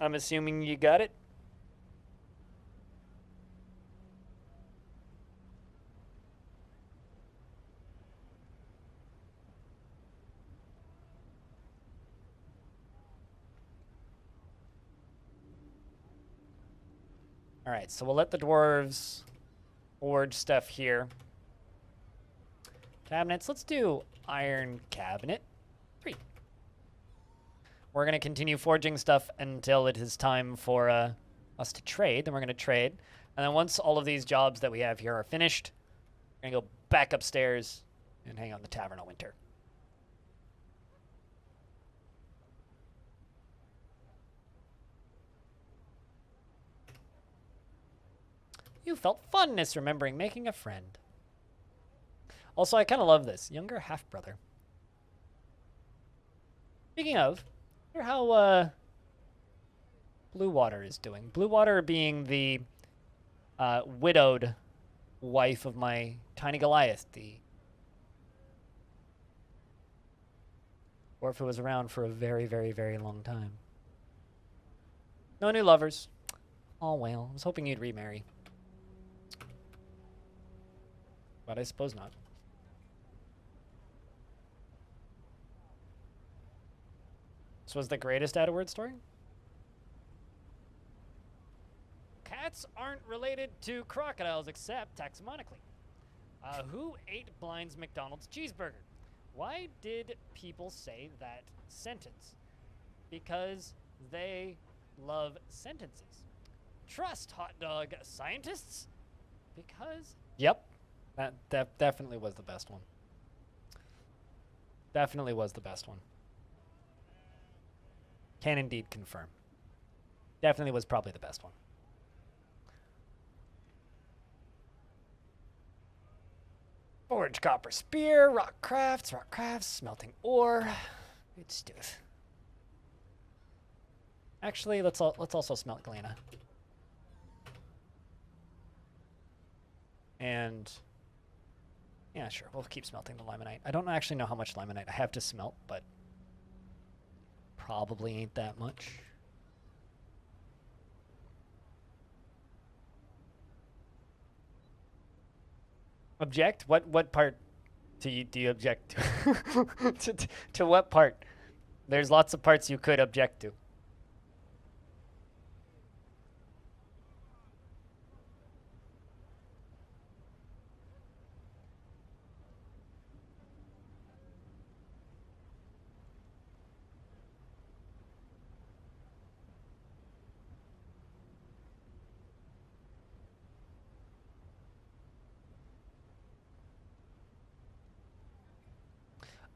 I'm assuming you got it. All right, so we'll let the dwarves forge stuff here. Cabinets, let's do iron cabinet 3. We're going to continue forging stuff until it is time for us to trade. Then we're going to trade. And then once all of these jobs that we have here are finished, we're going to go back upstairs and hang out in the tavern all winter. You felt funness remembering making a friend. Also, I kind of love this. Younger half-brother. Speaking of, I wonder how Blue Water is doing. Blue Water being the widowed wife of my tiny Goliath, the dwarf who was around for a very, very, very long time. No new lovers. Oh, well. I was hoping you'd remarry. But I suppose not. This was the greatest add a word story? Cats aren't related to crocodiles except taxonomically. Who ate Blind's McDonald's cheeseburger? Why did people say that sentence? Because they love sentences. Trust hot dog scientists? Because... Yep. That definitely was the best one. Definitely was the best one. Can indeed confirm. Definitely was probably the best one. Forge copper spear, rock crafts, smelting ore. Good stuff. Actually, let's also smelt galena. And yeah, sure, we'll keep smelting the limonite. I don't actually know how much limonite I have to smelt, but probably ain't that much. Object? What part do you object to? to what part? There's lots of parts you could object to.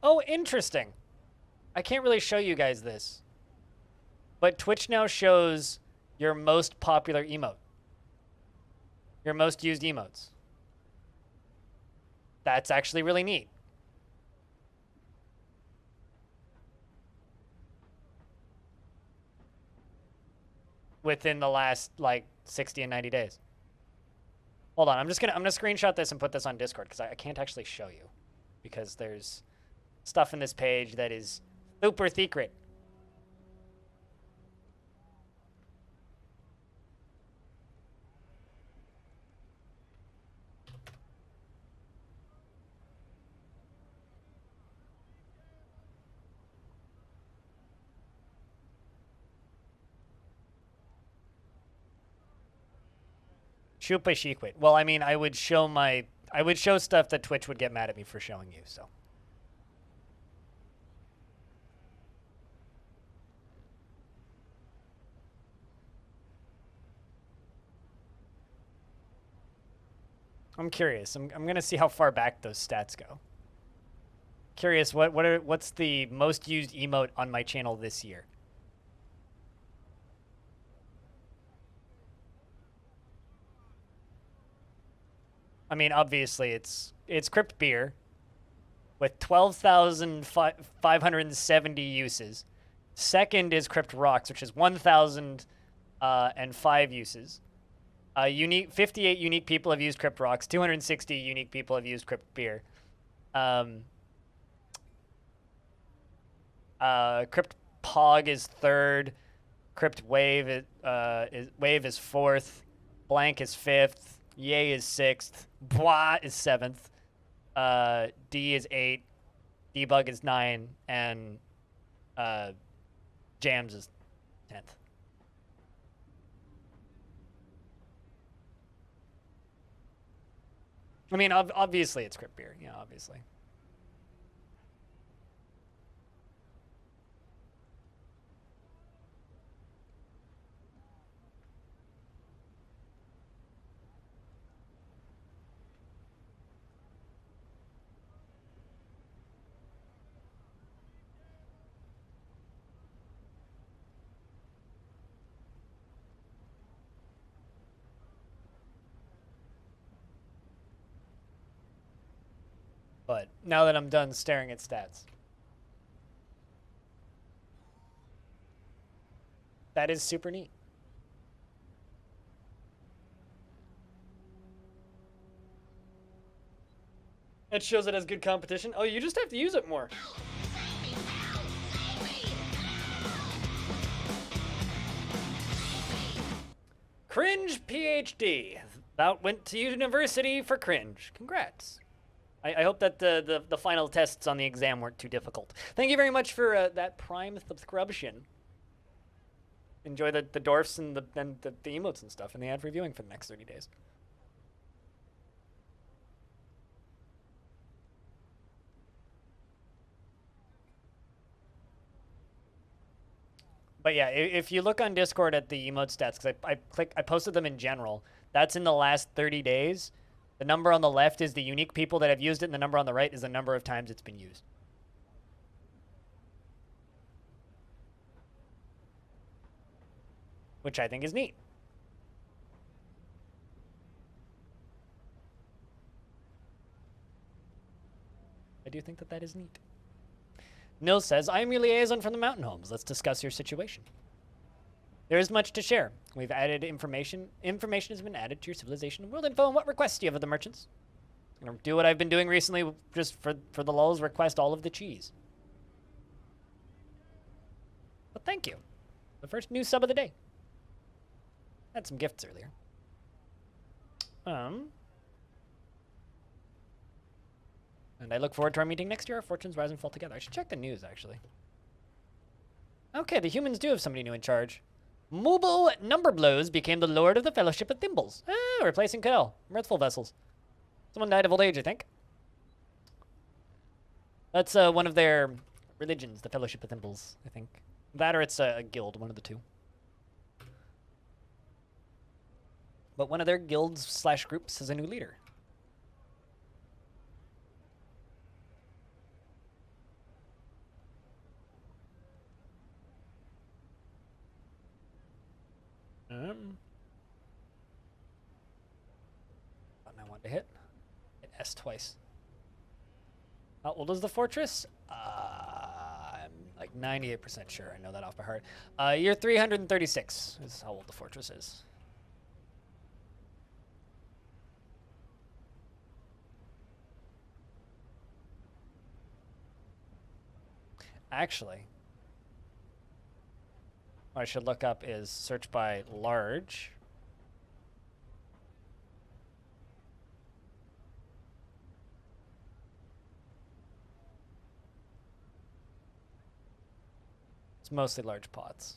Oh, interesting. I can't really show you guys this. But Twitch now shows your most popular emote. Your most used emotes. That's actually really neat. Within the last, like, 60 and 90 days. Hold on, I'm gonna screenshot this and put this on Discord because I can't actually show you. Because there's stuff in this page that is super secret. Chupa Shequit. Well, I mean, I would show stuff that Twitch would get mad at me for showing you, so. I'm curious. I'm gonna see how far back those stats go. Curious, what's the most used emote on my channel this year? I mean, obviously it's Crypt Beer with 12,570 uses. Second is Crypt Rocks, which is 1,005 uses. 58 unique people have used Crypt Rocks. 260 unique people have used Crypt Beer. Crypt Pog is third. Crypt Wave is fourth. Blank is fifth. Yay is sixth. Blah is seventh. D is 8. Debug is 9. And Jams is 10th. I mean, obviously it's Crypt Beer. Yeah, obviously. But now that I'm done staring at stats. That is super neat. It shows it as good competition. Oh, you just have to use it more. Cringe PhD. That went to university for cringe. Congrats. I hope that the final tests on the exam weren't too difficult. Thank you very much for that prime subscription. Enjoy the dwarfs and the emotes and stuff and the ad for viewing for the next 30 days. But yeah, if you look on Discord at the emote stats, because I posted them in general, that's in the last 30 days. The number on the left is the unique people that have used it, and the number on the right is the number of times it's been used. Which I think is neat. I do think that that is neat. Nils says, I am your liaison from the mountain homes. Let's discuss your situation. There is much to share. We've added information. Information has been added to your civilization world info. And what requests do you have of the merchants? I'm going to do what I've been doing recently just for the lulz, request all of the cheese. But thank you. The first new sub of the day. Had some gifts earlier. And I look forward to our meeting next year. Our fortunes rise and fall together. I should check the news, actually. Okay, the humans do have somebody new in charge. Mobile Numberblows became the Lord of the Fellowship of Thimbles. Ah, replacing Cadell. Mirthful vessels. Someone died of old age, I think. That's one of their religions, the Fellowship of Thimbles, I think. That or it's a guild, one of the two. But one of their guilds slash groups is a new leader. Button I wanted to hit S twice. How old is the fortress? I'm like 98% sure. I know that off by heart. Year 336 is how old the fortress is. Actually, what I should look up is search by large. It's mostly large pots.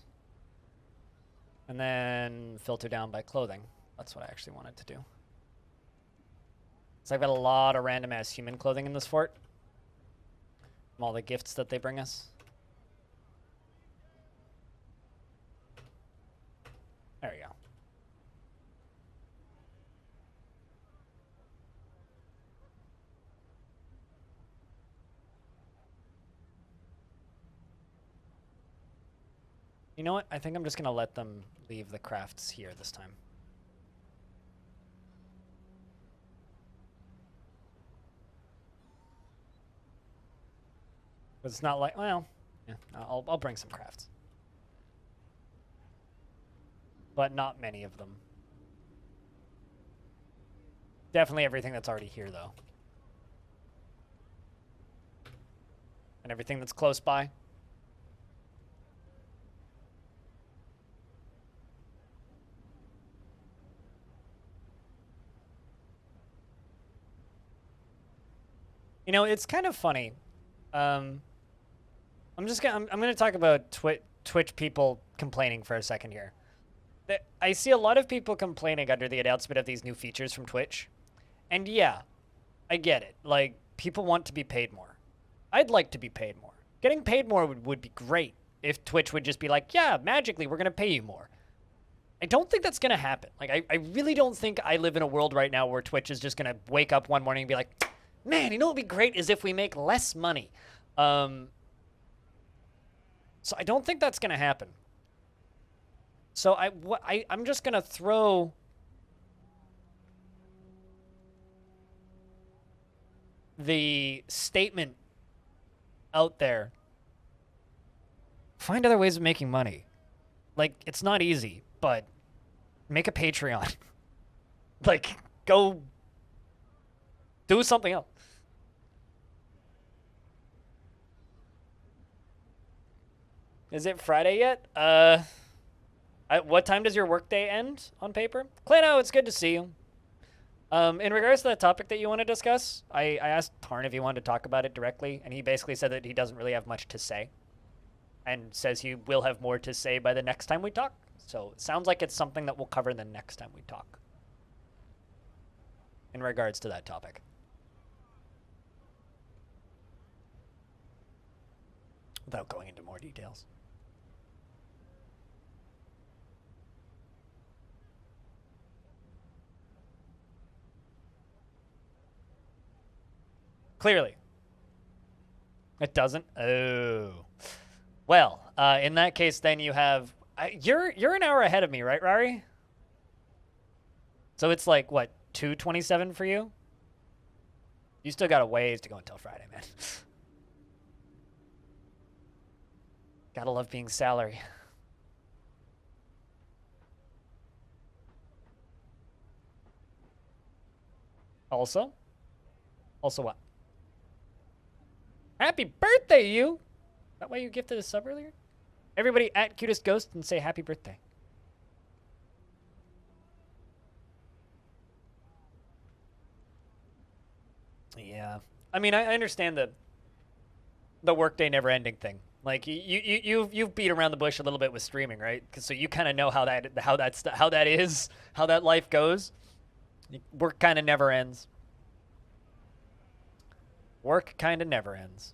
And then filter down by clothing. That's what I actually wanted to do. So I've got a lot of random ass human clothing in this fort. From all the gifts that they bring us. There we go. You know what? I think I'm just going to let them leave the crafts here this time. But it's not like, well, yeah, I'll bring some crafts. But not many of them. Definitely everything that's already here, though. And everything that's close by. You know, it's kind of funny. I'm gonna talk about Twitch people complaining for a second here. I see a lot of people complaining under the announcement of these new features from Twitch. And yeah, I get it. Like, people want to be paid more. I'd like to be paid more. Getting paid more would be great if Twitch would just be like, yeah, magically, we're going to pay you more. I don't think that's going to happen. Like, I really don't think I live in a world right now where Twitch is just going to wake up one morning and be like, man, you know what would be great is if we make less money. So I don't think that's going to happen. So I'm just going to throw the statement out there. Find other ways of making money. Like, it's not easy, but make a Patreon. Like, go do something else. Is it Friday yet? What time does your workday end on paper? Clano, it's good to see you. In regards to that topic that you want to discuss, I asked Tarn if he wanted to talk about it directly, and he basically said that he doesn't really have much to say, and says he will have more to say by the next time we talk. So it sounds like it's something that we'll cover the next time we talk in regards to that topic. Without going into more details. Clearly. It doesn't? Oh. Well, in that case, then you have... you're an hour ahead of me, right, Rari? So it's like, what, 2:27 for you? You still got a ways to go until Friday, man. Gotta love being salary. Also? Also what? Happy birthday, you! That why you gifted a sub earlier? Everybody at Cutest Ghost and say happy birthday. Yeah. I mean, I understand the workday never-ending thing. Like you've beat around the bush a little bit with streaming, right? So you kind of know how that life goes. Work kind of never ends. Work kind of never ends.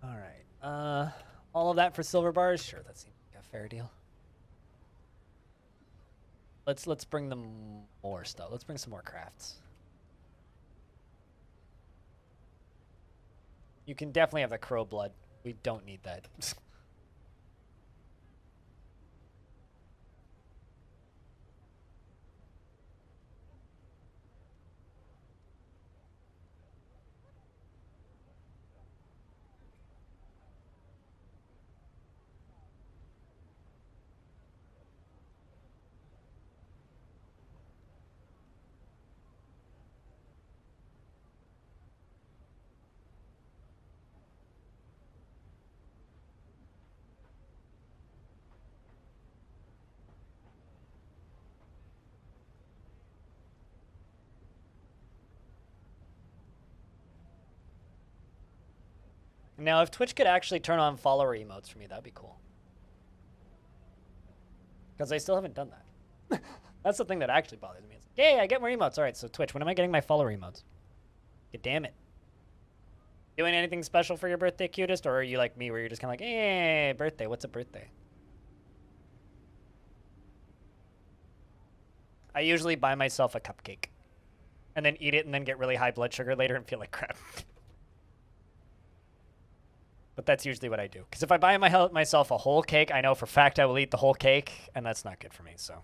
All right. All of that for silver bars? Sure, that seems like a fair deal. Let's bring them more stuff. Let's bring some more crafts. You can definitely have the crow blood. We don't need that. Now, if Twitch could actually turn on follower emotes for me, that'd be cool. Because I still haven't done that. That's the thing that actually bothers me. It's like, yay, I get more emotes. All right, so Twitch, when am I getting my follower emotes? God damn it. Doing anything special for your birthday, Cutest? Or are you like me, where you're just kind of like, hey, birthday, what's a birthday? I usually buy myself a cupcake. And then eat it and then get really high blood sugar later and feel like crap. But that's usually what I do. Because if I buy myself a whole cake, I know for a fact I will eat the whole cake, and that's not good for me, so.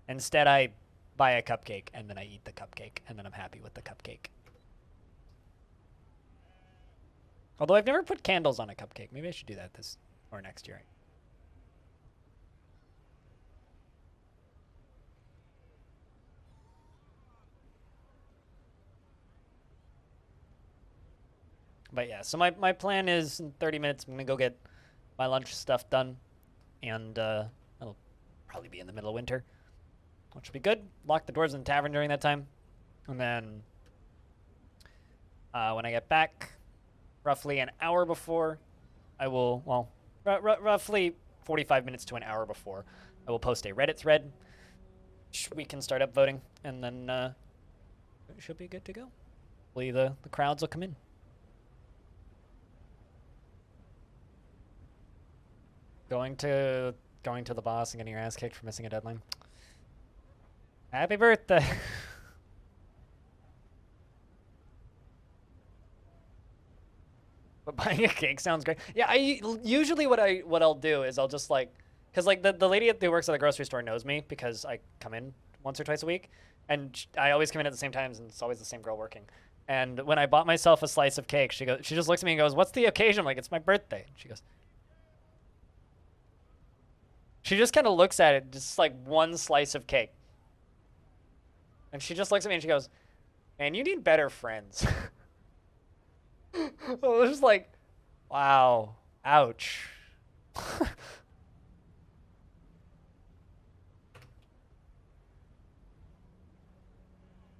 Instead, I buy a cupcake, and then I eat the cupcake, and then I'm happy with the cupcake. Although I've never put candles on a cupcake. Maybe I should do that this or next year. But yeah, so my plan is in 30 minutes, I'm going to go get my lunch stuff done. And that'll probably be in the middle of winter, which will be good. Lock the doors in the tavern during that time. And then when I get back, roughly an hour before, I will, well, roughly 45 minutes to an hour before, I will post a Reddit thread. We can start upvoting, and then it should be good to go. Hopefully the crowds will come in. Going to the boss and getting your ass kicked for missing a deadline. Happy birthday. But buying a cake sounds great. Yeah, usually what I'll do is I'll just like, cause like the lady who works at the grocery store knows me because I come in once or twice a week, and I always come in at the same times, and it's always the same girl working. And when I bought myself a slice of cake, she just looks at me and goes, "What's the occasion?" I'm like, "It's my birthday." And she She just kind of looks at it, just like one slice of cake. And she just looks at me and she goes, man, you need better friends. I was just like, wow, ouch.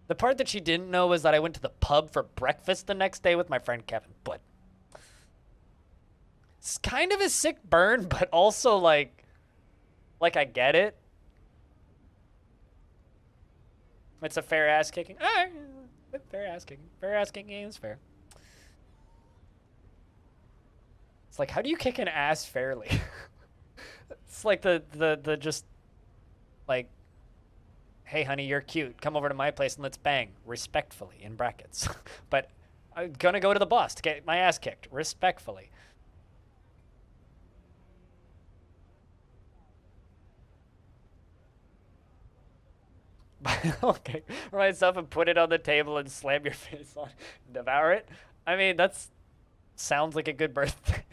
The part that she didn't know was that I went to the pub for breakfast the next day with my friend Kevin, but it's kind of a sick burn, but also like I get it. It's a fair ass kicking. All right, fair ass kicking. Fair ass kicking is fair. It's like, how do you kick an ass fairly? It's like the just like, hey honey, you're cute. Come over to my place and let's bang respectfully in brackets. But I'm gonna go to the boss to get my ass kicked respectfully. Okay, write myself and put it on the table and slam your face on, devour it. I mean, that's sounds like a good birthday.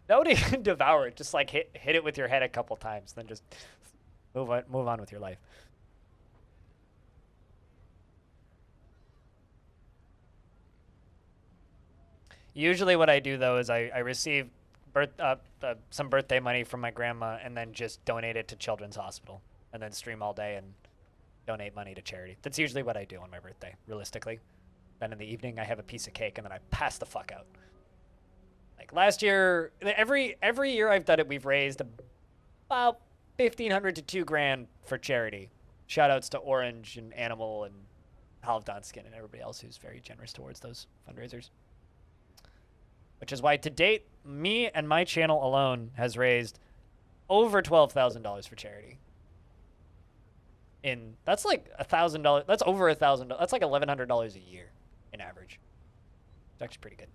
That would even devour it. Just like hit it with your head a couple times, then just move on with your life. Usually, what I do though is I receive some birthday money from my grandma and then just donate it to Children's Hospital, and then stream all day and donate money to charity. That's usually what I do on my birthday, realistically. Then in the evening, I have a piece of cake and then I pass the fuck out. Like last year, every year I've done it, we've raised about 1,500 to $2,000 for charity. Shout outs to Orange and Animal and Halvdanskin and everybody else who's very generous towards those fundraisers. Which is why to date, me and my channel alone has raised over $12,000 for charity. That's like $1,000. That's over $1,000. That's like $1,100 a year in average. It's actually pretty good.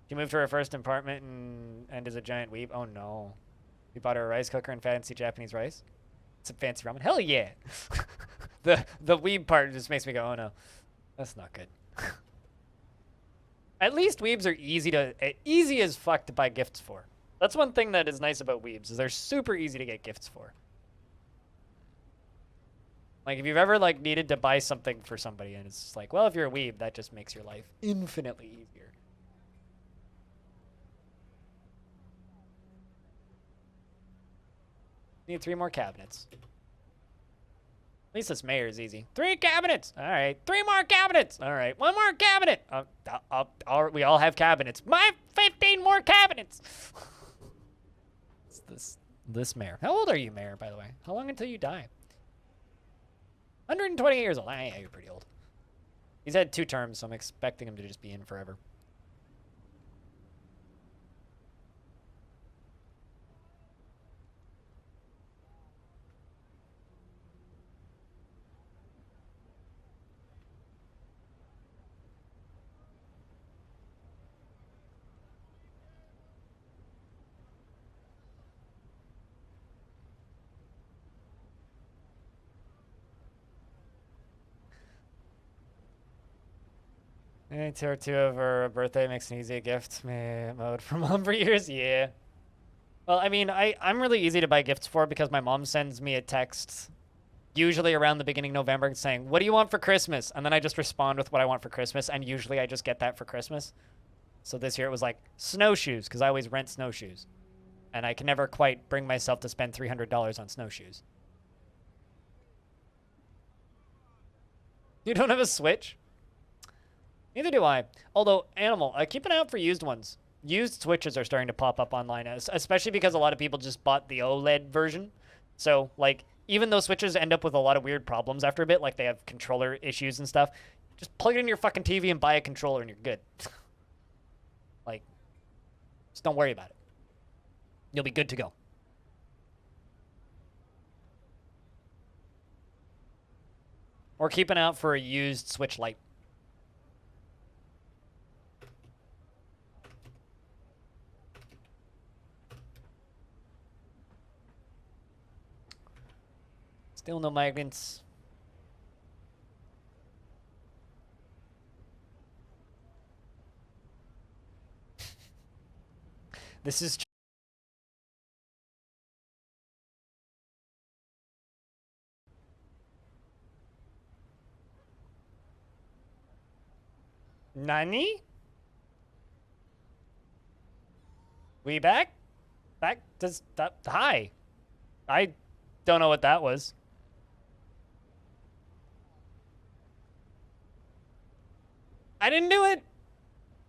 She moved to her first apartment and is a giant weeb. Oh no. We bought her a rice cooker and fancy Japanese rice. Some fancy ramen. Hell yeah. The weeb part just makes me go, oh no. That's not good. At least weebs are easy as fuck to buy gifts for. That's one thing that is nice about weebs, is they're super easy to get gifts for. Like, if you've ever, like, needed to buy something for somebody, and it's just like, well, if you're a weeb, that just makes your life infinitely easier. Need 3 more cabinets. At least this mayor is easy. 3 cabinets! Alright. 3 more cabinets! Alright. 1 more cabinet! We all have cabinets. My 15 more cabinets! This mayor. How old are you, mayor, by the way? How long until you die? 128 years old. Ah, yeah, you're pretty old. He's had 2 terms, so I'm expecting him to just be in forever. Tier 2 of her birthday makes an easy gift mode for mom for years. Yeah. Well, I mean, I'm really easy to buy gifts for because my mom sends me a text usually around the beginning of November saying, what do you want for Christmas? And then I just respond with what I want for Christmas, and usually I just get that for Christmas. So this year it was like snowshoes, because I always rent snowshoes. And I can never quite bring myself to spend $300 on snowshoes. You don't have a Switch? Neither do I. Although, Animal, keep an eye out for used ones. Used Switches are starting to pop up online, especially because a lot of people just bought the OLED version. So, like, even though Switches end up with a lot of weird problems after a bit, like they have controller issues and stuff, just plug it in your fucking TV and buy a controller and you're good. Like, just don't worry about it. You'll be good to go. Or keep an eye out for a used Switch Lite. Still no migrants. This is. Nani? We back? Back? Does that? Hi. I don't know what that was. I didn't do it.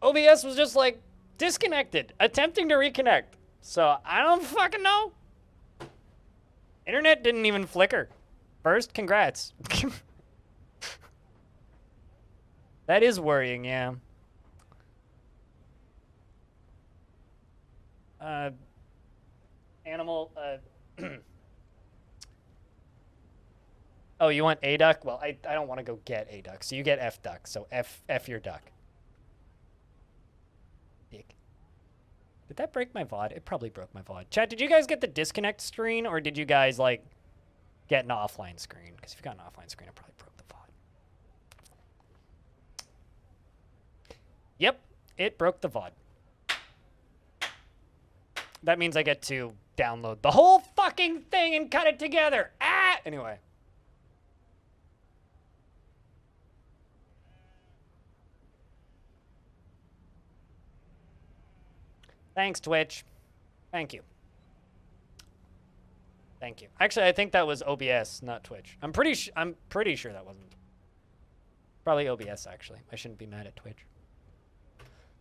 OBS was just like disconnected, attempting to reconnect. So I don't fucking know. Internet didn't even flicker. First, congrats. That is worrying, yeah. Animal, Oh, you want A duck? Well, I don't want to go get A duck, so you get F duck. So F your duck. Dick. Did that break my VOD? It probably broke my VOD. Chat, did you guys get the disconnect screen, or did you guys, like, get an offline screen? Because if you got an offline screen, it probably broke the VOD. Yep, it broke the VOD. That means I get to download the whole fucking thing and cut it together. Ah! Anyway. Thanks, Twitch. Thank you. Thank you. Actually, I think that was OBS, not Twitch. I'm pretty sure that wasn't. Probably OBS, actually. I shouldn't be mad at Twitch.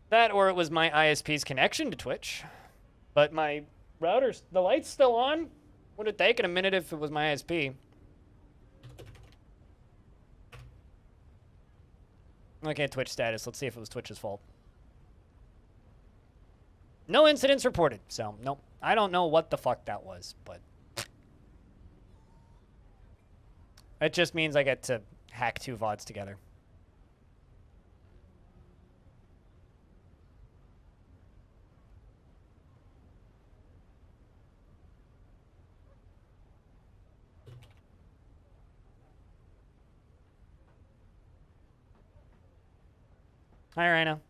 That, or it was my ISP's connection to Twitch. But my router's, the light's still on. Would have taken a minute if it was my ISP. Okay, Twitch status. Let's see if it was Twitch's fault. No incidents reported, so nope. I don't know what the fuck that was, but it just means I get to hack 2 VODs together. Hi, Rhino.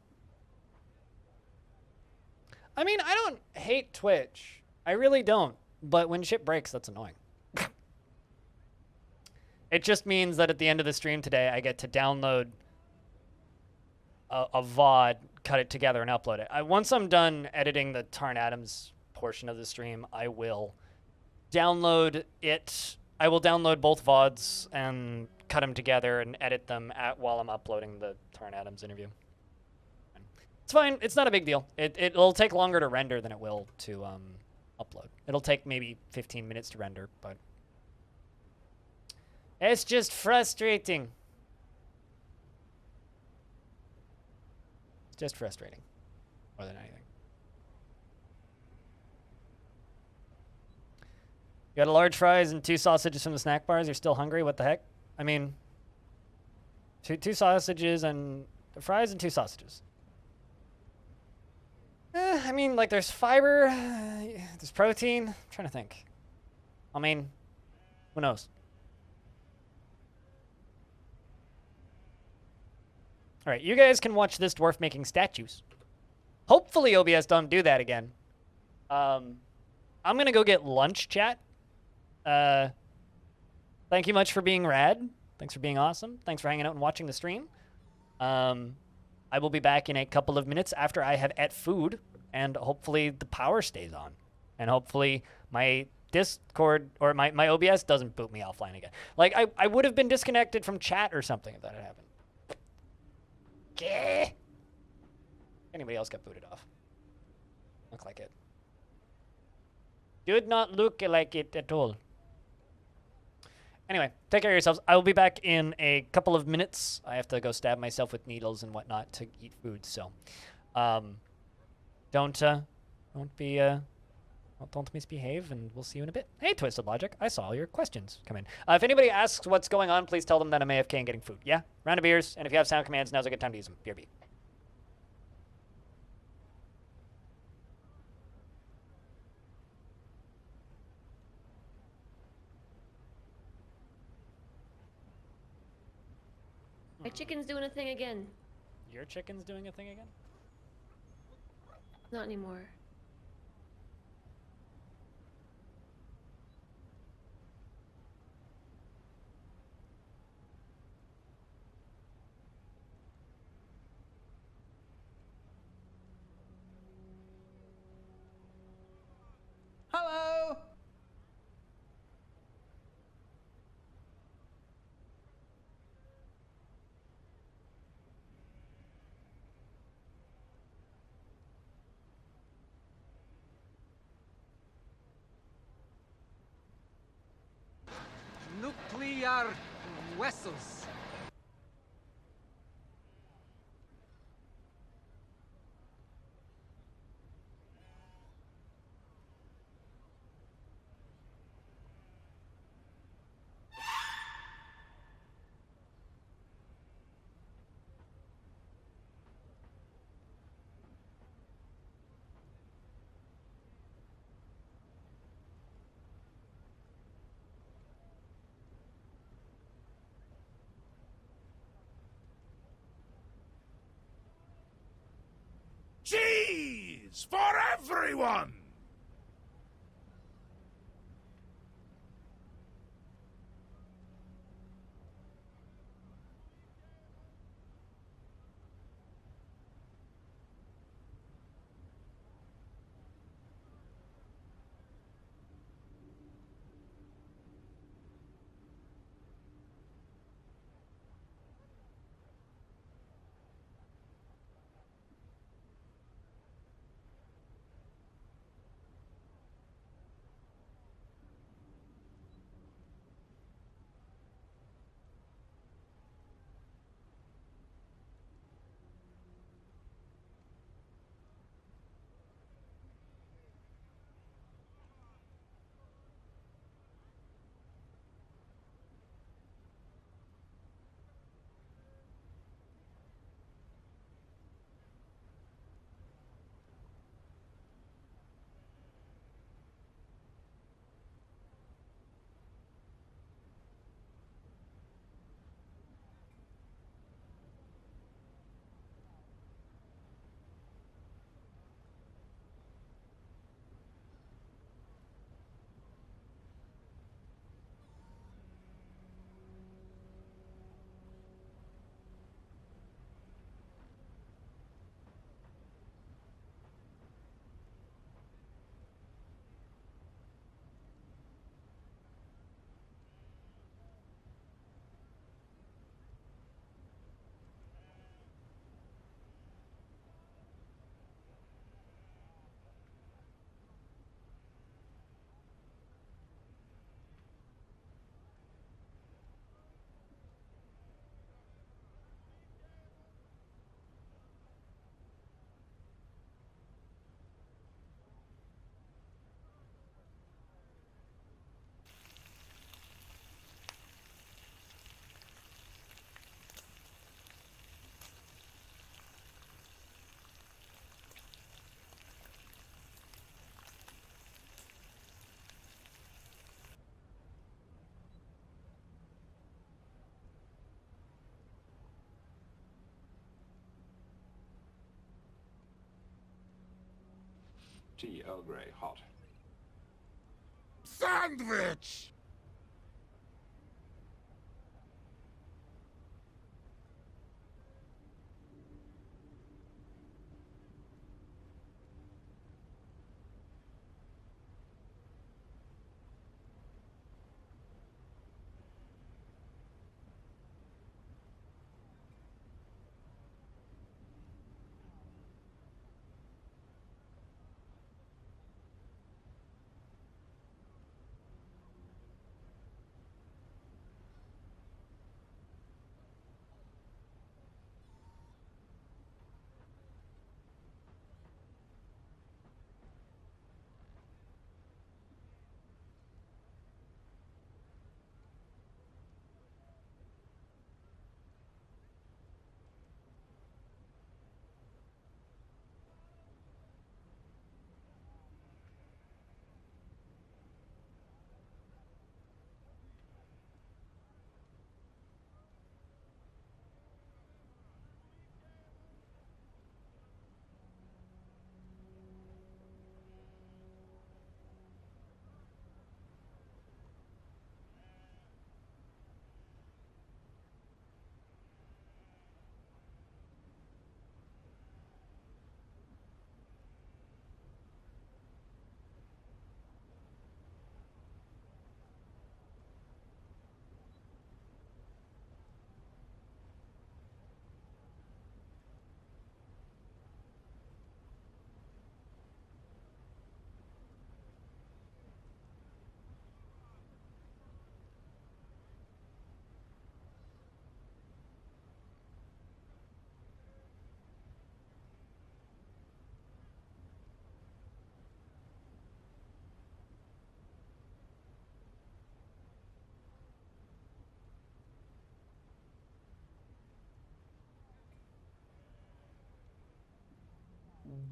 I mean, I don't hate Twitch. I really don't. But when shit breaks, that's annoying. It just means that at the end of the stream today, I get to download a VOD, cut it together, and upload it. Once I'm done editing the Tarn Adams portion of the stream, I will download it. I will download both VODs and cut them together and edit them while I'm uploading the Tarn Adams interview. It's fine. It's not a big deal. It'll take longer to render than it will to upload. It'll take maybe 15 minutes to render, but it's just frustrating. It's just frustrating more than anything. You got a large fries and 2 sausages from the snack bars. You're still hungry? What the heck? I mean, two sausages and fries and 2 sausages. I mean, like, there's fiber, there's protein. I'm trying to think. I mean, who knows? All right, you guys can watch this dwarf making statues. Hopefully OBS don't do that again. I'm going to go get lunch, chat. Thank you much for being rad. Thanks for being awesome. Thanks for hanging out and watching the stream. I will be back in a couple of minutes after I have ate food, and hopefully the power stays on. And hopefully my Discord or my OBS doesn't boot me offline again. Like, I would have been disconnected from chat or something if that had happened. Gah! Anybody else got booted off? Look like it. Did not look like it at all. Anyway, take care of yourselves. I will be back in a couple of minutes. I have to go stab myself with needles and whatnot to eat food, so don't misbehave, and we'll see you in a bit. Hey, Twisted Logic, I saw all your questions come in. If anybody asks what's going on, please tell them that I'm AFK and getting food. Yeah? Round of beers, and if you have sound commands, now's a good time to use them. BRB. My chicken's doing a thing again. Your chicken's doing a thing again? Not anymore. Hello! Nuclear vessels. Cheese for everyone! Tea Earl Grey, hot. Sandwich!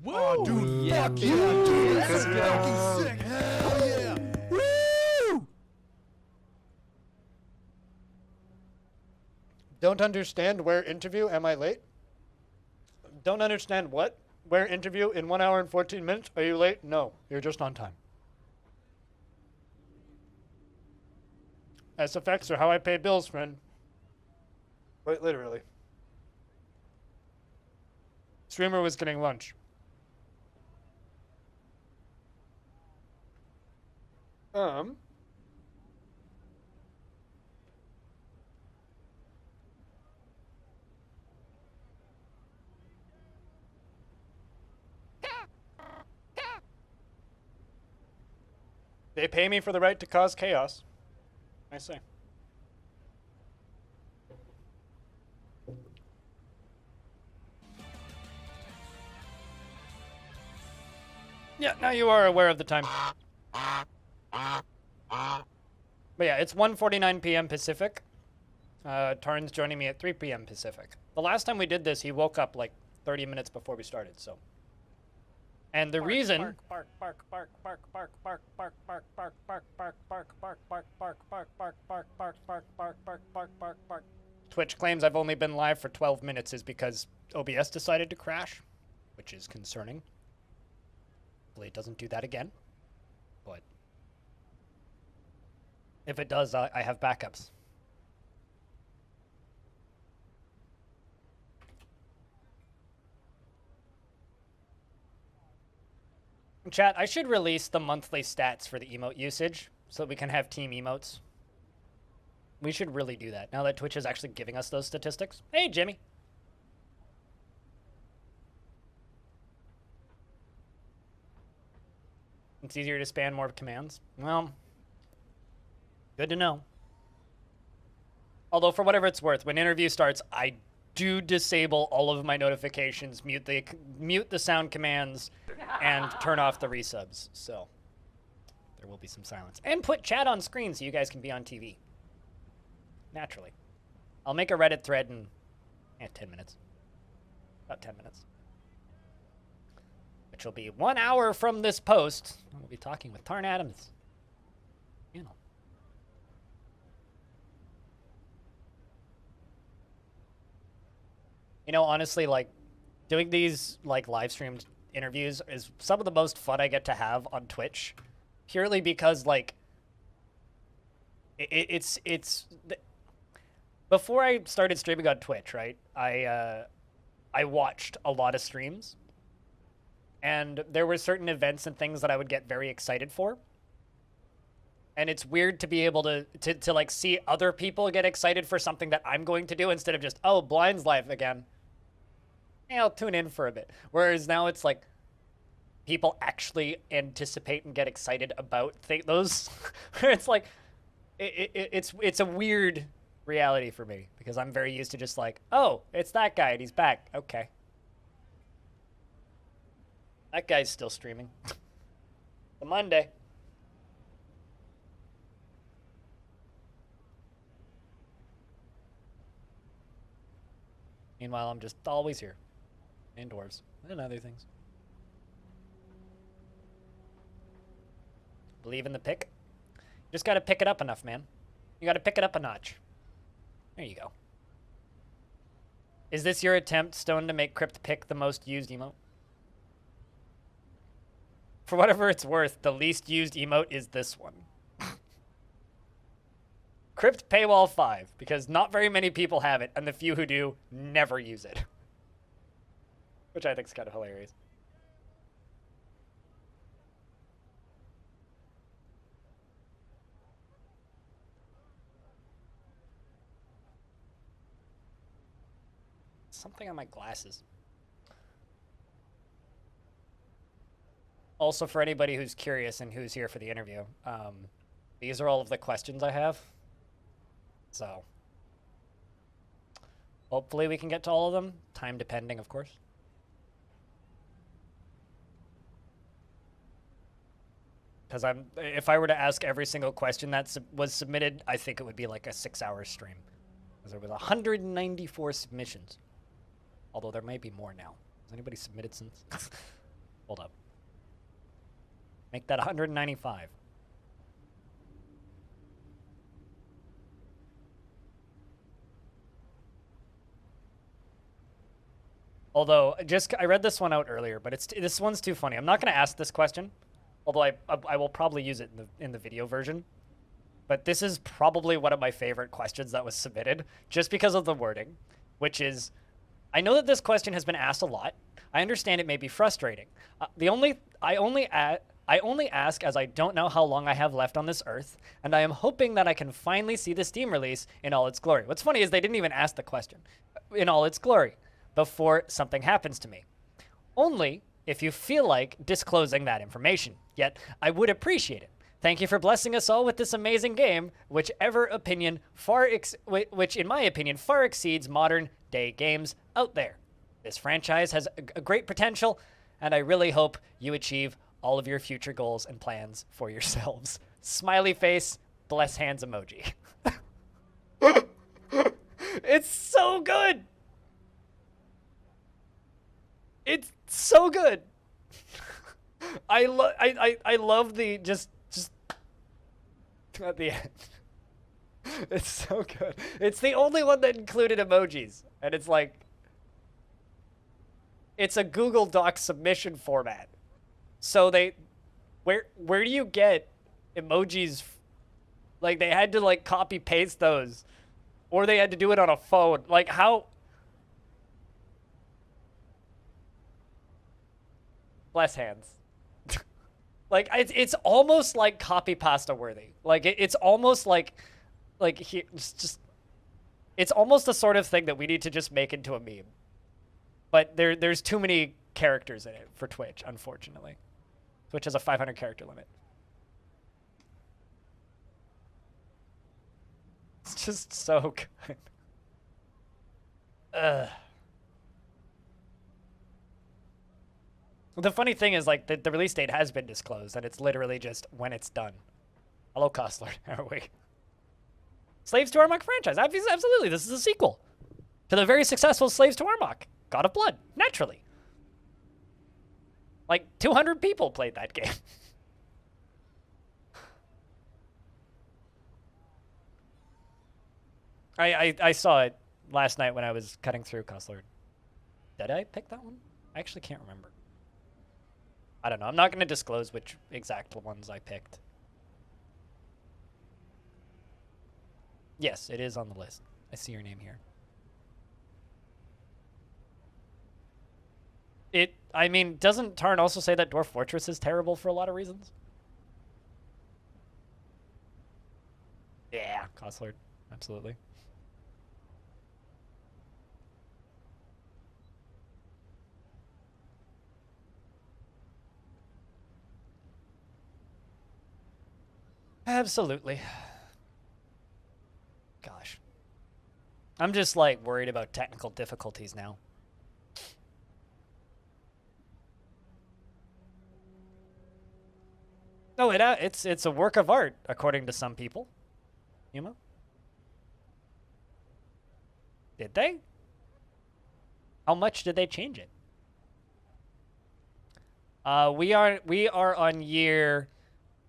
Oh, dude, fuck yeah, dude. That's fucking sick. Hell yeah. Woo! Don't understand where interview. Am I late? Don't understand what? Where interview in 1 hour and 14 minutes? Are you late? No, you're just on time. SFX are how I pay bills, friend. Quite literally. Streamer was getting lunch. They pay me for the right to cause chaos. I say. Yeah, now you are aware of the time. But yeah, it's 1:49 p.m. Pacific. Tarn's joining me at 3 p.m. Pacific. The last time we did this, he woke up like 30 minutes before we started, so. And the reason Twitch claims I've only been live for 12 minutes is because OBS decided to crash, which is concerning. Hopefully it doesn't do that again, but if it does, I have backups. Chat, I should release the monthly stats for the emote usage so that we can have team emotes. We should really do that now that Twitch is actually giving us those statistics. Hey, Jimmy. It's easier to span more commands. Well, good to know. Although, for whatever it's worth, when interview starts, I do disable all of my notifications, mute the sound commands, and turn off the resubs. So there will be some silence. And put chat on screen so you guys can be on TV. Naturally. I'll make a Reddit thread in 10 minutes. About 10 minutes. Which will be 1 hour from this post. We'll be talking with Tarn Adams. You know. You know, honestly, like, doing these, like, live streamed interviews is some of the most fun I get to have on Twitch. Purely because, like, it's before I started streaming on Twitch, right, I watched a lot of streams. And there were certain events and things that I would get very excited for. And it's weird to be able to like, see other people get excited for something that I'm going to do instead of just, oh, Blind's live again. Yeah, I'll tune in for a bit. Whereas now it's like people actually anticipate and get excited about those. Where it's like, it's a weird reality for me because I'm very used to just like, oh, it's that guy and he's back. Okay. That guy's still streaming. The Monday. Meanwhile, I'm just always here. Indoors. And other things. Believe in the pick. You just gotta pick it up enough, man. You gotta pick it up a notch. There you go. Is this your attempt, Stone, to make Crypt pick the most used emote? For whatever it's worth, the least used emote is this one. Crypt Paywall 5, because not very many people have it, and the few who do never use it. Which I think is kind of hilarious. Something on my glasses. Also, for anybody who's curious and who's here for the interview, these are all of the questions I have. So, hopefully we can get to all of them. Time depending, of course. Because if I were to ask every single question that was submitted, I think it would be like a 6-hour stream. Because there was 194 submissions. Although there may be more now. Has anybody submitted since? Hold up. Make that 195. Although, I read this one out earlier, but this one's too funny. I'm not going to ask this question, although I will probably use it in the video version. But this is probably one of my favorite questions that was submitted, just because of the wording, which is, I know that this question has been asked a lot. I understand it may be frustrating. I only ask as I don't know how long I have left on this earth, and I am hoping that I can finally see the Steam release in all its glory. What's funny is they didn't even ask the question, in all its glory, before something happens to me. Only if you feel like disclosing that information. Yet, I would appreciate it. Thank you for blessing us all with this amazing game, which in my opinion far exceeds modern day games out there. This franchise has a great potential, and I really hope you achieve all of your future goals and plans for yourselves. Smiley face, bless hands emoji. It's so good. It's so good. I love the just at the end. It's so good. It's the only one that included emojis, and it's like, it's a Google Docs submission format. So where do you get emojis? Like, they had to like copy paste those, or they had to do it on a phone. Like, how? Bless hands. Like, it's almost like copy pasta worthy. Like, it's almost like it's almost the sort of thing that we need to just make into a meme. But there's too many characters in it for Twitch, unfortunately. Twitch has a 500 character limit. It's just so good. The funny thing is, like, the release date has been disclosed, and it's literally just when it's done. Hello, Costler. How are we? Slaves to Armok franchise. Absolutely, this is a sequel to the very successful Slaves to Armok. God of Blood, naturally. Like, 200 people played that game. I saw it last night when I was cutting through Costler. Did I pick that one? I actually can't remember. I don't know. I'm not going to disclose which exact ones I picked. Yes, it is on the list. I see your name here. I mean, doesn't Tarn also say that Dwarf Fortress is terrible for a lot of reasons? Yeah, Costler. Absolutely. Absolutely. Gosh. I'm just, like, worried about technical difficulties now. No, it's a work of art, according to some people. Yuma? Did they? How much did they change it? We are on year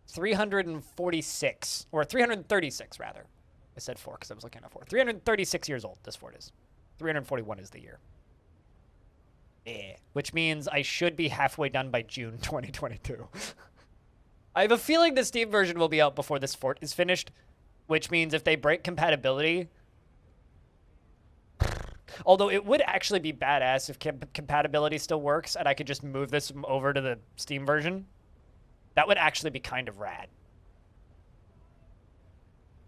346, or 336 rather. I said 4 because I was looking at 4. 336 years old. This fort is. 341 is the year. Which means I should be halfway done by June 2022. I have a feeling the Steam version will be out before this fort is finished, which means if they break compatibility, although it would actually be badass if compatibility still works and I could just move this over to the Steam version. That would actually be kind of rad.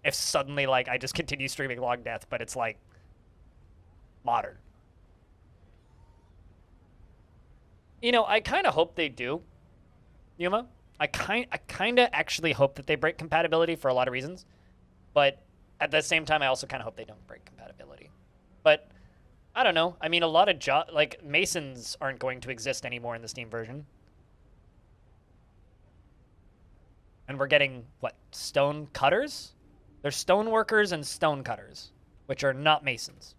If suddenly, like, I just continue streaming Longdeath, but it's, like, modern. You know, I kind of hope they do, Yuma. I kind of actually hope that they break compatibility for a lot of reasons. But at the same time, I also kind of hope they don't break compatibility. But I don't know. I mean, a lot of like, masons aren't going to exist anymore in the Steam version. And we're getting, what, stone cutters? There's stone workers and stone cutters, which are not masons.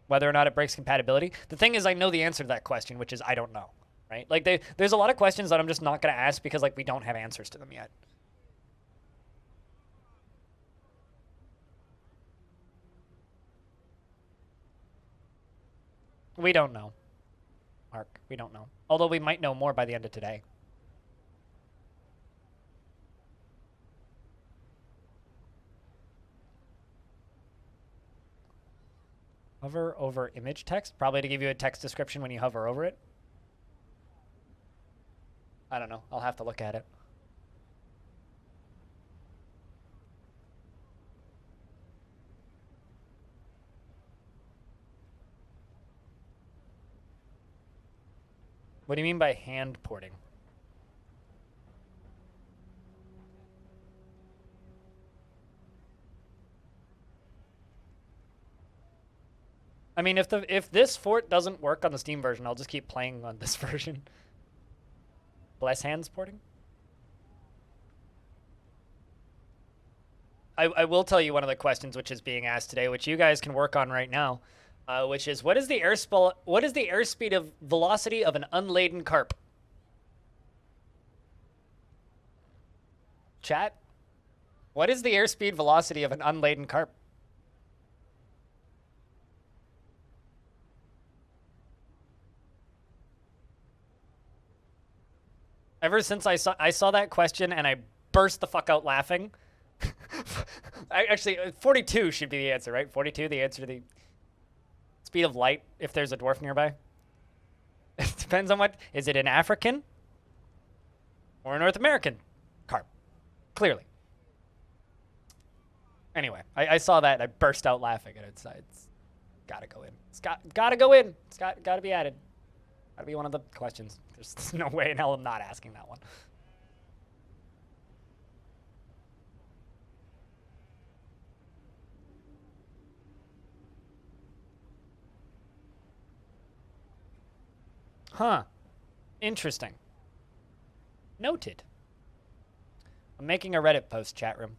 whether or not it breaks compatibility. The thing is, I know the answer to that question, which is I don't know, right? Like, there's a lot of questions that I'm just not going to ask because, like, we don't have answers to them yet. We don't know, Mark. We don't know. Although we might know more by the end of today. Hover over image text, probably to give you a text description when you hover over it. I don't know. I'll have to look at it. What do you mean by hand porting? I mean, if this fort doesn't work on the Steam version, I'll just keep playing on this version. Bless hands porting? I will tell you one of the questions which is being asked today, which you guys can work on right now, which is what is the airspeed of velocity of an unladen carp? Chat? What is the airspeed velocity of an unladen carp? Ever since I saw that question and I burst the fuck out laughing. Actually, 42 should be the answer, right? 42, the answer to the speed of light if there's a dwarf nearby. It depends on what. Is it an African or a North American carp? Clearly. Anyway, I saw that and I burst out laughing, and it's gotta go in. It's gotta go in. It's gotta be added. Gotta be one of the questions. There's no way in hell I'm not asking that one. Huh. Interesting. Noted. I'm making a Reddit post, chat room.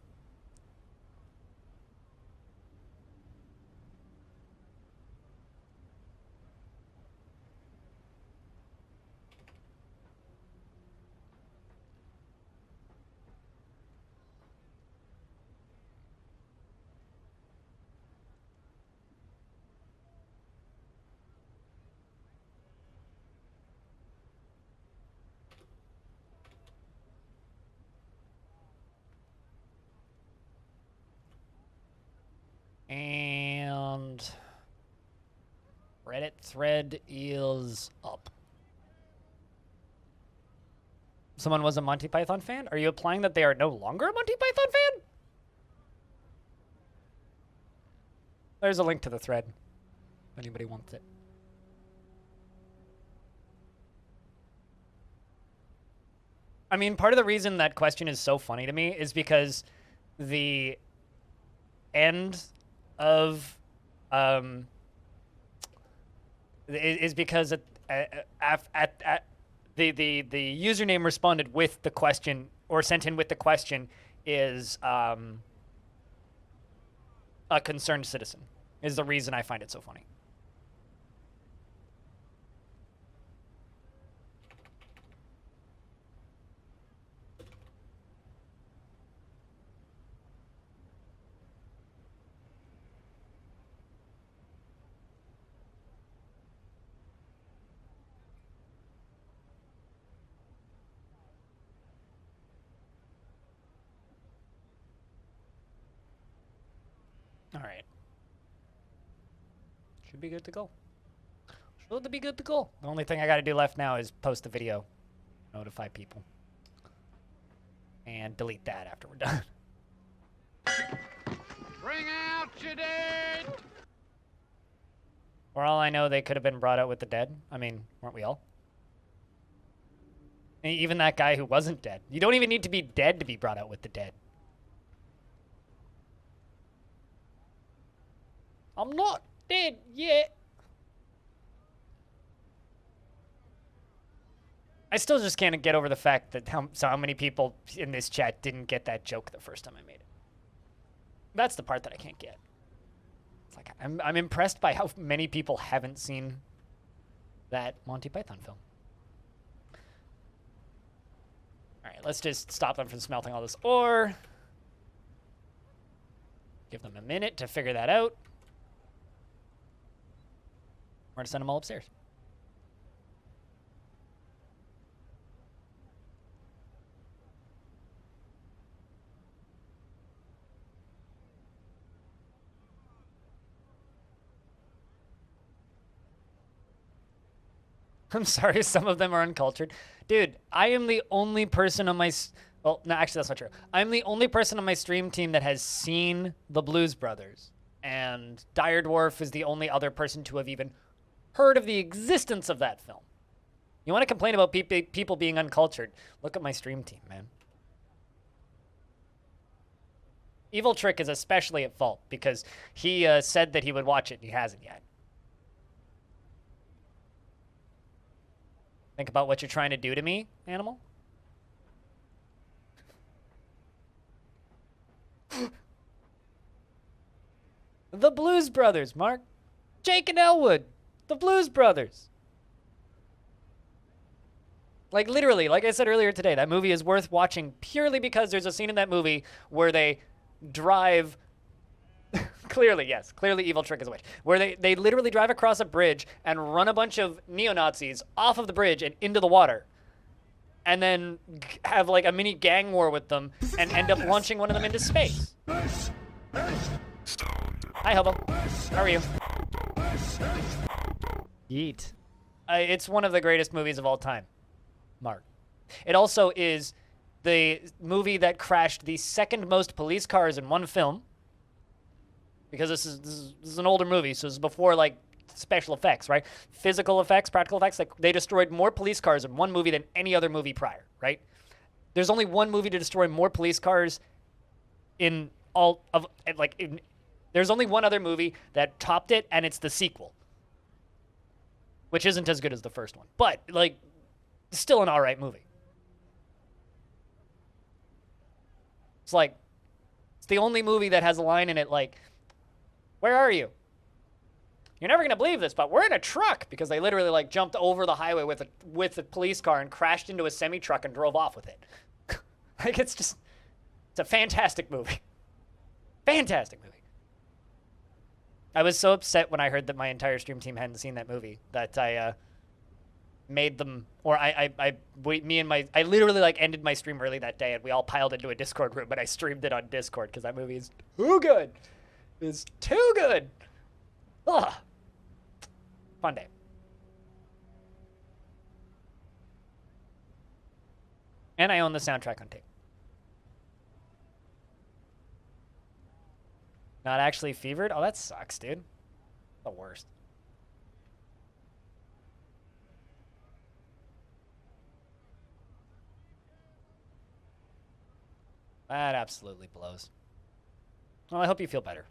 And Reddit thread is up. Someone was a Monty Python fan? Are you implying that they are no longer a Monty Python fan? There's a link to the thread if anybody wants it. I mean, part of the reason that question is so funny to me is because the end of is because the username responded with the question or sent in with the question is a concerned citizen is the reason I find it so funny. All right. Should be good to go. Should be good to go. The only thing I got to do left now is post the video, notify people, and delete that after we're done. Bring out your dead! For all I know, they could have been brought out with the dead. I mean, weren't we all? Even that guy who wasn't dead. You don't even need to be dead to be brought out with the dead. I'm not dead yet. I still just can't get over the fact that how many people in this chat didn't get that joke the first time I made it. That's the part that I can't get. It's like I'm impressed by how many people haven't seen that Monty Python film. All right, let's just stop them from smelting all this ore. Give them a minute to figure that out. Or to send them all upstairs. I'm sorry, some of them are uncultured. Dude, I am the only person on my... Well, no, actually, that's not true. I'm the only person on my stream team that has seen the Blues Brothers. And Dire Dwarf is the only other person to have even heard of the existence of that film. You want to complain about people being uncultured? Look at my stream team, man. Evil Trick is especially at fault because he said that he would watch it and he hasn't yet. Think about what you're trying to do to me, animal. The Blues Brothers, Mark. Jake and Elwood. The Blues Brothers. Like, literally, like I said earlier today, that movie is worth watching purely because there's a scene in that movie where they drive... Clearly, yes. Clearly Evil Trick is a witch. Where they literally drive across a bridge and run a bunch of neo-Nazis off of the bridge and into the water. And then have, like, a mini gang war with them and end up launching one of them into space. Hi, Hobo. How are you? Yeet. It's one of the greatest movies of all time, Mark. It also is the movie that crashed the second most police cars in one film. Because this is an older movie, so this is before, like, special effects, right? Physical effects, practical effects. Like, they destroyed more police cars in one movie than any other movie prior, right? There's only one movie to destroy more police cars in all of, like, there's only one other movie that topped it, and it's the sequel. Which isn't as good as the first one. But, like, still an alright movie. It's like, it's the only movie that has a line in it like, where are you? You're never gonna believe this, but we're in a truck, because they literally like jumped over the highway with a police car and crashed into a semi truck and drove off with it. Like, it's a fantastic movie. Fantastic movie. I was so upset when I heard that my entire stream team hadn't seen that movie that I made them, or I literally like ended my stream early that day and we all piled into a Discord room, but I streamed it on Discord because that movie is too good. It's too good. Ugh. Fun day. And I own the soundtrack on tape. Not actually fevered? Oh, that sucks, dude. The worst. That absolutely blows. Well, I hope you feel better.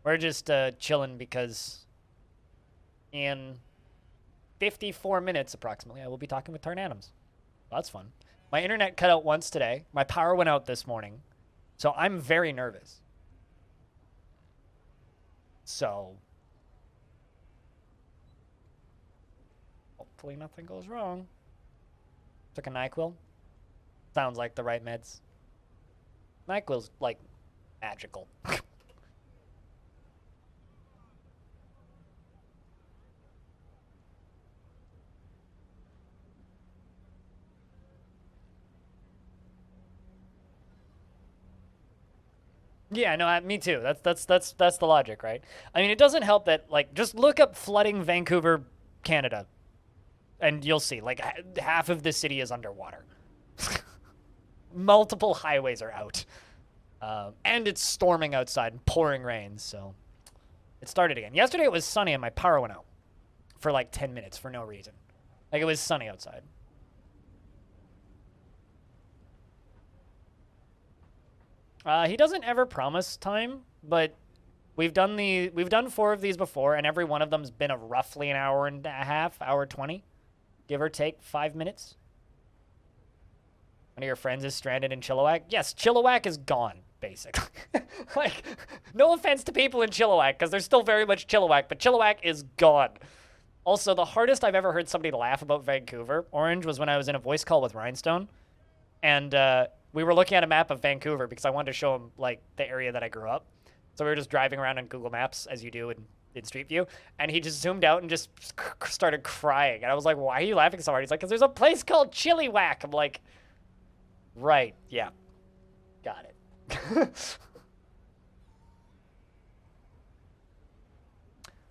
We're just chilling because in 54 minutes approximately, I will be talking with Tarn. That's fun. My internet cut out once today. My power went out this morning. So I'm very nervous. So hopefully nothing goes wrong. Took a NyQuil. Sounds like the right meds. NyQuil's like magical. Yeah, no, me too. That's the logic, right? I mean, it doesn't help that, like, just look up flooding Vancouver, Canada, and you'll see, like, half of the city is underwater. Multiple highways are out. And it's storming outside and pouring rain, so it started again. Yesterday it was sunny and my power went out for like 10 minutes for no reason. Like, it was sunny outside. He doesn't ever promise time, but we've done 4 of these before, and every one of them's been roughly an hour and a half, hour 20, give or take 5 minutes. One of your friends is stranded in Chilliwack. Yes, Chilliwack is gone. basically. Like, no offense to people in Chilliwack, because there's still very much Chilliwack, but Chilliwack is gone. Also, the hardest I've ever heard somebody laugh about Vancouver, Orange, was when I was in a voice call with Rhinestone, and we were looking at a map of Vancouver because I wanted to show him, like, the area that I grew up. So we were just driving around on Google Maps, as you do in Street View, and he just zoomed out and just started crying. And I was like, why are you laughing so hard? He's like, because there's a place called Chilliwack. I'm like, right, yeah, got it.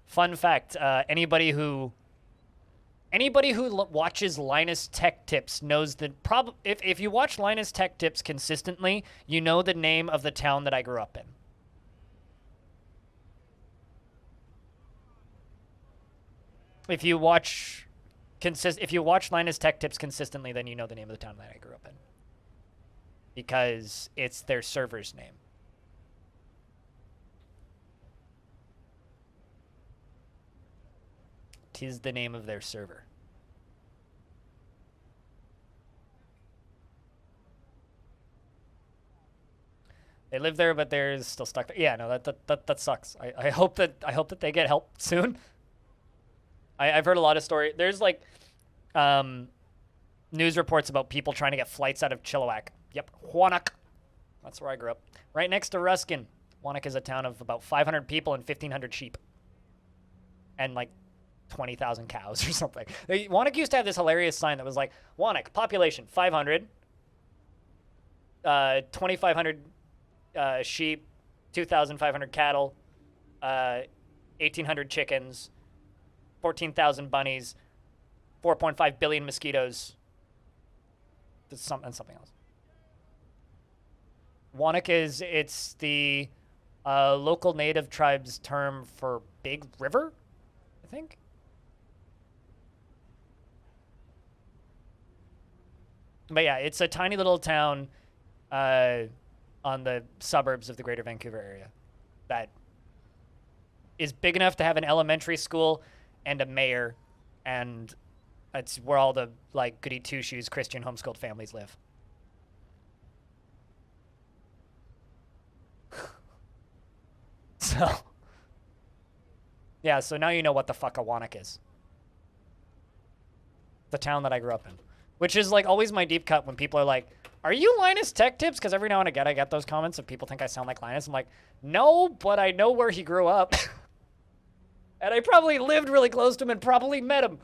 Fun fact, anybody who watches Linus Tech Tips knows that if you watch Linus Tech Tips consistently, you know the name of the town that I grew up in. If you watch Linus Tech Tips consistently, then you know the name of the town that I grew up in. Because it's their server's name. Tis the name of their server. They live there, but they're still stuck there. Yeah, no, that sucks. I hope that they get help soon. I've heard a lot of stories. There's like news reports about people trying to get flights out of Chilliwack. Yep, Wannock. That's where I grew up. Right next to Ruskin. Wannock is a town of about 500 people and 1,500 sheep. And like 20,000 cows or something. Wannock used to have this hilarious sign that was like, Wannock, population 500, 2,500 sheep, 2,500 cattle, 1,800 chickens, 14,000 bunnies, 4.5 billion mosquitoes, and something else. Wannock it's the local native tribe's term for big river, I think. But yeah, it's a tiny little town on the suburbs of the Greater Vancouver area that is big enough to have an elementary school and a mayor, and it's where all the like goody two-shoes Christian homeschooled families live. So, yeah, so now you know what the fuck a Wannock is. The town that I grew up in. Which is like always my deep cut when people are like, are you Linus Tech Tips? Because every now and again I get those comments if people think I sound like Linus. I'm like, no, but I know where he grew up. And I probably lived really close to him and probably met him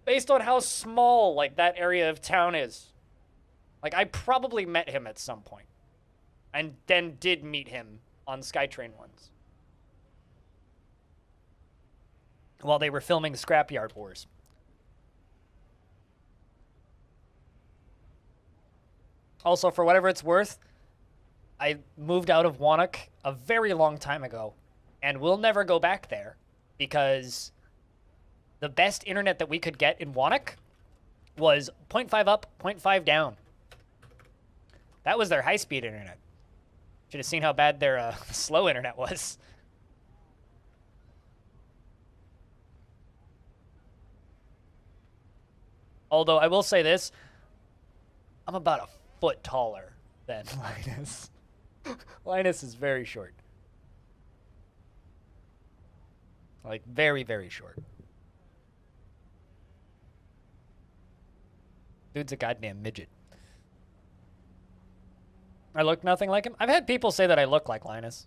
based on how small like that area of town is. Like I probably met him at some point and then did meet him on SkyTrain once while they were filming Scrapyard Wars. Also, for whatever it's worth, I moved out of Wannock a very long time ago and will never go back there because the best internet that we could get in Wannock was 0.5 up, 0.5 down. That was their high-speed internet. Should have seen how bad their slow internet was. Although I will say this, I'm about a foot taller than Linus. Linus is very short. Like, very, very short. Dude's a goddamn midget. I look nothing like him. I've had people say that I look like Linus.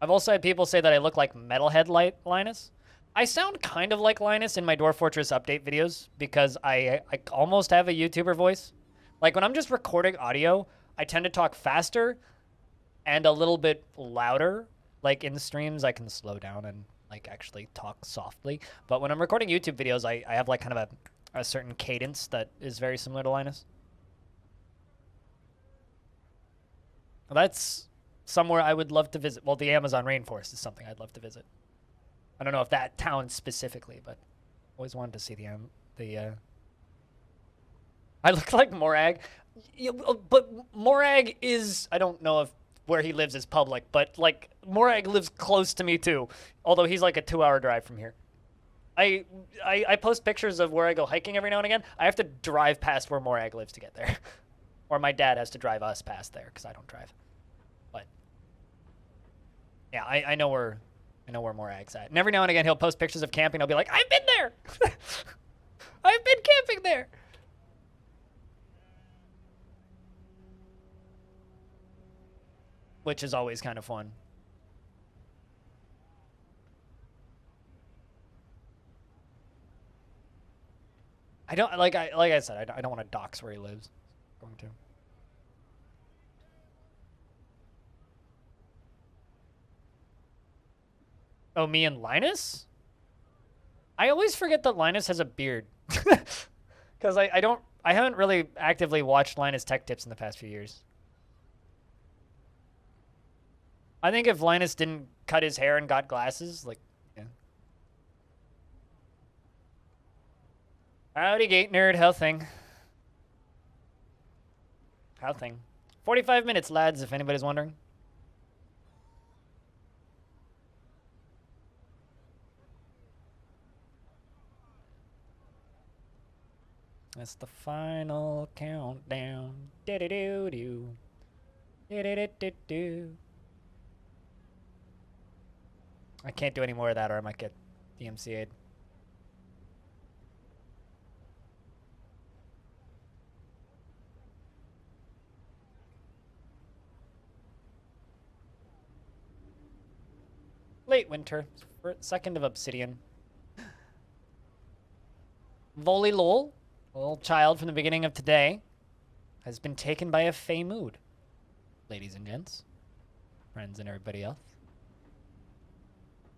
I've also had people say that I look like Metalhead Linus. I sound kind of like Linus in my Dwarf Fortress update videos because I almost have a YouTuber voice. Like when I'm just recording audio, I tend to talk faster and a little bit louder. Like in the streams, I can slow down and like actually talk softly. But when I'm recording YouTube videos, I have like kind of a certain cadence that is very similar to Linus. That's somewhere I would love to visit. Well, the Amazon rainforest is something I'd love to visit. I don't know if that town specifically, but always wanted to see the I look like Morag. But Morag is, I don't know if where he lives is public, but like Morag lives close to me too. Although he's like a 2-hour drive from here. I post pictures of where I go hiking every now and again. I have to drive past where Morag lives to get there. Or my dad has to drive us past there because I don't drive. Yeah, I know where more Ag's at. And every now and again he'll post pictures of camping. I'll be like, I've been there. I've been camping there. Which is always kind of fun. I don't like I said I don't want to dox where he lives. I'm going to. Oh, me and Linus? I always forget that Linus has a beard. Because I haven't really actively watched Linus Tech Tips in the past few years. I think if Linus didn't cut his hair and got glasses, like, yeah. Howdy, Gate Nerd. How thing? How thing? 45 minutes, lads, if anybody's wondering. That's the final countdown. Do-do-do-do. Do-do-do-do-do. I can't do any more of that or I might get DMCA'd. Late winter. Second of obsidian. Volley lol, a little child from the beginning of today, has been taken by a fey mood. Ladies and gents, friends and everybody else.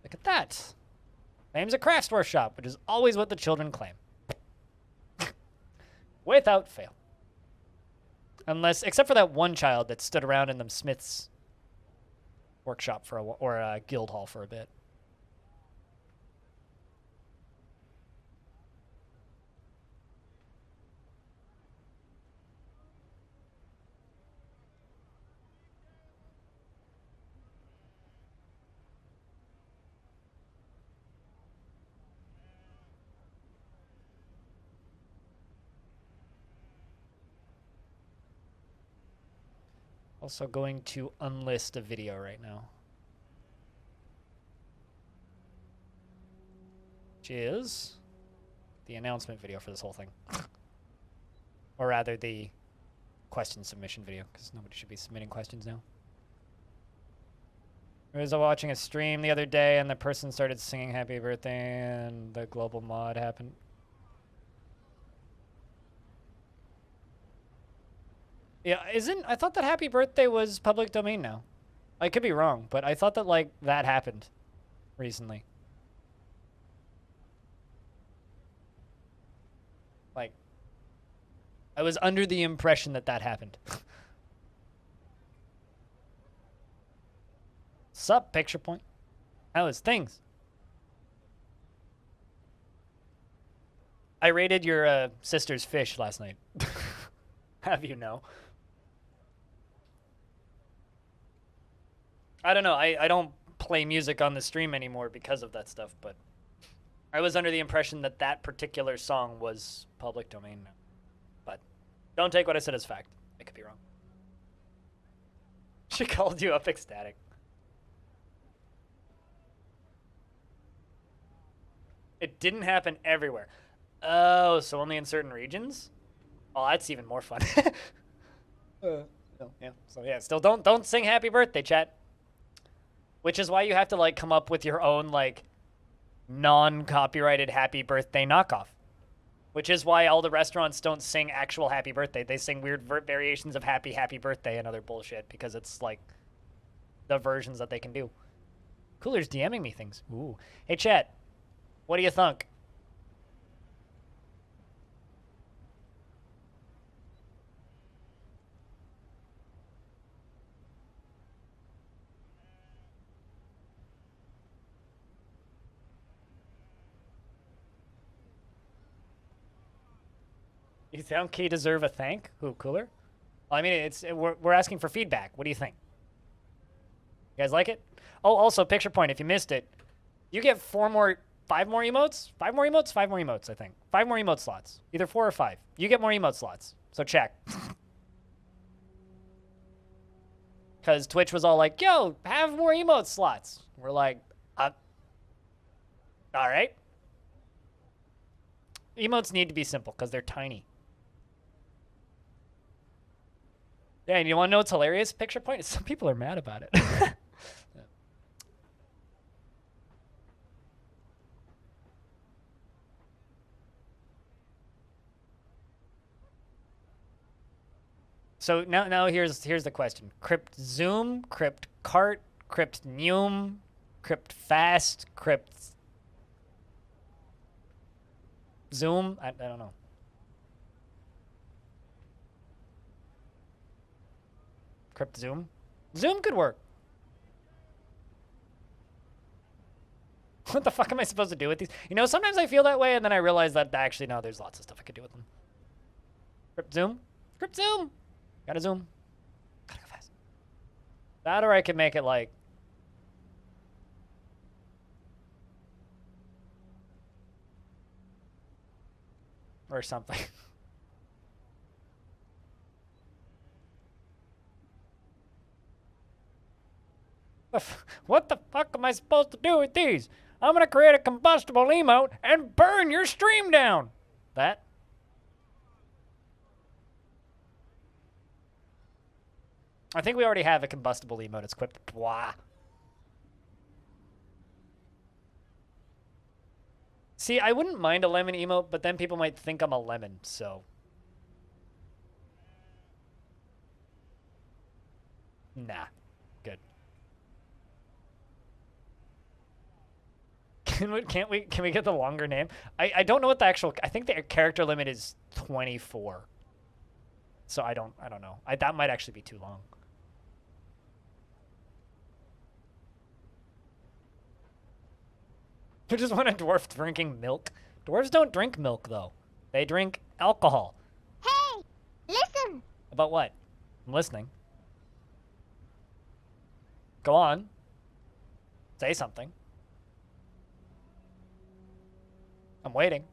Look at that. Name's a crafts workshop, which is always what the children claim. Without fail. Except for that one child that stood around in the Smith's workshop for or a guild hall for a bit. Also going to unlist a video right now. Which is the announcement video for this whole thing. Or rather, the question submission video, because nobody should be submitting questions now. I was watching a stream the other day, and the person started singing happy birthday, and the global mod happened. Yeah, I thought that happy birthday was public domain now. I could be wrong, but I thought that, like, that happened recently. Like, I was under the impression that that happened. Sup, picture point? How is things? I raided your sister's fish last night. Have you know? I don't know. I don't play music on the stream anymore because of that stuff, but I was under the impression that that particular song was public domain now. But don't take what I said as fact. I could be wrong. She called you up ecstatic. It didn't happen everywhere. Oh, so only in certain regions? Oh, that's even more fun. Yeah. So yeah, still don't sing happy birthday, chat. Which is why you have to like come up with your own like non-copyrighted happy birthday knockoff. Which is why all the restaurants don't sing actual happy birthday. They sing weird variations of happy birthday and other bullshit because it's like the versions that they can do. Cooler's DMing me things. Ooh. Hey chat, what do you think? You think he deserve a thank? Who, Cooler? Well, I mean, we're asking for feedback. What do you think? You guys like it? Oh, also, picture point, if you missed it, you get 5 more emotes? 5 more emotes? 5 more emotes, I think. 5 more emote slots. Either 4 or 5. You get more emote slots. So check. Because Twitch was all like, yo, have more emote slots. We're like, all right. Emotes need to be simple because they're tiny. Yeah, and you want to know what's hilarious? Picture point is some people are mad about it. So now here's the question: crypt zoom, crypt cart, crypt neum, crypt fast, crypt zoom. I don't know. Crypt zoom. Zoom could work. What the fuck am I supposed to do with these? You know, sometimes I feel that way, and then I realize that actually no, there's lots of stuff I could do with them. Crypt zoom. Crypt zoom. Gotta zoom. Gotta go fast. That or I could make it like... or something. What the fuck am I supposed to do with these? I'm gonna create a combustible emote and burn your stream down. That? I think we already have a combustible emote. It's equipped. Blah. See, I wouldn't mind a lemon emote, but then people might think I'm a lemon, so. Nah. Good. Can we get the longer name? I don't know what the actual, I think the character limit is 24. So I don't know. That might actually be too long. You just want a dwarf drinking milk? Dwarves don't drink milk, though. They drink alcohol. Hey, listen. About what? I'm listening. Go on. Say something. I'm waiting.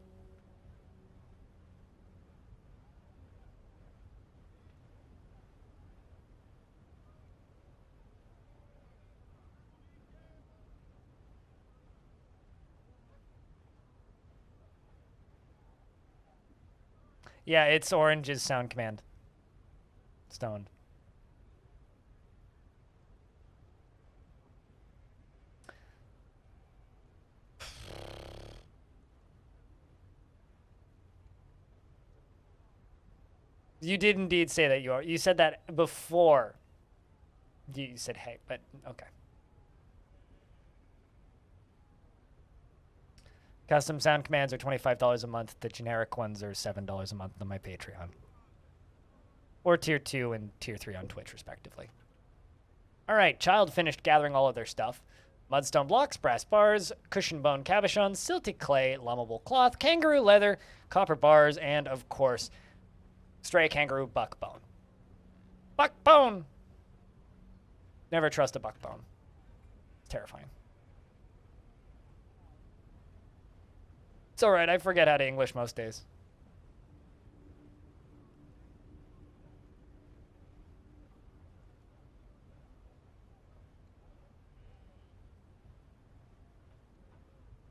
Yeah, it's Orange's sound command. Stoned. You did indeed say that you are. You said that before. You said hey, but okay. Custom sound commands are $25 a month. The generic ones are $7 a month on my Patreon. Or Tier 2 and Tier 3 on Twitch, respectively. All right, Child finished gathering all of their stuff. Mudstone blocks, brass bars, cushion bone cabochons, silty clay, lummable cloth, kangaroo leather, copper bars, and, of course, stray kangaroo buck bone. Buck bone! Never trust a buck bone. It's terrifying. It's all right. I forget how to English most days.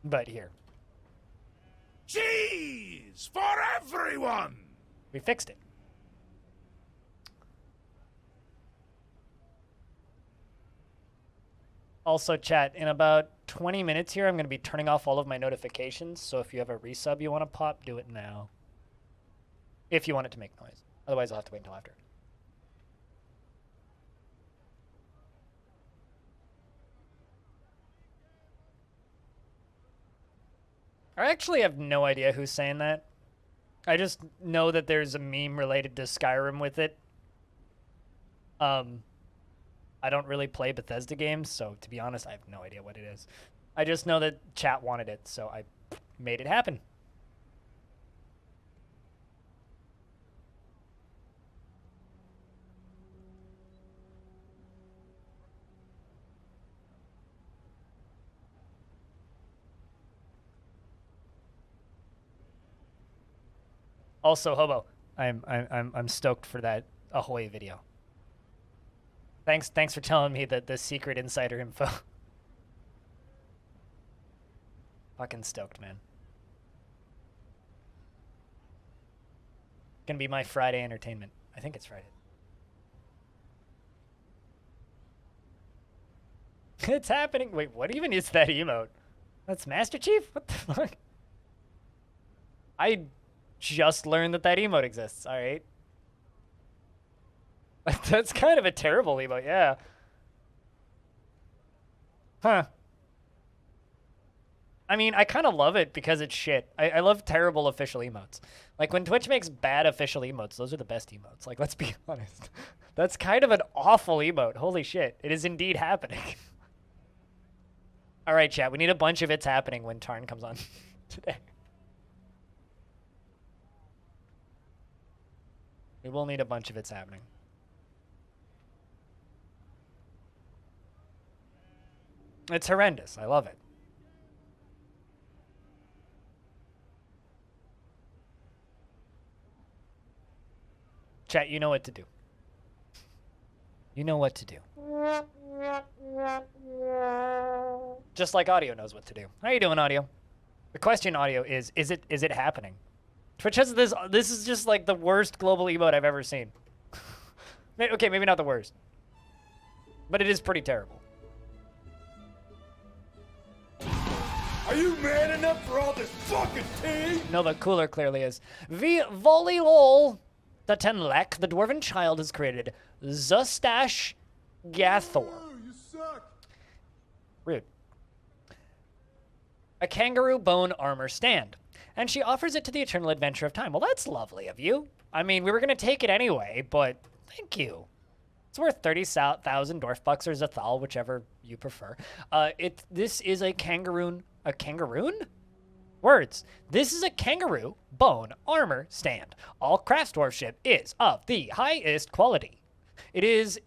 But here. Cheese for everyone! We fixed it. Also, chat, in about 20 minutes here, I'm going to be turning off all of my notifications. So if you have a resub you want to pop, do it now. If you want it to make noise. Otherwise, I'll have to wait until after. I actually have no idea who's saying that. I just know that there's a meme related to Skyrim with it. I don't really play Bethesda games, so to be honest, I have no idea what it is. I just know that chat wanted it, so I made it happen. Also, Hobo, I'm stoked for that Ahoy video. Thanks for telling me the secret insider info. Fucking stoked, man. Gonna be my Friday entertainment. I think it's Friday. It's happening. Wait, what even is that emote? That's Master Chief? What the fuck? I just learned that emote exists. All right. That's kind of a terrible emote, yeah. Huh. I mean, I kind of love it because it's shit. I love terrible official emotes. Like, when Twitch makes bad official emotes, those are the best emotes. Like, let's be honest. That's kind of an awful emote. Holy shit. It is indeed happening. All right, chat. We need a bunch of it's happening when Tarn comes on today. We will need a bunch of it's happening. It's horrendous. I love it. Chat, you know what to do. You know what to do. Just like audio knows what to do. How you doing, audio? The question, audio, is it happening? Twitch has this is just like the worst global emote I've ever seen. Okay, maybe not the worst. But it is pretty terrible. Are you man enough for all this fucking tea? No, but cooler clearly is. V volley lol. The Tenlek, the dwarven child, has created Zustash Gathor. You suck. Rude. A kangaroo bone armor stand. And she offers it to the eternal adventure of time. Well, that's lovely of you. I mean, we were going to take it anyway, but thank you. It's worth 30,000 dwarf bucks or zathal, whichever you prefer. This is a kangaroon. A kangaroon? Words. This is a kangaroo bone armor stand. All crafts dwarfship is of the highest quality. It is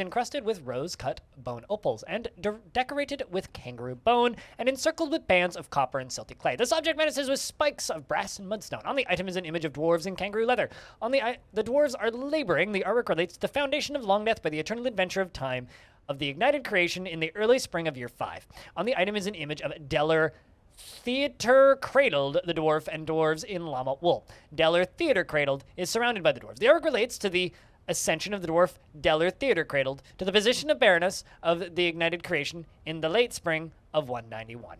encrusted with rose-cut bone opals and decorated with kangaroo bone and encircled with bands of copper and silty clay. This object menaces with spikes of brass and mudstone. On the item is an image of dwarves in kangaroo leather. The dwarves are laboring. The artwork relates to the foundation of Longdeath by the eternal adventure of time of the ignited creation in the early spring of year 5. On the item is an image of Deller Theater cradled the dwarf and dwarves in llama wool. Deller Theater cradled is surrounded by the dwarves. The artwork relates to the ascension of the dwarf Deller Theater cradled to the position of Baroness of the ignited creation in the late spring of 191.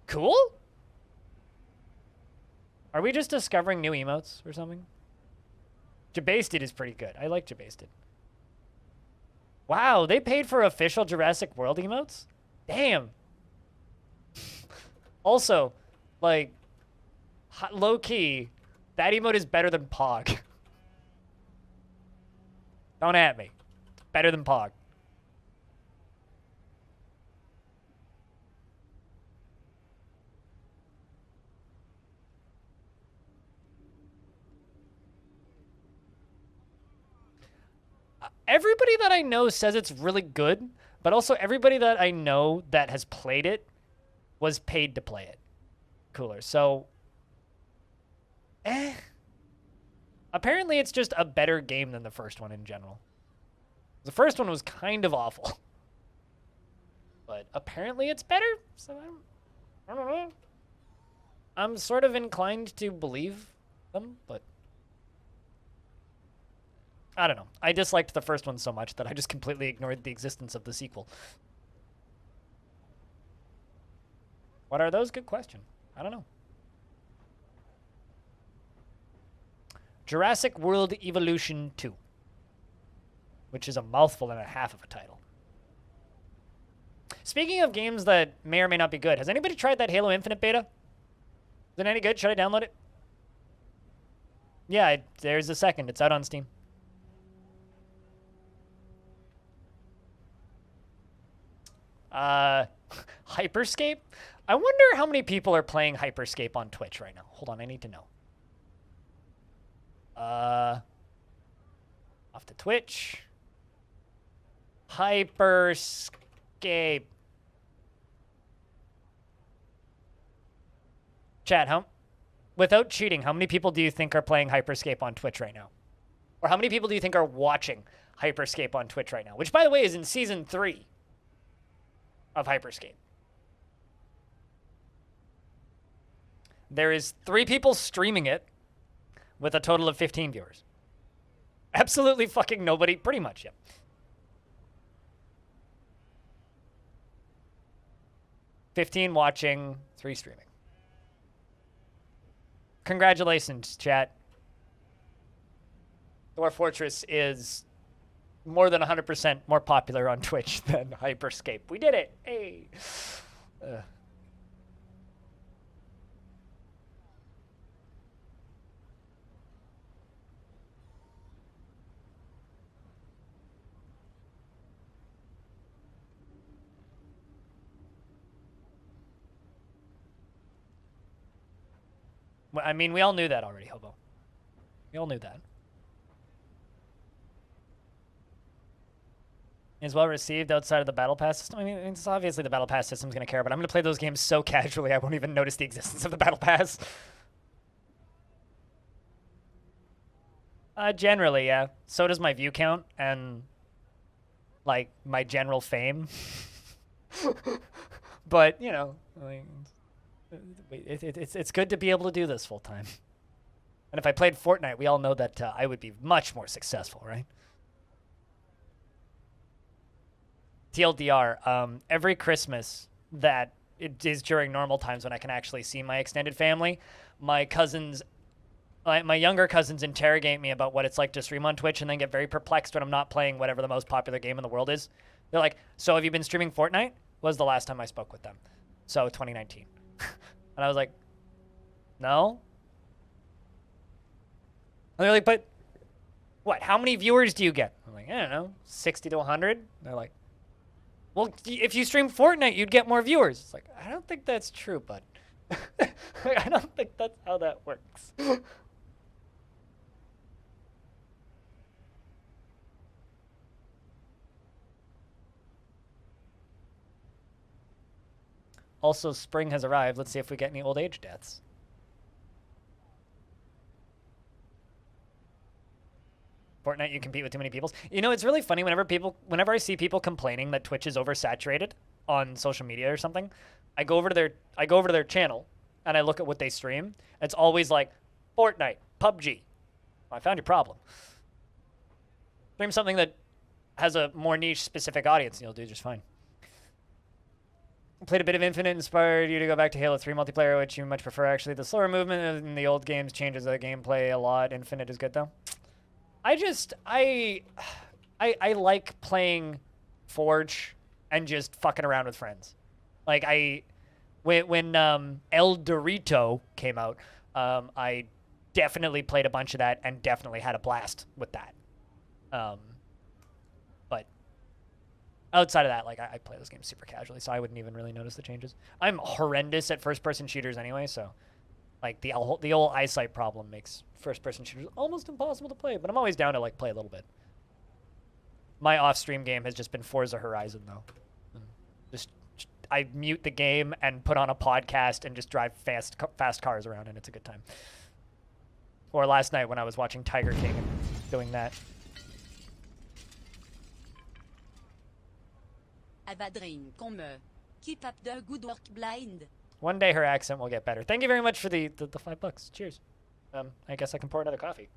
Cool? Are we just discovering new emotes or something? Jabasted is pretty good. I like Jabasted. Wow, they paid for official Jurassic World emotes? Damn. Also, like, low-key, that emote is better than Pog. Don't at me. Better than Pog. Everybody that I know says it's really good, but also everybody that I know that has played it was paid to play it. Cooler. So, apparently it's just a better game than the first one in general. The first one was kind of awful. But apparently it's better, so I don't know. I'm sort of inclined to believe them, but I don't know. I disliked the first one so much that I just completely ignored the existence of the sequel. What are those? Good question. I don't know. Jurassic World Evolution 2, which is a mouthful and a half of a title. Speaking of games that may or may not be good, has anybody tried that Halo Infinite beta? Is it any good? Should I download it? Yeah, there's a second. It's out on Steam. Hyperscape? I wonder how many people are playing Hyperscape on Twitch right now. Hold on, I need to know. Off to Twitch. Hyperscape. Chat, without cheating, how many people do you think are playing Hyperscape on Twitch right now? Or how many people do you think are watching Hyperscape on Twitch right now? Which, by the way, is in Season 3 of Hyperscape. There is 3 people streaming it with a total of 15 viewers. Absolutely fucking nobody, pretty much, yeah. $15 watching, 3 streaming. Congratulations, chat. Dwarf Fortress is more than 100% more popular on Twitch than Hyperscape. We did it! Hey! Well, I mean, we all knew that already, Hobo. We all knew that. Is well received outside of the Battle Pass system. I mean, it's obviously the Battle Pass system's going to care, but I'm going to play those games so casually I won't even notice the existence of the Battle Pass. Generally, yeah. So does my view count and, like, my general fame. But, you know, like, it's good to be able to do this full time. And if I played Fortnite, we all know that I would be much more successful, right? TLDR, every Christmas that it is during normal times when I can actually see my extended family, my cousins, my younger cousins interrogate me about what it's like to stream on Twitch and then get very perplexed when I'm not playing whatever the most popular game in the world is. They're like, so have you been streaming Fortnite? Was the last time I spoke with them. So 2019. And I was like, no. And they're like, but what? How many viewers do you get? I'm like, I don't know, 60 to 100. They're like, well, if you stream Fortnite, you'd get more viewers. It's like, I don't think that's true, bud. I don't think that's how that works. Also, spring has arrived. Let's see if we get any old age deaths. Fortnite, you compete with too many people. You know, it's really funny whenever I see people complaining that Twitch is oversaturated on social media or something, I go over to their channel and I look at what they stream. It's always like Fortnite, PUBG. I found your problem. Stream something that has a more niche specific audience and you'll do just fine. Played a bit of Infinite, inspired you to go back to Halo 3 multiplayer, which you much prefer actually. The slower movement in the old games changes the gameplay a lot. Infinite is good though. I like playing Forge and just fucking around with friends. Like when El Dorito came out, I definitely played a bunch of that and definitely had a blast with that. But outside of that, like I play those games super casually, so I wouldn't even really notice the changes. I'm horrendous at first-person shooters anyway, so like the old eyesight problem makes first-person shooters almost impossible to play. But I'm always down to like play a little bit. My off-stream game has just been Forza Horizon though. Just I mute the game and put on a podcast and just drive fast cars around, and it's a good time. Or last night when I was watching Tiger King and doing that. Avadrin, qu'on meurt. Keep up the good work, blind. One day her accent will get better. Thank you very much for the $5. Cheers. I guess I can pour another coffee.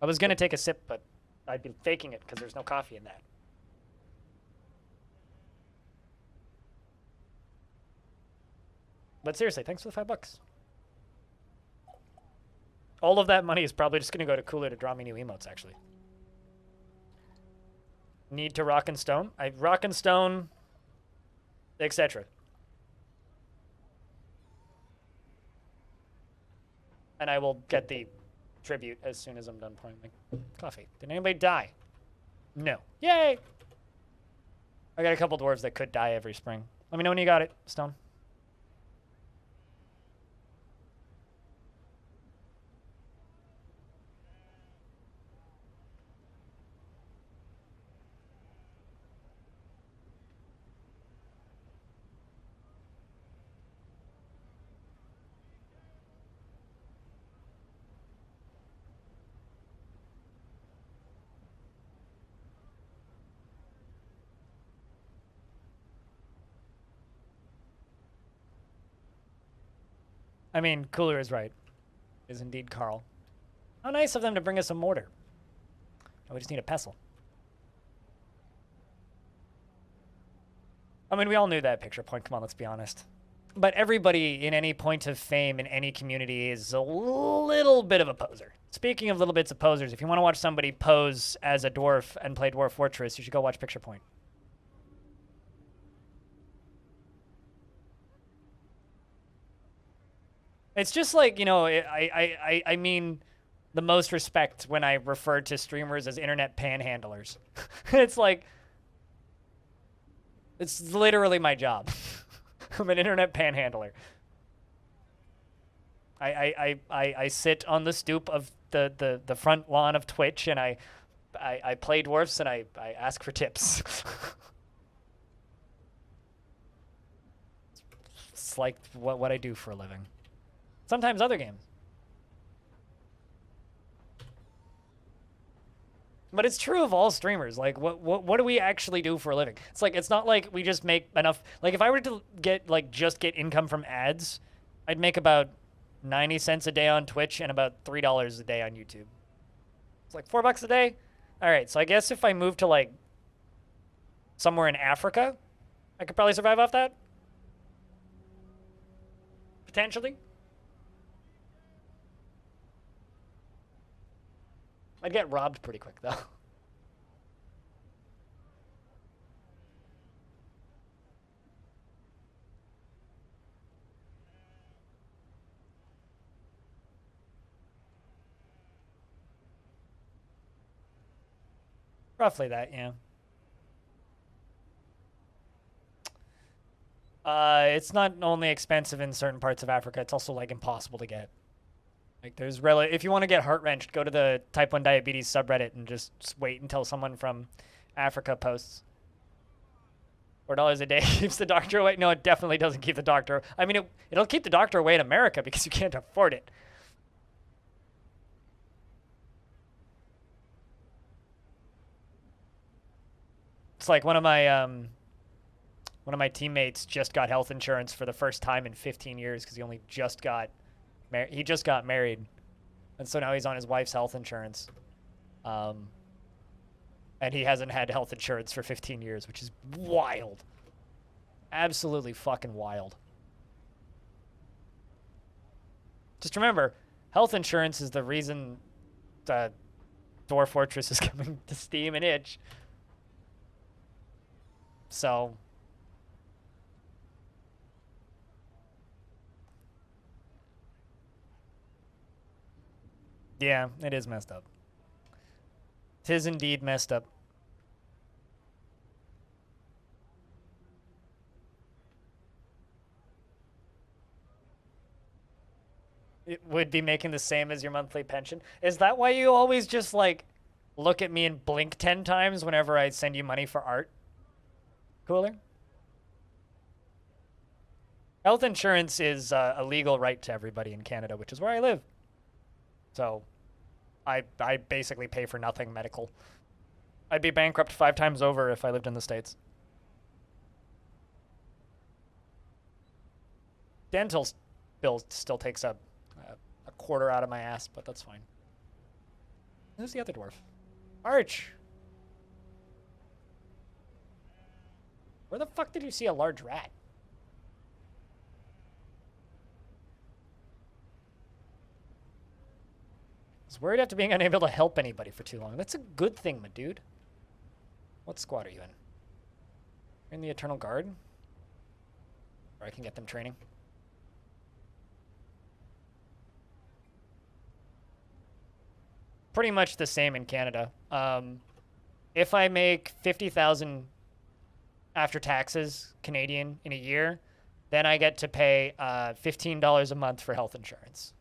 I was gonna take a sip, but I'd be faking it because there's no coffee in that. But seriously, thanks for the $5. All of that money is probably just gonna go to Cooler to draw me new emotes, actually. Need to rock and stone? I rock and stone, etc. And I will get the tribute as soon as I'm done pouring my coffee. Did anybody die? No. Yay! I got a couple dwarves that could die every spring. Let me know when you got it, Stone. I mean, Cooler is right. Is indeed Carl. How nice of them to bring us a mortar. Oh, we just need a pestle. I mean, we all knew that picture point. Come on, let's be honest. But everybody in any point of fame in any community is a little bit of a poser. Speaking of little bits of posers, if you want to watch somebody pose as a dwarf and play Dwarf Fortress, you should go watch Picture Point. It's just like, you know, I mean the most respect when I refer to streamers as internet panhandlers. It's like, it's literally my job. I'm an internet panhandler. I sit on the stoop of the front lawn of Twitch and I play dwarfs and I ask for tips. It's like what I do for a living. Sometimes other games. But it's true of all streamers. Like, what do we actually do for a living? It's like, it's not like we just make enough. Like, if I were to get, like, just get income from ads, I'd make about 90 cents a day on Twitch and about $3 a day on YouTube. It's like $4 a day. All right, so I guess if I move to, like, somewhere in Africa, I could probably survive off that. Potentially. I'd get robbed pretty quick, though. Roughly that, yeah. It's not only expensive in certain parts of Africa, it's also, like, impossible to get. Like, there's if you want to get heart-wrenched, go to the Type 1 Diabetes subreddit and just wait until someone from Africa posts. $4 a day keeps the doctor away. No, it definitely doesn't keep the doctor. I mean, it'll keep the doctor away in America because you can't afford it. It's like one of my teammates just got health insurance for the first time in 15 years because he only just got married, and so now he's on his wife's health insurance, and he hasn't had health insurance for 15 years, which is wild. Absolutely fucking wild. Just remember, health insurance is the reason that Dwarf Fortress is coming to Steam and itch. So yeah, it is messed up. 'Tis indeed messed up. It would be making the same as your monthly pension. Is that why you always just, like, look at me and blink 10 times whenever I send you money for art? Cooler? Health insurance is a legal right to everybody in Canada, which is where I live. So I basically pay for nothing medical. I'd be bankrupt 5 times over if I lived in the States. Dental bill still takes a quarter out of my ass, but that's fine. Who's the other dwarf? Arch! Where the fuck did you see a large rat? I was worried after being unable to help anybody for too long. That's a good thing, my dude. What squad are you in? You're in the Eternal Guard? Or I can get them training. Pretty much the same in Canada. If I make 50,000 after taxes Canadian in a year, then I get to pay $15 a month for health insurance.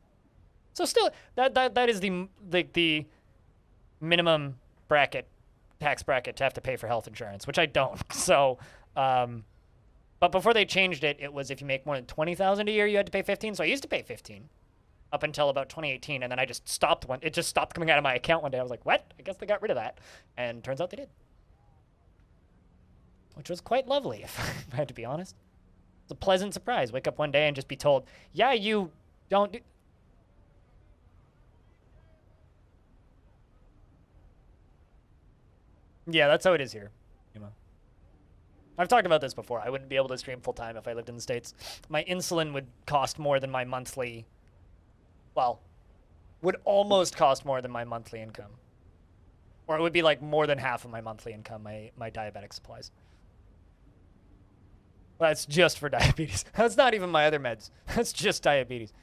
So still, that is the minimum tax bracket to have to pay for health insurance, which I don't. So, but before they changed it, it was if you make more than 20,000 a year, you had to pay 15. So I used to pay 15 up until about 2018, and then I just stopped it just stopped coming out of my account one day. I was like, what? I guess they got rid of that, and turns out they did, which was quite lovely, if I had to be honest. It's a pleasant surprise. Wake up one day and just be told, yeah, you Don't do... Yeah, that's how it is here. You know. I've talked about this before. I wouldn't be able to stream full-time if I lived in the States. My insulin would cost more than my monthly... Well, would almost cost more than my monthly income. Or it would be like more than half of my monthly income, my diabetic supplies. That's just for diabetes. That's not even my other meds. That's just diabetes.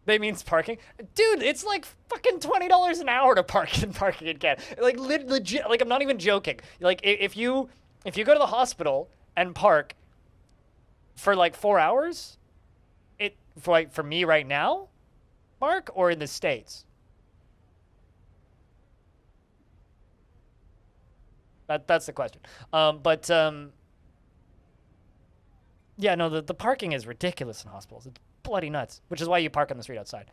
They means parking? Dude, it's like fucking $20 an hour to park in Canada. Like legit, like I'm not even joking. Like if you go to the hospital and park for like 4 hours, for me right now, Mark, or in the States? That's the question. Yeah, no, the parking is ridiculous in hospitals. It's bloody nuts, which is why you park on the street outside.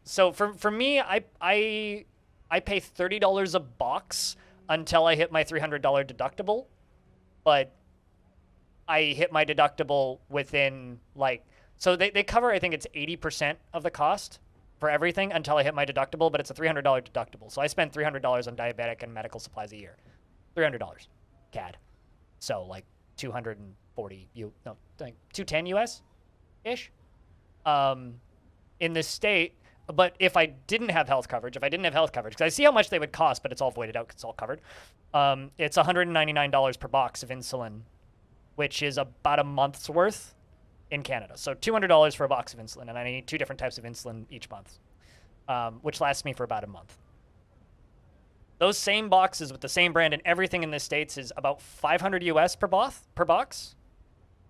So for me, I pay $30 a box until I hit my $300 deductible, but I hit my deductible within so they cover, I think it's 80% of the cost for everything until I hit my deductible, but it's a $300 deductible. So I spend $300 on diabetic and medical supplies a year. $300 CAD. So like 240 like 210 US ish. In this state, but if I didn't have health coverage, because I see how much they would cost, but it's all voided out because it's all covered. It's $199 per box of insulin, which is about a month's worth in Canada. So $200 for a box of insulin, and I need 2 different types of insulin each month, which lasts me for about a month. Those same boxes with the same brand and everything in the States is about 500 US per box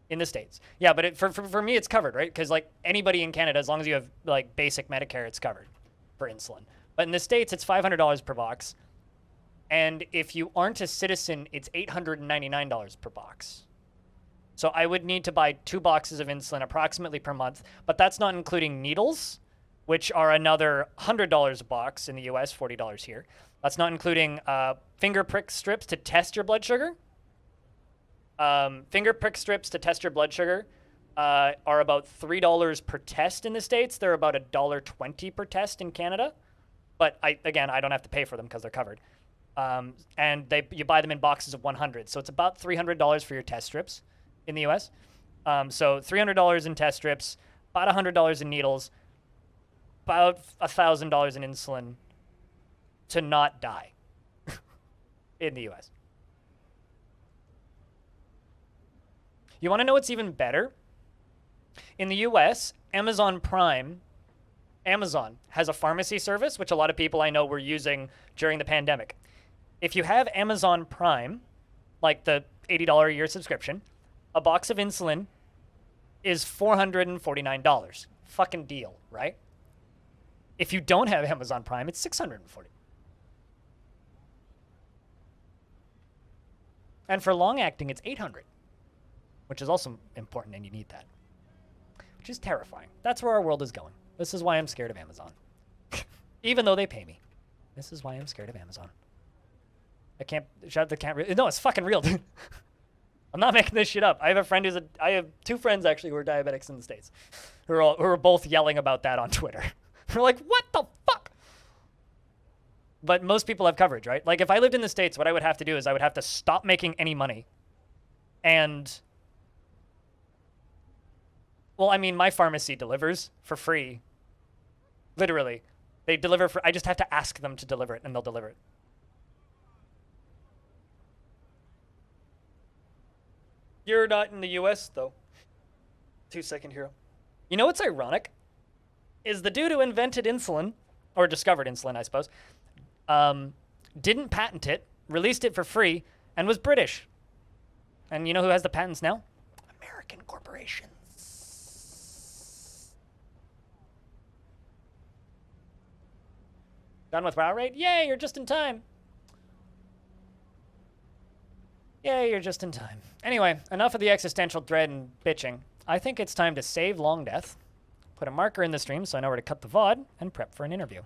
in the States. Yeah, but for me, it's covered, right? Because like anybody in Canada, as long as you have like basic Medicare, it's covered for insulin. But in the States, it's $500 per box. And if you aren't a citizen, it's $899 per box. So I would need to buy 2 boxes of insulin approximately per month, but that's not including needles, which are another $100 a box in the US, $40 here. That's not including finger prick strips to test your blood sugar. Finger prick strips to test your blood sugar are about $3 per test in the States. They're about $1.20 per test in Canada. But I don't have to pay for them because they're covered. And you buy them in boxes of 100. So it's about $300 for your test strips in the US. So $300 in test strips, about $100 in needles, about $1,000 in insulin to not die in the US. You want to know what's even better? In the US, Amazon has a pharmacy service, which a lot of people I know were using during the pandemic. If you have Amazon Prime, like the $80 a year subscription, a box of insulin is $449. Fucking deal, right? If you don't have Amazon Prime, it's $640. And for long-acting, it's $800, which is also important, and you need that, which is terrifying. That's where our world is going. This is why I'm scared of Amazon. Even though they pay me. This is why I'm scared of Amazon. No, it's fucking real, dude. I'm not making this shit up. I have 2 friends actually who are diabetics in the States who are both yelling about that on Twitter. They're like, what the fuck? But most people have coverage, right? Like if I lived in the States, what I would have to do is I would have to stop making any money. And, well, I mean, my pharmacy delivers for free. Literally. They deliver I just have to ask them to deliver it, and they'll deliver it. You're not in the US, though. 2-second hero. You know what's ironic? Is the dude who invented insulin, or discovered insulin, I suppose, didn't patent it, released it for free, and was British. And you know who has the patents now? American corporations. Done with WoW raid? Yay, you're just in time. Yay, you're just in time. Anyway, enough of the existential dread and bitching. I think it's time to save Longdeath, put a marker in the stream so I know where to cut the VOD, and prep for an interview.